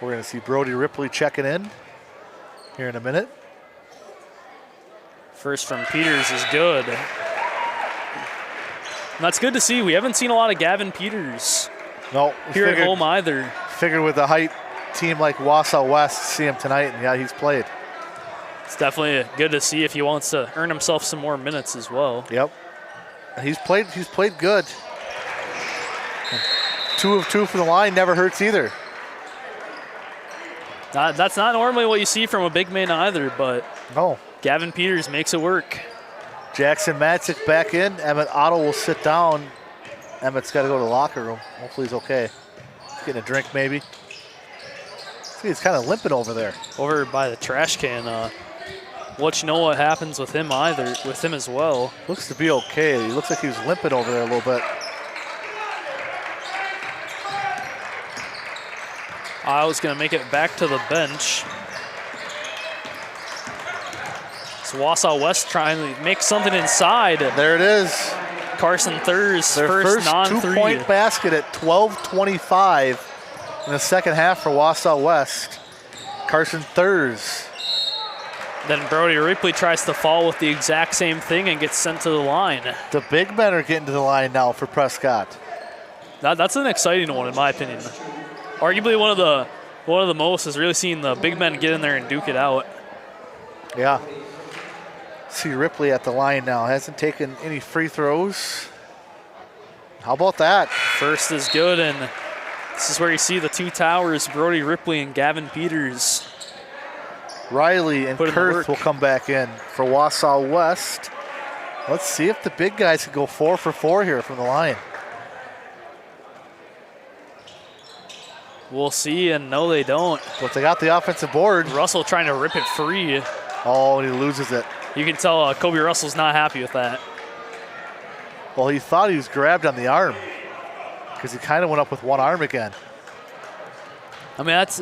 We're going to see Brody Ripley checking in here in a minute. First from Peters is good. And that's good to see. We haven't seen a lot of Gavin Peters No, we here at figured- home either. Figured with a height team like Wausau West, see him tonight, and yeah, he's played. It's definitely good to see if he wants to earn himself some more minutes as well. Yep. He's played good. 2 of 2 from the line never hurts either. That's not normally what you see from a big man either, but No. Gavin Peters makes it work. Jackson Matzik back in. Emmett Otto will sit down. Emmett's got to go to the locker room. Hopefully he's okay. He's getting a drink maybe. See, he's kind of limping over there. Over by the trash can. Let you know what happens with him as well. Looks to be okay. He looks like he was limping over there a little bit. I was going to make it back to the bench. So Wausau West trying to make something inside. There it is. Carson Thurs, Their first non-3. 2-point basket at 12:25 in the second half for Wausau West. Carson Thurs. Then Brody Ripley tries to fall with the exact same thing and gets sent to the line. The big men are getting to the line now for Prescott. That's an exciting one in my opinion. Arguably one of the most is really seeing the big men get in there and duke it out. Yeah. See Ripley at the line now. Hasn't taken any free throws. How about that? First is good, and this is where you see the two towers, Brody Ripley and Gavin Peters. Riley and Put in the Kurth work. will come back in for Wausau West. Let's see if the big guys can go 4 for 4 here from the line. We'll see, and no, they don't. But they got the offensive board. Russell trying to rip it free. Oh, and he loses it. You can tell Kobe Russell's not happy with that. Well, he thought he was grabbed on the arm because he kind of went up with one arm again. I mean, it's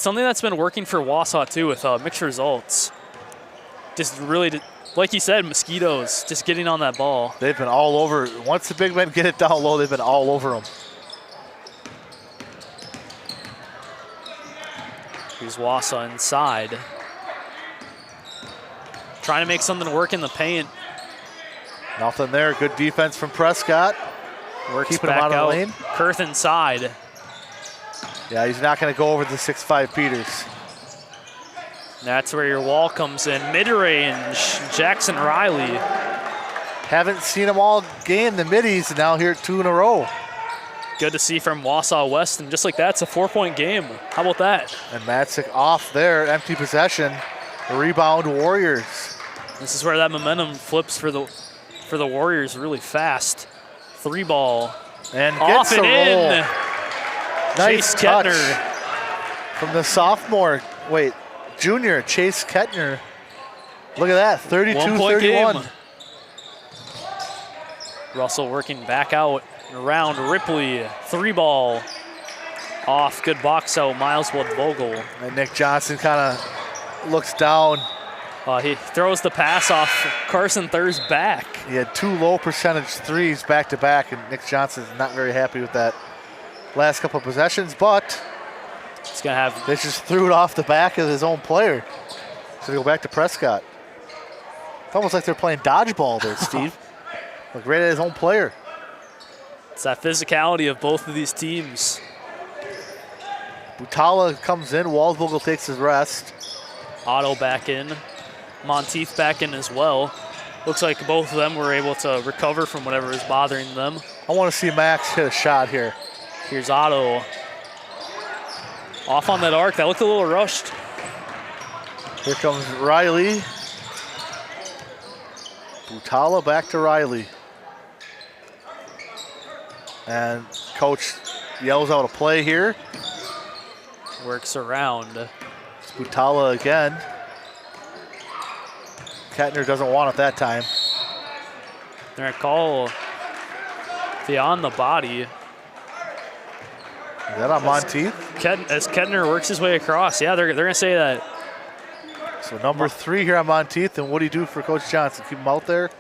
something that's been working for Wausau too with mixed results. Just really, like you said, mosquitoes, just getting on that ball. They've been all over. Once the big men get it down low, they've been all over them. Here's Wausau inside. Trying to make something work in the paint. Nothing there. Good defense from Prescott. Works Keeping him back out of out. the lane. Kurth inside. Yeah, he's not going to go over the 6'5 Peters. That's where your wall comes in. Mid-range, Jackson Riley. Haven't seen them all game, the middies, and now here 2 in a row. Good to see from Wausau West, and just like that, it's a 4-point game. How about that? And Matzik off there, empty possession. Rebound Warriors. This is where that momentum flips for the Warriors really fast. 3-ball. And Off gets a and roll. in. Nice Chase touch Kettner. from the sophomore. Wait, junior Chase Kettner. Look at that, 1-point 32-31. game. Russell working back out and around Ripley. 3-ball. Off, good box out, Miles Wood-Vogel. And Nick Johnson kind of looks down. He throws the pass off Carson Thurs back. He had 2 low percentage threes back to back, and Nick Johnson's not very happy with that last couple of possessions, but It's going to have they just threw it off the back of his own player. So they go back to Prescott. It's almost like they're playing dodgeball there, Steve. Like right at his own player. it's that physicality of both of these teams. Butala comes in, Waldvogel takes his rest. Otto back in. Monteith back in as well. Looks like both of them were able to recover from whatever was bothering them. I want to see Max hit a shot here. Here's Otto. Off on that arc. That looked a little rushed. Here comes Riley. Butala back to Riley. And coach yells out a play here. Works around. It's Butala again. Kettner doesn't want it that time. They're going to call beyond the body. Is that on Monteith? As Kettner works his way across. Yeah, they're going to say that. So number 3 here on Monteith, and what do you do for Coach Johnson? Keep him out there?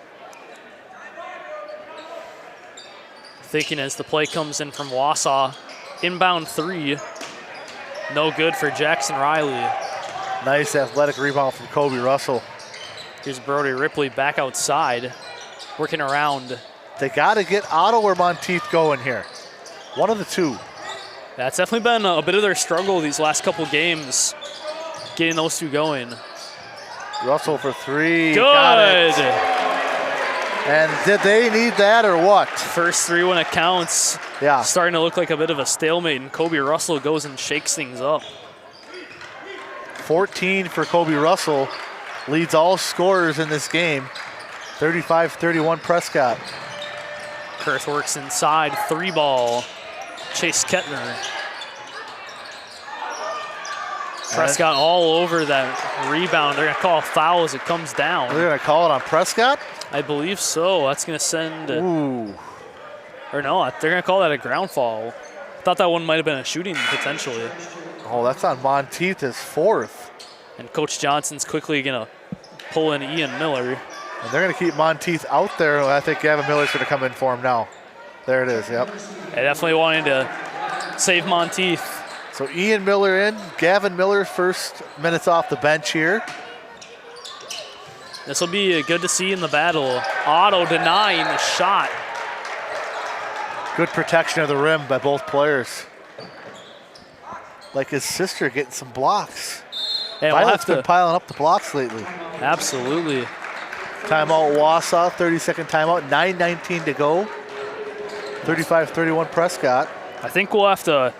Thinking as the play comes in from Wausau. Inbound 3. No good for Jackson Riley. Nice athletic rebound from Kobe Russell. Here's Brody Ripley back outside. Working around. They got to get Otto or Monteith going here. One of the two. That's definitely been a bit of their struggle these last couple games. Getting those two going. Russell for 3. Good. Got it. And did they need that or what? First 3 when it counts. Yeah. Starting to look like a bit of a stalemate, and Kobe Russell goes and shakes things up. 14 for Kobe Russell. Leads all scorers in this game. 35-31 Prescott. Kurth works inside, 3-ball. Chase Kettner. Prescott all over that rebound. They're going to call a foul as it comes down. They're going to call it on Prescott? I believe so. That's going to send. Ooh. Or no, they're going to call that a ground foul. Thought that one might have been a shooting potentially. Oh, that's on Monteith, his 4th. And Coach Johnson's quickly going to pull in Ian Miller. And they're going to keep Monteith out there. I think Gavin Miller's going to come in for him now. There it is, yep. They definitely wanted to save Monteith. So Ian Miller in, Gavin Miller first minutes off the bench here. This will be good to see in the battle. Otto denying the shot. Good protection of the rim by both players. Like his sister getting some blocks. And Violet's been piling up the blocks lately. Absolutely. Timeout Wausau, 30-second timeout, 9:19 to go. 35-31 Prescott. I think we'll have to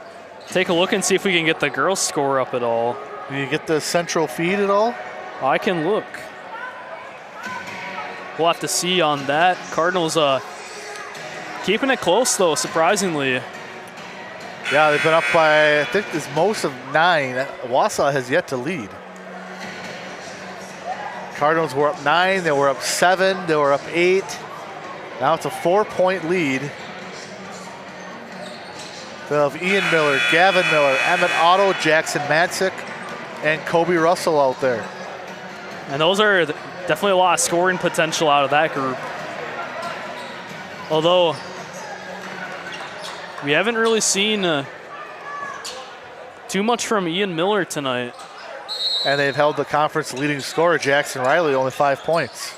take a look and see if we can get the girls' score up at all. Can you get the central feed at all? I can look. We'll have to see on that. Cardinals keeping it close, though, surprisingly. Yeah, they've been up by, I think it's most of 9. Wausau has yet to lead. Cardinals were up 9, they were up 7, they were up 8. Now it's a 4-point lead. They'll have Ian Miller, Gavin Miller, Emmett Otto, Jackson Matzik, and Kobe Russell out there. And those are definitely a lot of scoring potential out of that group. Although, we haven't really seen too much from Ian Miller tonight. And they've held the conference leading scorer, Jackson Riley, only 5 points.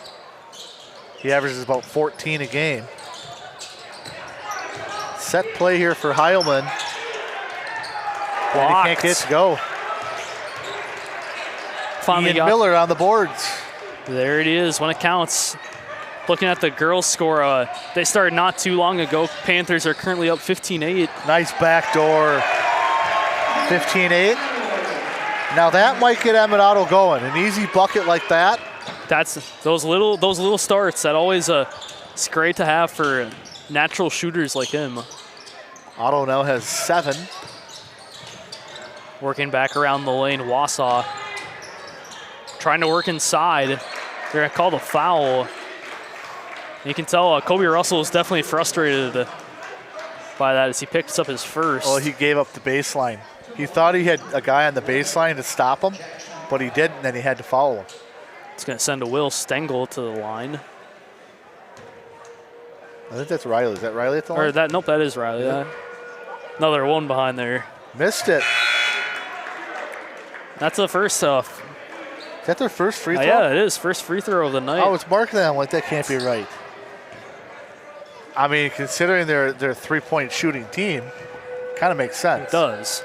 He averages about 14 a game. Set play here for Heilman. And he can't get it to go. Finally Ian Miller on the boards. There it is when it counts. Looking at the girls' score, they started not too long ago. Panthers are currently up 15-8. Nice backdoor. 15-8. Now that might get Emmett Otto going. An easy bucket like that. That's those little starts. That always it's great to have for natural shooters like him. Otto now has 7. Working back around the lane, Wausau trying to work inside. They're gonna call the foul. You can tell Kobe Russell is definitely frustrated by that as he picks up his first. Well, he gave up the baseline. He thought he had a guy on the baseline to stop him, but he didn't, and then he had to follow him. It's going to send a Will Stengel to the line. I think that's Riley. Is that Riley at the line? Or that? Nope, that is Riley. Yeah. Another one behind there. Missed it. That's the first stuff. Is that their first free throw? Yeah, it is. First free throw of the night. I was marking that. I'm like, that can't be right. I mean, considering their 3-point shooting team, kind of makes sense. It does.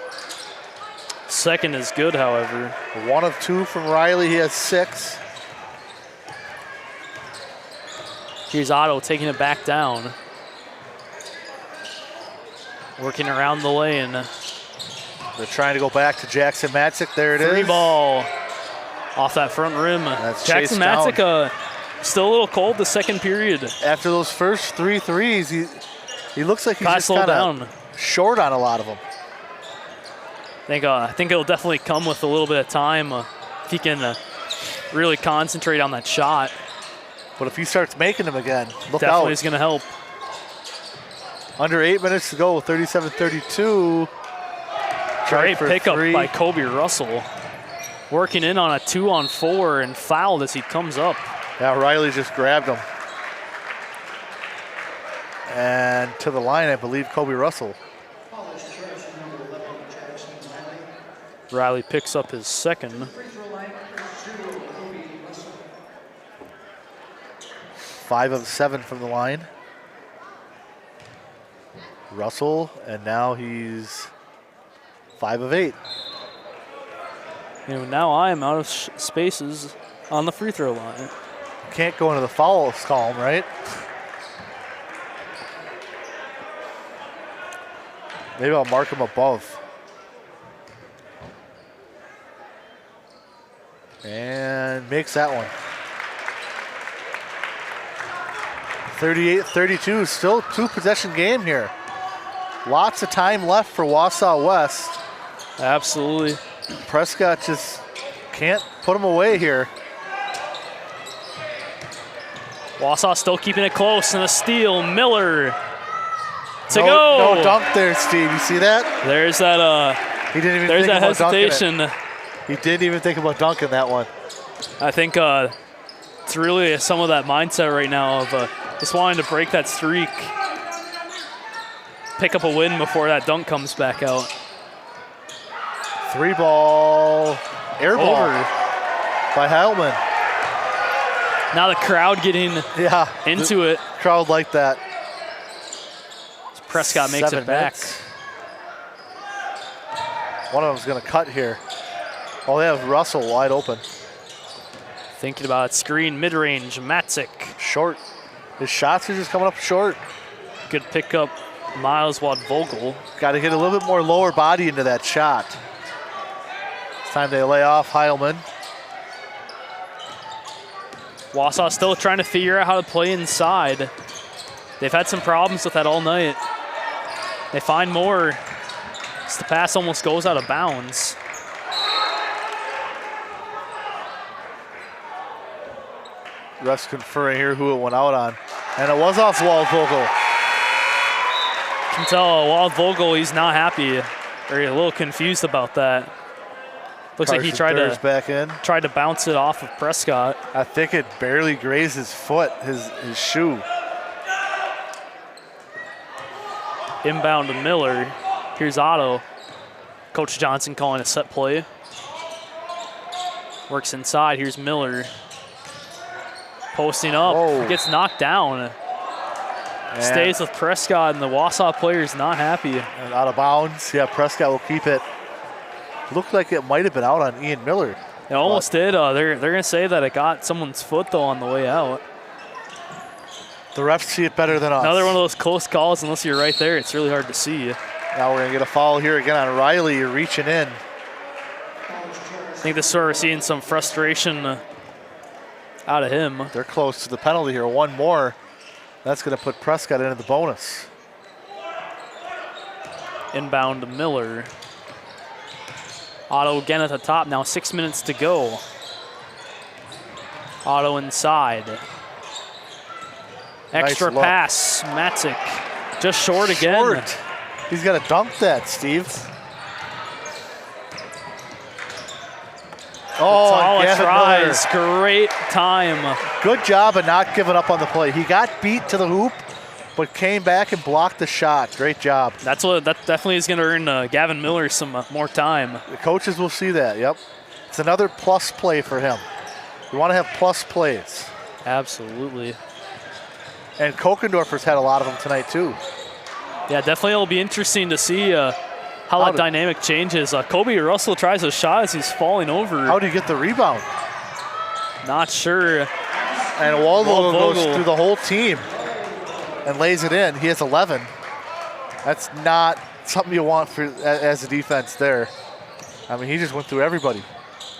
Second is good, however. 1 of 2 from Riley. He has 6. Here's Otto taking it back down. Working around the lane. They're trying to go back to Jackson Matzik. There it is. 3-ball off that front rim. That's Jackson chased down. Matzik still a little cold the second period. After those first 3 threes, he looks like he's just slowed kind down. of short on a lot of them. I think it'll definitely come with a little bit of time if he can really concentrate on that shot. But if he starts making them again, look Definitely out. is going to help. Under 8 minutes to go, 37-32. Great for pickup 3. by Kobe Russell. Working in on a 2-on-4 and fouled as he comes up. Yeah, Riley just grabbed him. And to the line, I believe, Kobe Russell. Riley picks up his second. 5 of 7 from the line. Russell, and now he's 5 of 8. Now I am out of spaces on the free throw line. Can't go into the fouls column, right? Maybe I'll mark him above. And makes that one. 38-32, still 2-possession game here. Lots of time left for Wausau West. Absolutely. Prescott just can't put them away here. Wausau still keeping it close, and a steal. Miller to No, go. no dunk there, Steve. You see that? There's that. He didn't even There's think that about dunking it. hesitation. He didn't even think about dunking that one. I think it's really some of that mindset right now of just wanting to break that streak, pick up a win before that dunk comes back out. 3-ball, air ball by Heilman. Now the crowd getting Yeah, into it. crowd like that. Prescott makes 7 it back. minutes. One of them's going to cut here. Oh, they have Russell wide open. Thinking about it. Screen, mid-range, Matzik. Short. His shots are just coming up short. Good pickup, Miles Waldvogel. Got to get a little bit more lower body into that shot. It's time they lay off Heilman. Wausau still trying to figure out how to play inside. They've had some problems with that all night. They find more. The pass almost goes out of bounds. Refs conferring here who it went out on. And it was off Waldvogel. Can tell Waldvogel, he's not happy, or a little confused about that. Looks like he Carson back in. tried to bounce it off of Prescott. I think it barely grazed his foot, his shoe. Inbound to Miller. Here's Otto. Coach Johnson calling a set play. Works inside. Here's Miller. Posting up. Whoa. Gets knocked down. Stays with Prescott, and the Wausau player's not happy. And out of bounds. Yeah, Prescott will keep it. Looked like it might have been out on Ian Miller. It almost did. They're going to say that it got someone's foot, though, on the way out. The refs see it better than us. Another one of those close calls. Unless you're right there, it's really hard to see. Now we're going to get a foul here again on Riley. You're reaching in. I think this is where we're seeing some frustration out of him. They're close to the penalty here. One more. That's going to put Prescott into the bonus. Inbound to Miller. Otto again at the top. Now 6 minutes to go. Otto inside. Extra Nice look. pass. Matzik just short again. Short. He's got to dunk that, Steve. Oh, Tala Gavin tries. Miller. Great time. Good job of not giving up on the play. He got beat to the hoop, but came back and blocked the shot. Great job. That definitely is going to earn Gavin Miller some more time. The coaches will see that, yep. It's another plus play for him. We want to have plus plays. Absolutely. And Kokendorfer's had a lot of them tonight, too. Yeah, definitely it'll be interesting to see how that dynamic changes. Kobe Russell tries a shot as he's falling over. How do you get the rebound? Not sure. And Waldvogel goes through the whole team and lays it in. He has 11. That's not something you want for as a defense there. I mean, he just went through everybody.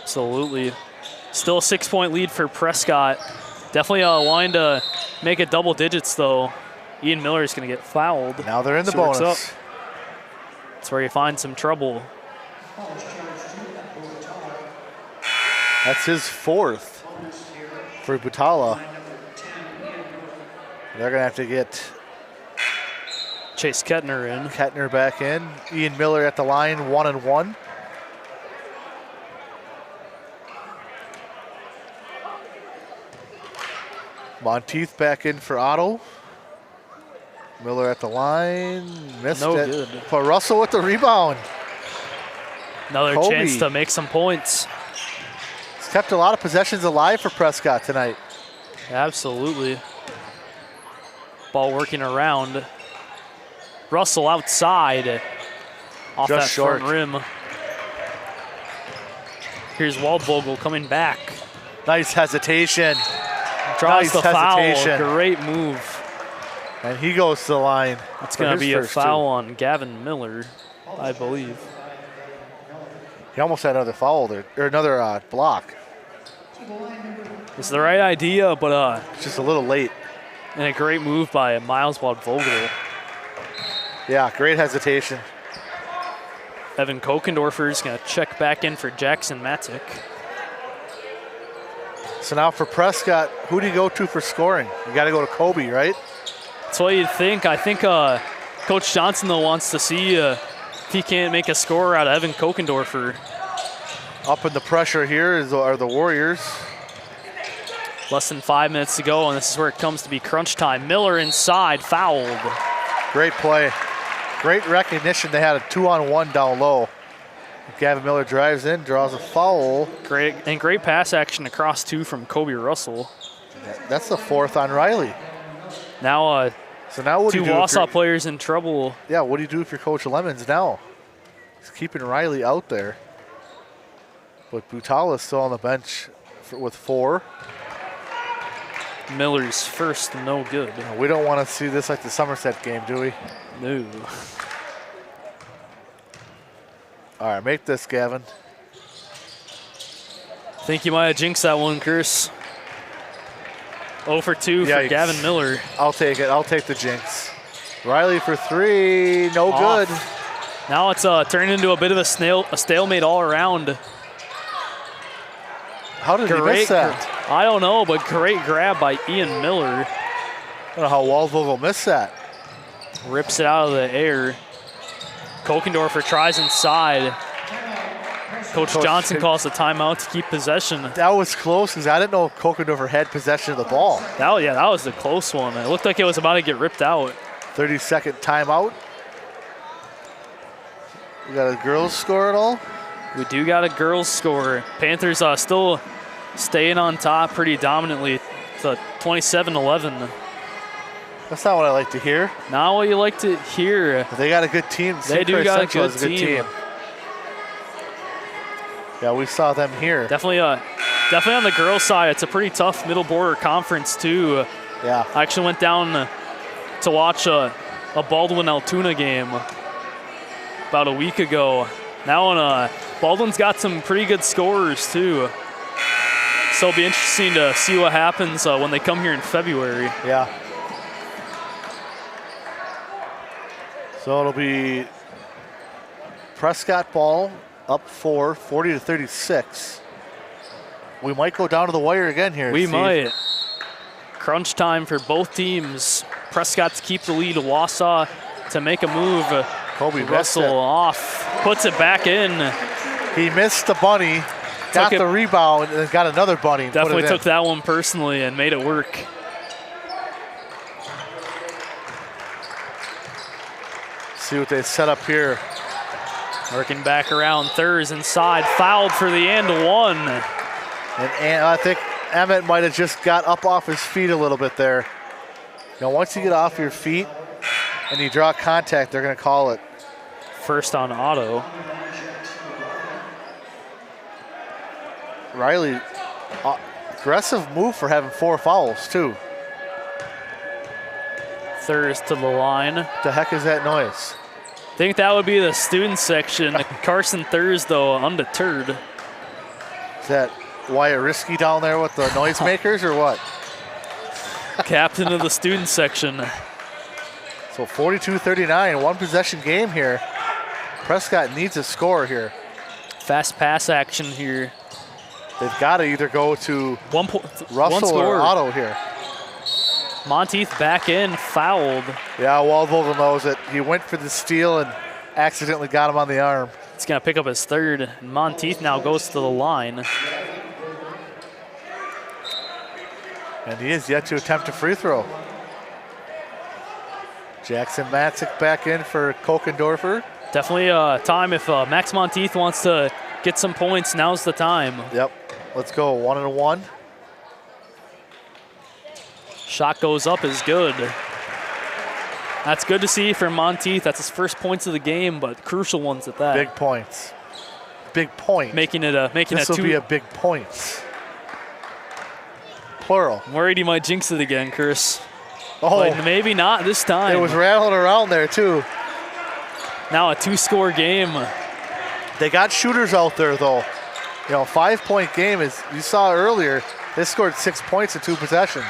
Absolutely. Still a 6-point lead for Prescott. Definitely wanting to make it double digits, though. Ian Miller is going to get fouled. Now they're in the So it works bonus. up. That's where you find some trouble. That's his fourth for Butala. They're going to have to get Chase Kettner in. Kettner back in. Ian Miller at the line, 1-1. Monteith back in for Otto. Miller at the line, missed No it. good. But Russell with the rebound. Another Kobe. chance to make some points. It's kept a lot of possessions alive for Prescott tonight. Absolutely. Ball working around. Russell outside. Off Just that short. front rim. Here's Waldvogel coming back. Nice hesitation. Draws Nice the hesitation. foul. Great move. And he goes to the line. That's for going to his be a first foul on Gavin Miller, I believe. He almost had another foul there, or another block. It's the right idea, but Just a little late. and a great move by Miles Waldvogel. Yeah, great hesitation. Evan Kokendorfer is going to check back in for Jackson Matic. So now for Prescott, who do you go to for scoring? You got to go to Kobe, right? That's what you'd think. I think Coach Johnson, though, wants to see if he can't make a score out of Evan Kokendorfer. Up in the pressure here are the Warriors. Less than 5 minutes to go, and this is where it comes to be crunch time. Miller inside, fouled. Great play. Great recognition. They had a 2-on-1 down low. Gavin Miller drives in, draws a foul. Great pass action across two from Kobe Russell. That's the fourth on Riley. Now, So now what do two you do? Wausau players in trouble. Yeah, what do you do if you're Coach Lemons now? He's keeping Riley out there. But Butala is still on the bench with 4. Miller's first, no good. We don't want to see this like the Somerset game, do we? No. All right, make this, Gavin. Think you might have jinxed that one, Chris. 0 for 2 for Yikes. Gavin Miller. I'll take it. I'll take the jinx. Riley for 3, no Off. good. Now it's turned into a bit of a stalemate all around. How did he miss that? I don't know, but great grab by Ian Miller. I don't know how Waldvogel missed that. Rips it out of the air. Kokendorfer tries inside. Coach Johnson calls the timeout to keep possession. That was close because I didn't know if Kokendorfer had possession of the ball. That was the close one. It looked like it was about to get ripped out. 30-second timeout. We got a girls score at all? We do got a girls score. Panthers still staying on top pretty dominantly. It's 27-11. That's not what I like to hear. Not what you like to hear. But they got a good team. They do Sinclair got Central a good is team. Yeah, we saw them here. Definitely on the girls' side, it's a pretty tough middle border conference too. Yeah. I actually went down to watch a Baldwin Altoona game about a week ago. Now Baldwin's got some pretty good scorers too. So it'll be interesting to see what happens when they come here in February. Yeah. So it'll be Prescott ball up 4, 40-36. We might go down to the wire again here. We Steve. might. Crunch time for both teams. Prescott to keep the lead. Wausau to make a move. Kobe missed Russell it. off. Puts it back in. He missed the bunny, got the rebound, and then got another bunny. And Definitely put it took that one personally and made it work. See what they set up here. Working back around. Thurs inside. Fouled for the and one. And I think Emmett might have just got up off his feet a little bit there. Now, once you get off your feet and you draw contact, they're going to call it. First on Otto. Riley, aggressive move for having 4 fouls, too. Thurs to the line. The heck is that noise? Think that would be the student section. Carson Thurs, though, undeterred. Is that Wyatt Risky down there with the noisemakers or what? Captain of the student section. So 42-39, 1 possession game here. Prescott needs a score here. Fast pass action here. They've got to either go to One Russell score. or Otto here. Monteith back in, fouled. Yeah, Waldvogel knows it. He went for the steal and accidentally got him on the arm. He's going to pick up his third. Monteith now goes to the line. And he is yet to attempt a free throw. Jackson Matzik back in for Kokendorfer. Definitely time if Max Monteith wants to get some points, now's the time. Yep, let's go 1-1. Shot goes up is good. That's good to see for Monteith. That's his first points of the game, but crucial ones at that. Big points. Big point. Making it a This will be a big points. Plural. I'm worried he might jinx it again, Chris. Oh, But maybe not this time. it was rattling around there too. Now a 2-score game. They got shooters out there though. You know, 5-point game is, you saw earlier, they scored 6 points in 2 possessions.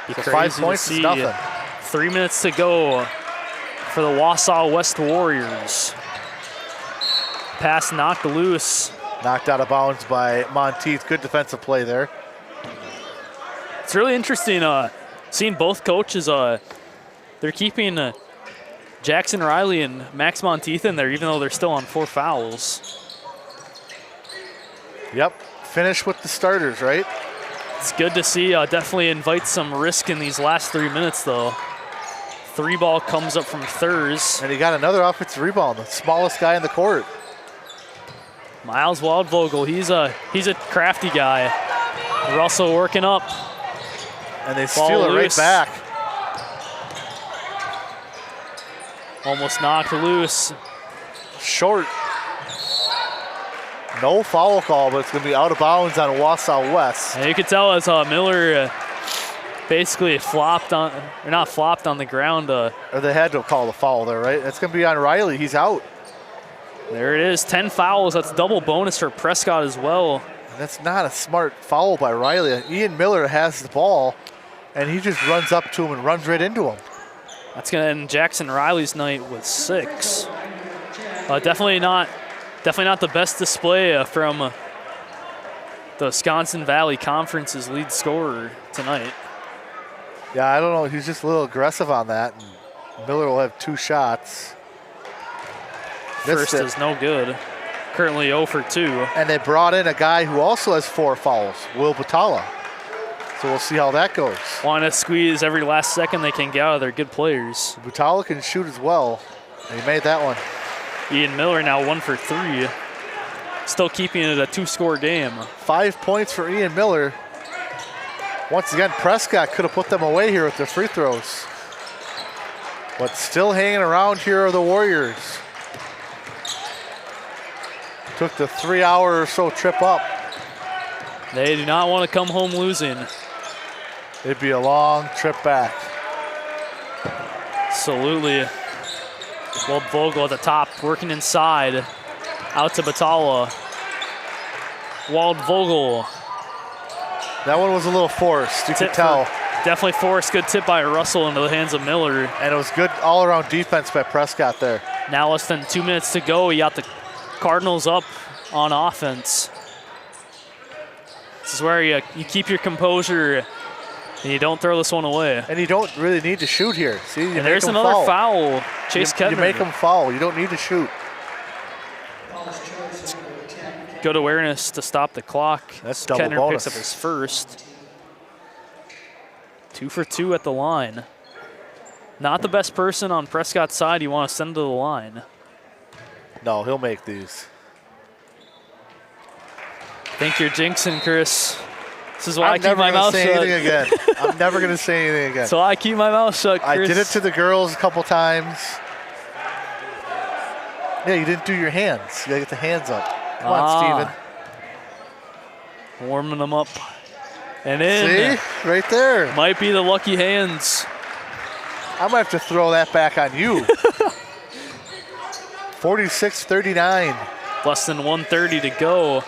Be So crazy 5 to points is see. nothing. 3 minutes to go for the Wausau West Warriors. Pass knocked loose. Knocked out of bounds by Monteith. Good defensive play there. It's really interesting seeing both coaches. They're keeping Jackson Riley and Max Monteith in there, even though they're still on 4 fouls. Yep, finish with the starters, right? It's good to see. Definitely invite some risk in these last 3 minutes, though. 3 ball comes up from Thurs. And he got another offensive rebound, the smallest guy in the court. Miles Waldvogel, he's a crafty guy. Russell working up. And they Ball steal it right loose. back. Almost knocked loose. Short. No foul call, but it's going to be out of bounds on Wausau West. And you could tell as Miller basically flopped on, or not flopped on the ground. Or they had to call the foul there, right? It's going to be on Riley. He's out. There it is, 10 fouls. That's double bonus for Prescott as well. And that's not a smart foul by Riley. Ian Miller has the ball, and he just runs up to him and runs right into him. That's going to end Jackson Riley's night with 6. Definitely not the best display from the Wisconsin Valley Conference's lead scorer tonight. Yeah, I don't know. He's just a little aggressive on that. And Miller will have 2 shots. Missed First it. is no good. Currently 0 for 2. And they brought in a guy who also has 4 fouls, Will Batala. So we'll see how that goes. Want to squeeze every last second they can get out of their good players. Batala can shoot as well. And he made that one. Ian Miller now 1 for 3. Still keeping it a 2-score game. 5 points for Ian Miller. Once again, Prescott could have put them away here with their free throws. But still hanging around here are the Warriors. Took the 3-hour or so trip up. They do not want to come home losing. It'd be a long trip back. Absolutely. Waldvogel at the top, working inside. Out to Batala. Waldvogel. That one was a little forced, you could tell. Definitely forced. Good tip by Russell into the hands of Miller. And it was good all-around defense by Prescott there. Now less than 2 minutes to go. You got the Cardinals up on offense. This is where you keep your composure and you don't throw this one away. And you don't really need to shoot here. See, you And make there's them another foul. Chase You Kedner. make them foul. You don't need to shoot. Good awareness to stop the clock. That's double Kedner bonus. picks up his first. 2 for 2 at the line. Not the best person on Prescott's side you want to send to the line. No, he'll make these. Think you're jinxing, Chris. This is why I I'm keep never my going to mouth say shut. anything again. I'm never going to say anything again. So I keep my mouth shut, Chris. I did it to the girls a couple times. Yeah, you didn't do your hands. You got to get the hands up. Come on, Steven. Warming them up. And in. See? Right there. Might be the lucky hands. I might have to throw that back on you. 46-39. Less than 1:30 to go.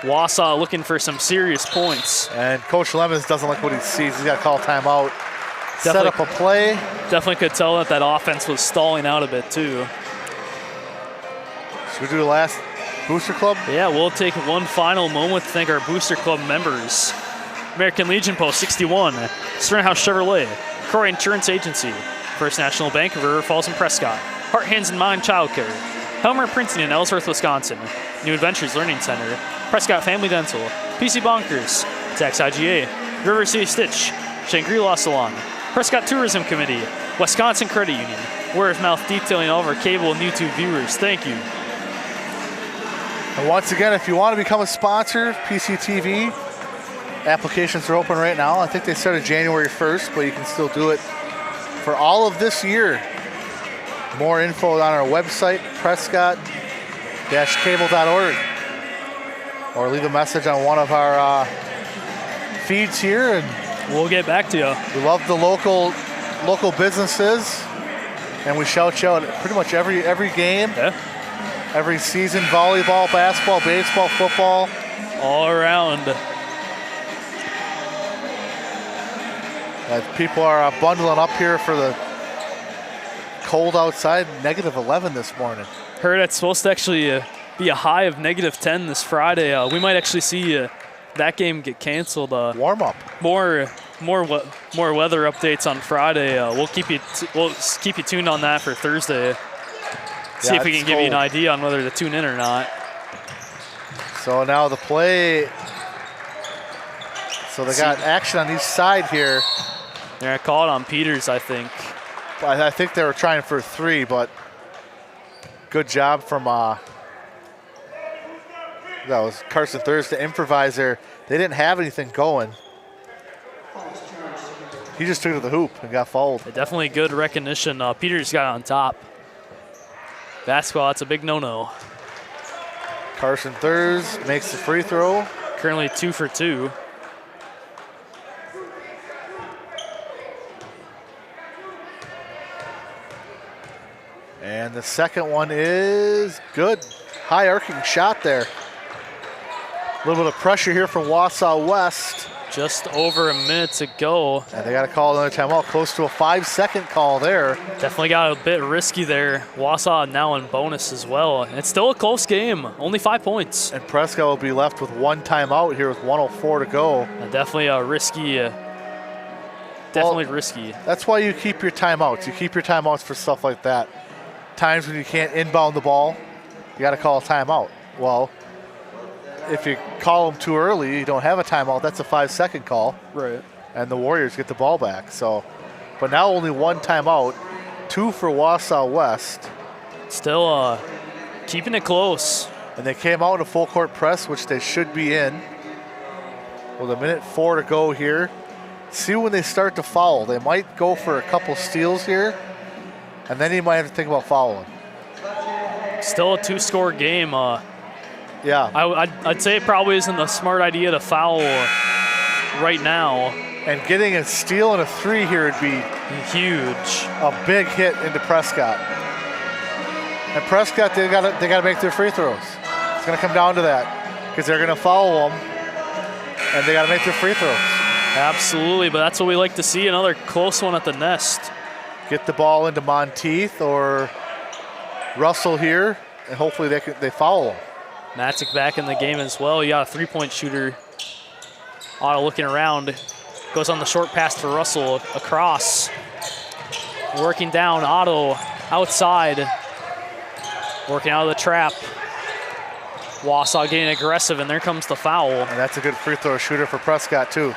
Wausau looking for some serious points. And Coach Lemons doesn't like what he sees. He's got to call timeout. Set Definitely- up a play. Definitely could tell that offense was stalling out a bit too. Should we do the last Booster Club? Yeah, we'll take one final moment to thank our Booster Club members. American Legion Post 61, Sternhouse Chevrolet, Croy Insurance Agency, First National Bank of River Falls and Prescott, Heart, Hands, and Mind Childcare, Helmer Printing in Ellsworth, Wisconsin, New Adventures Learning Center, Prescott Family Dental, PC Bonkers, Tax IGA, River City Stitch, Shangri-La Salon, Prescott Tourism Committee, Wisconsin Credit Union, Word of Mouth Detailing all of our cable and YouTube viewers. Thank you. And once again, if you want to become a sponsor, PCTV, applications are open right now. I think they started January 1st, but you can still do it for all of this year. More info on our website, prescott-cable.org. Or leave a message on one of our feeds here. And We'll get back to you. we love the local businesses, and we shout you out at pretty much every game. Yeah. every season, volleyball, basketball, baseball, football. All around. People are bundling up here for the cold outside, -11 this morning. Heard it's supposed to actually be a high of -10 this Friday. We might actually see that game get canceled. Warm up. More weather updates on Friday. We'll keep you tuned on that for Thursday. See if we can give you an idea on whether to tune in or not. So now the play. So they got action on each side here. They're gonna call it on Peters, I think. I think they were trying for 3, but good job from that was Carson Thurs, the improviser. They didn't have anything going. He just took it to the hoop and got fouled. Definitely good recognition. Peters got on top. Basketball, that's a big no-no. Carson Thurs makes the free throw. Currently 2 for 2. And the second one is good. High arcing shot there. A little bit of pressure here from Wausau West. Just over a minute to go. And they got to call another timeout, close to a 5-second call there. Definitely got a bit risky there. Wausau now in bonus as well. And it's still a close game, only 5 points. And Prescott will be left with 1 timeout here with 1:04 to go. And definitely a risky, risky. That's why you keep your timeouts. You keep your timeouts for stuff like that. Times when you can't inbound the ball, you got to call a timeout. Well, if you call them too early, you don't have a timeout. That's a 5-second call. Right. And the Warriors get the ball back. So, but now only 1 timeout, 2 for Wausau West. Still keeping it close. And they came out in a full court press, which they should be in. With 1:04 to go here. See when they start to foul. They might go for a couple steals here, and then you might have to think about fouling. Still a 2-score game. Yeah. I'd say it probably isn't a smart idea to foul right now. And getting a steal and a 3 here would be huge. A big hit into Prescott. And Prescott, they got to make their free throws. It's going to come down to that because they're going to foul them, and they got to make their free throws. Absolutely, but that's what we like to see. Another close one at the nest. Get the ball into Monteith or Russell here, and hopefully they foul him. Matic back in the game as well. You got a 3-point shooter. Otto looking around. Goes on the short pass for Russell across. Working down, Otto outside. Working out of the trap. Wausau getting aggressive, and there comes the foul. And that's a good free throw shooter for Prescott too.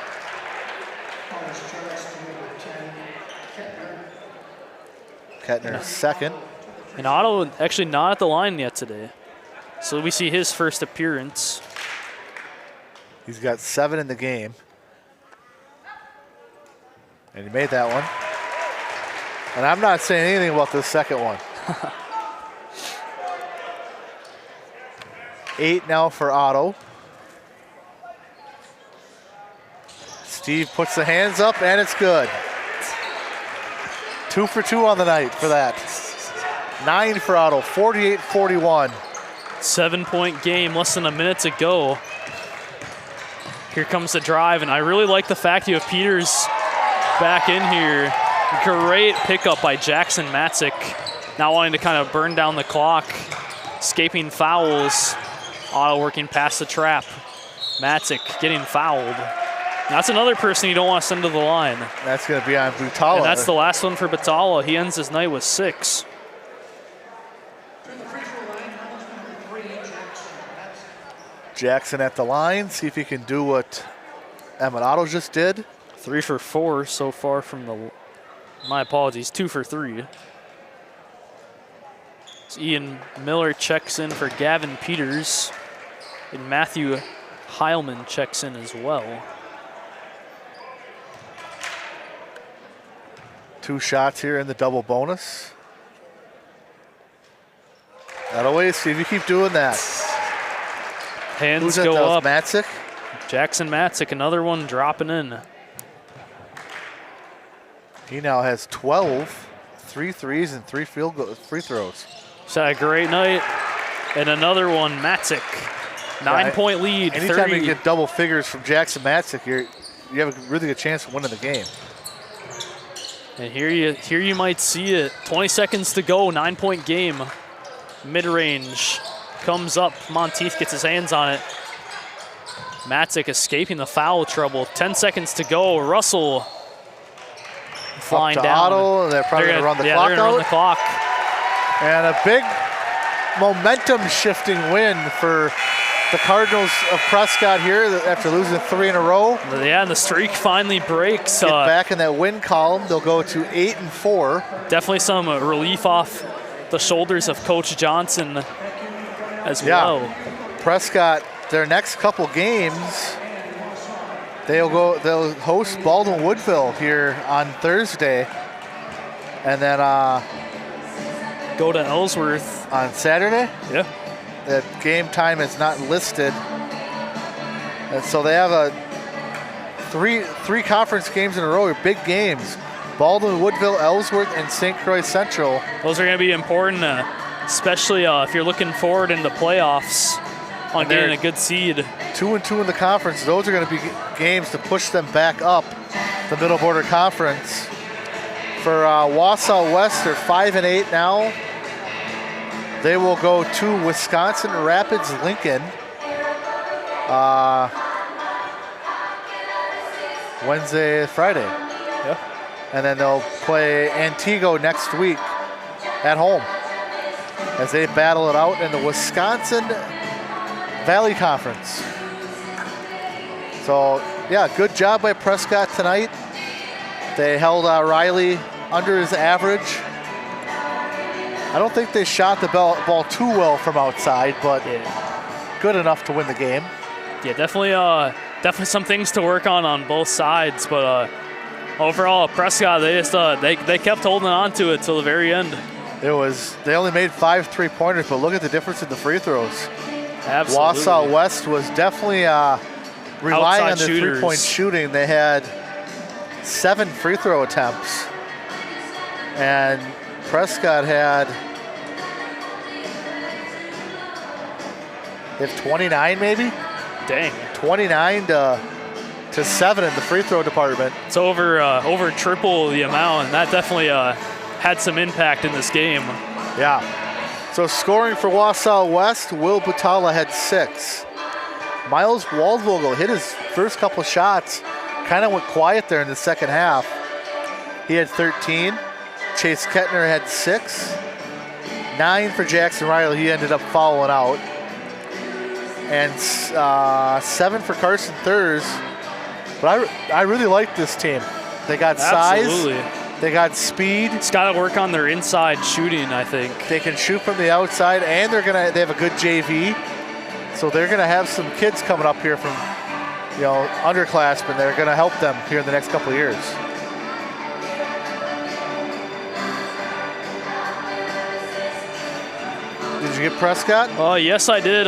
Kettner second. And Otto actually not at the line yet today. So we see his first appearance. He's got 7 in the game. And he made that one. And I'm not saying anything about this second one. 8 now for Otto. Steve puts the hands up, and it's good. 2 for 2 on the night for that. 9 for Otto, 48-41. 7-point game, less than a minute to go. Here comes the drive, and I really like the fact you have Peters back in here. Great pickup by Jackson Matzik. Now wanting to kind of burn down the clock. Escaping fouls. Otto working past the trap. Matzik getting fouled. That's another person you don't want to send to the line. That's going to be on Butala. And that's the last one for Batala. He ends his night with 6. Jackson at the line. See if he can do what Emmett Otto just did. 3 for 4 so far from the... My apologies, 2 for 3. So Ian Miller checks in for Gavin Peters. And Matthew Heilman checks in as well. 2 shots here in the double bonus. That'll wait. See if you keep doing that. Hands Who's that? go That was up. Matzik? Jackson Matzik, another one dropping in. He now has 12, 3 threes and 3 free throws. He's had a great night. And another one, Matzik. 9-point lead, Anytime 30. you get double figures from Jackson Matzik, you have a really good chance of winning the game. And here you might see it. 20 seconds to go, 9-point game. Mid-range comes up. Monteith gets his hands on it. Matzik escaping the foul trouble. 10 seconds to go. Russell flying up to down. Otto, they're probably going to run the clock they're gonna run the clock. And a big momentum-shifting win for the Cardinals of Prescott here after losing 3 in a row. Yeah, and the streak finally breaks. Get back in that win column. They'll go to 8-4. Definitely some relief off the shoulders of Coach Johnson as well. Prescott, their next couple games, they'll host Baldwin Woodville here on Thursday, and then go to Ellsworth on Saturday. Yeah. That game time is not listed, and so they have a three conference games in a row, big games. Baldwin, Woodville, Ellsworth, and St. Croix Central. Those are going to be important, especially if you're looking forward in the playoffs on getting a good seed. 2-2 in the conference. Those are going to be games to push them back up the Middle Border Conference. For Wausau West, they're 5-8 now. They will go to Wisconsin Rapids Lincoln Friday. Yeah. And then they'll play Antigo next week at home as they battle it out in the Wisconsin Valley Conference. So, yeah, good job by Prescott tonight. They held Riley under his average. I don't think they shot the ball too well from outside, but good enough to win the game. Yeah, definitely some things to work on both sides, but overall, Prescott, they kept holding on to it till the very end. They only made 5 3-pointers, but look at the difference in the free throws. Absolutely. Wausau West was definitely relying on the shooters. 3-point shooting. They had 7 free throw attempts, and Prescott had 29 maybe? Dang. 29 to 7 in the free throw department. It's over triple the amount, and that definitely had some impact in this game. Yeah. So scoring for Wausau West, Will Butala had 6. Miles Waldvogel hit his first couple shots, kind of went quiet there in the second half. He had 13. Chase Kettner had 6. 9 for Jackson Riley. He ended up fouling out. And 7 for Carson Thurs. But I really like this team. They got Absolutely. size. They got speed. It's got to work on their inside shooting, I think. They can shoot from the outside, and they have a good JV. So they're gonna have some kids coming up here from, underclassmen. They're gonna help them here in the next couple of years. Did you get Prescott? Yes, I did.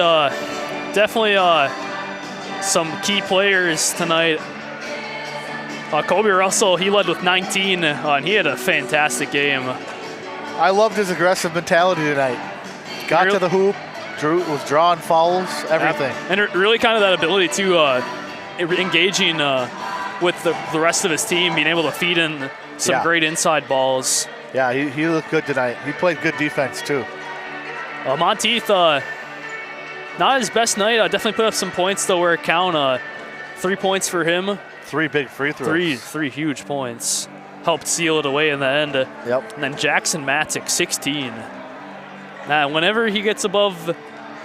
Definitely some key players tonight. Kobe Russell, he led with 19, and he had a fantastic game. I loved his aggressive mentality tonight. Got to the hoop, was drawing fouls, everything. And really kind of that ability to engaging with the rest of his team, being able to feed in some great inside balls. Yeah, he looked good tonight. He played good defense, too. Monteith, not his best night. Definitely put up some points, though, where it count. 3 points for him. 3 big free throws. Three huge points. Helped seal it away in the end. Yep. And then Jackson Matzik, 16. Now, whenever he gets above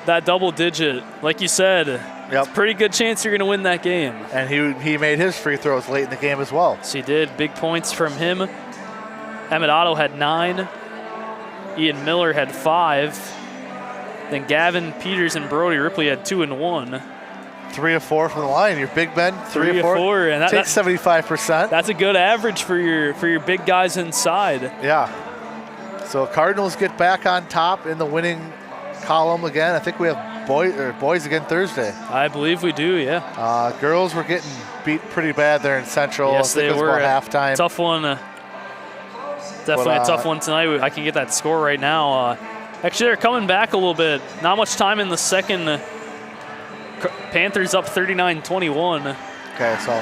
that double digit, like you said, it's a pretty good chance you're going to win that game. And he made his free throws late in the game as well. So he did. Big points from him. Emmett Otto had 9. Ian Miller had 5. Then Gavin, Peters, and Brody Ripley had 2 and 1. 3 of 4 from the line. Your Big Ben, 3 of 4. And take 75%. That's a good average for your big guys inside. Yeah. So Cardinals get back on top in the winning column again. I think we have boys again Thursday. I believe we do, yeah. Girls were getting beat pretty bad there in Central. Yes, I think they it was were. about halftime. Tough one. Definitely a tough one tonight. I can get that score right now. Actually, they're coming back a little bit. Not much time in the second. Panthers up 39-21. Okay, so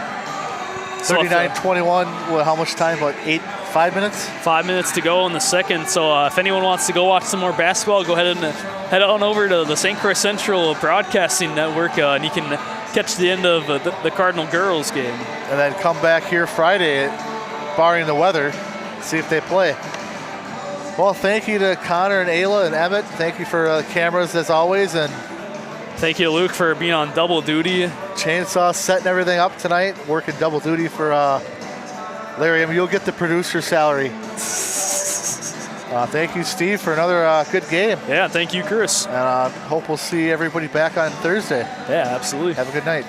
39-21. Well, how much time? About 5 minutes? 5 minutes to go in the second. So if anyone wants to go watch some more basketball, go ahead and head on over to the St. Croix Central Broadcasting Network, and you can catch the end of the Cardinal girls game. And then come back here Friday, barring the weather, see if they play. Well, thank you to Connor and Ayla and Emmett. Thank you for cameras as always, and thank you, Luke, for being on double duty. Chainsaw setting everything up tonight, working double duty for Larry. I mean, you'll get the producer salary. Thank you, Steve, for another good game. Yeah, thank you, Chris. And hope we'll see everybody back on Thursday. Yeah, absolutely. Have a good night.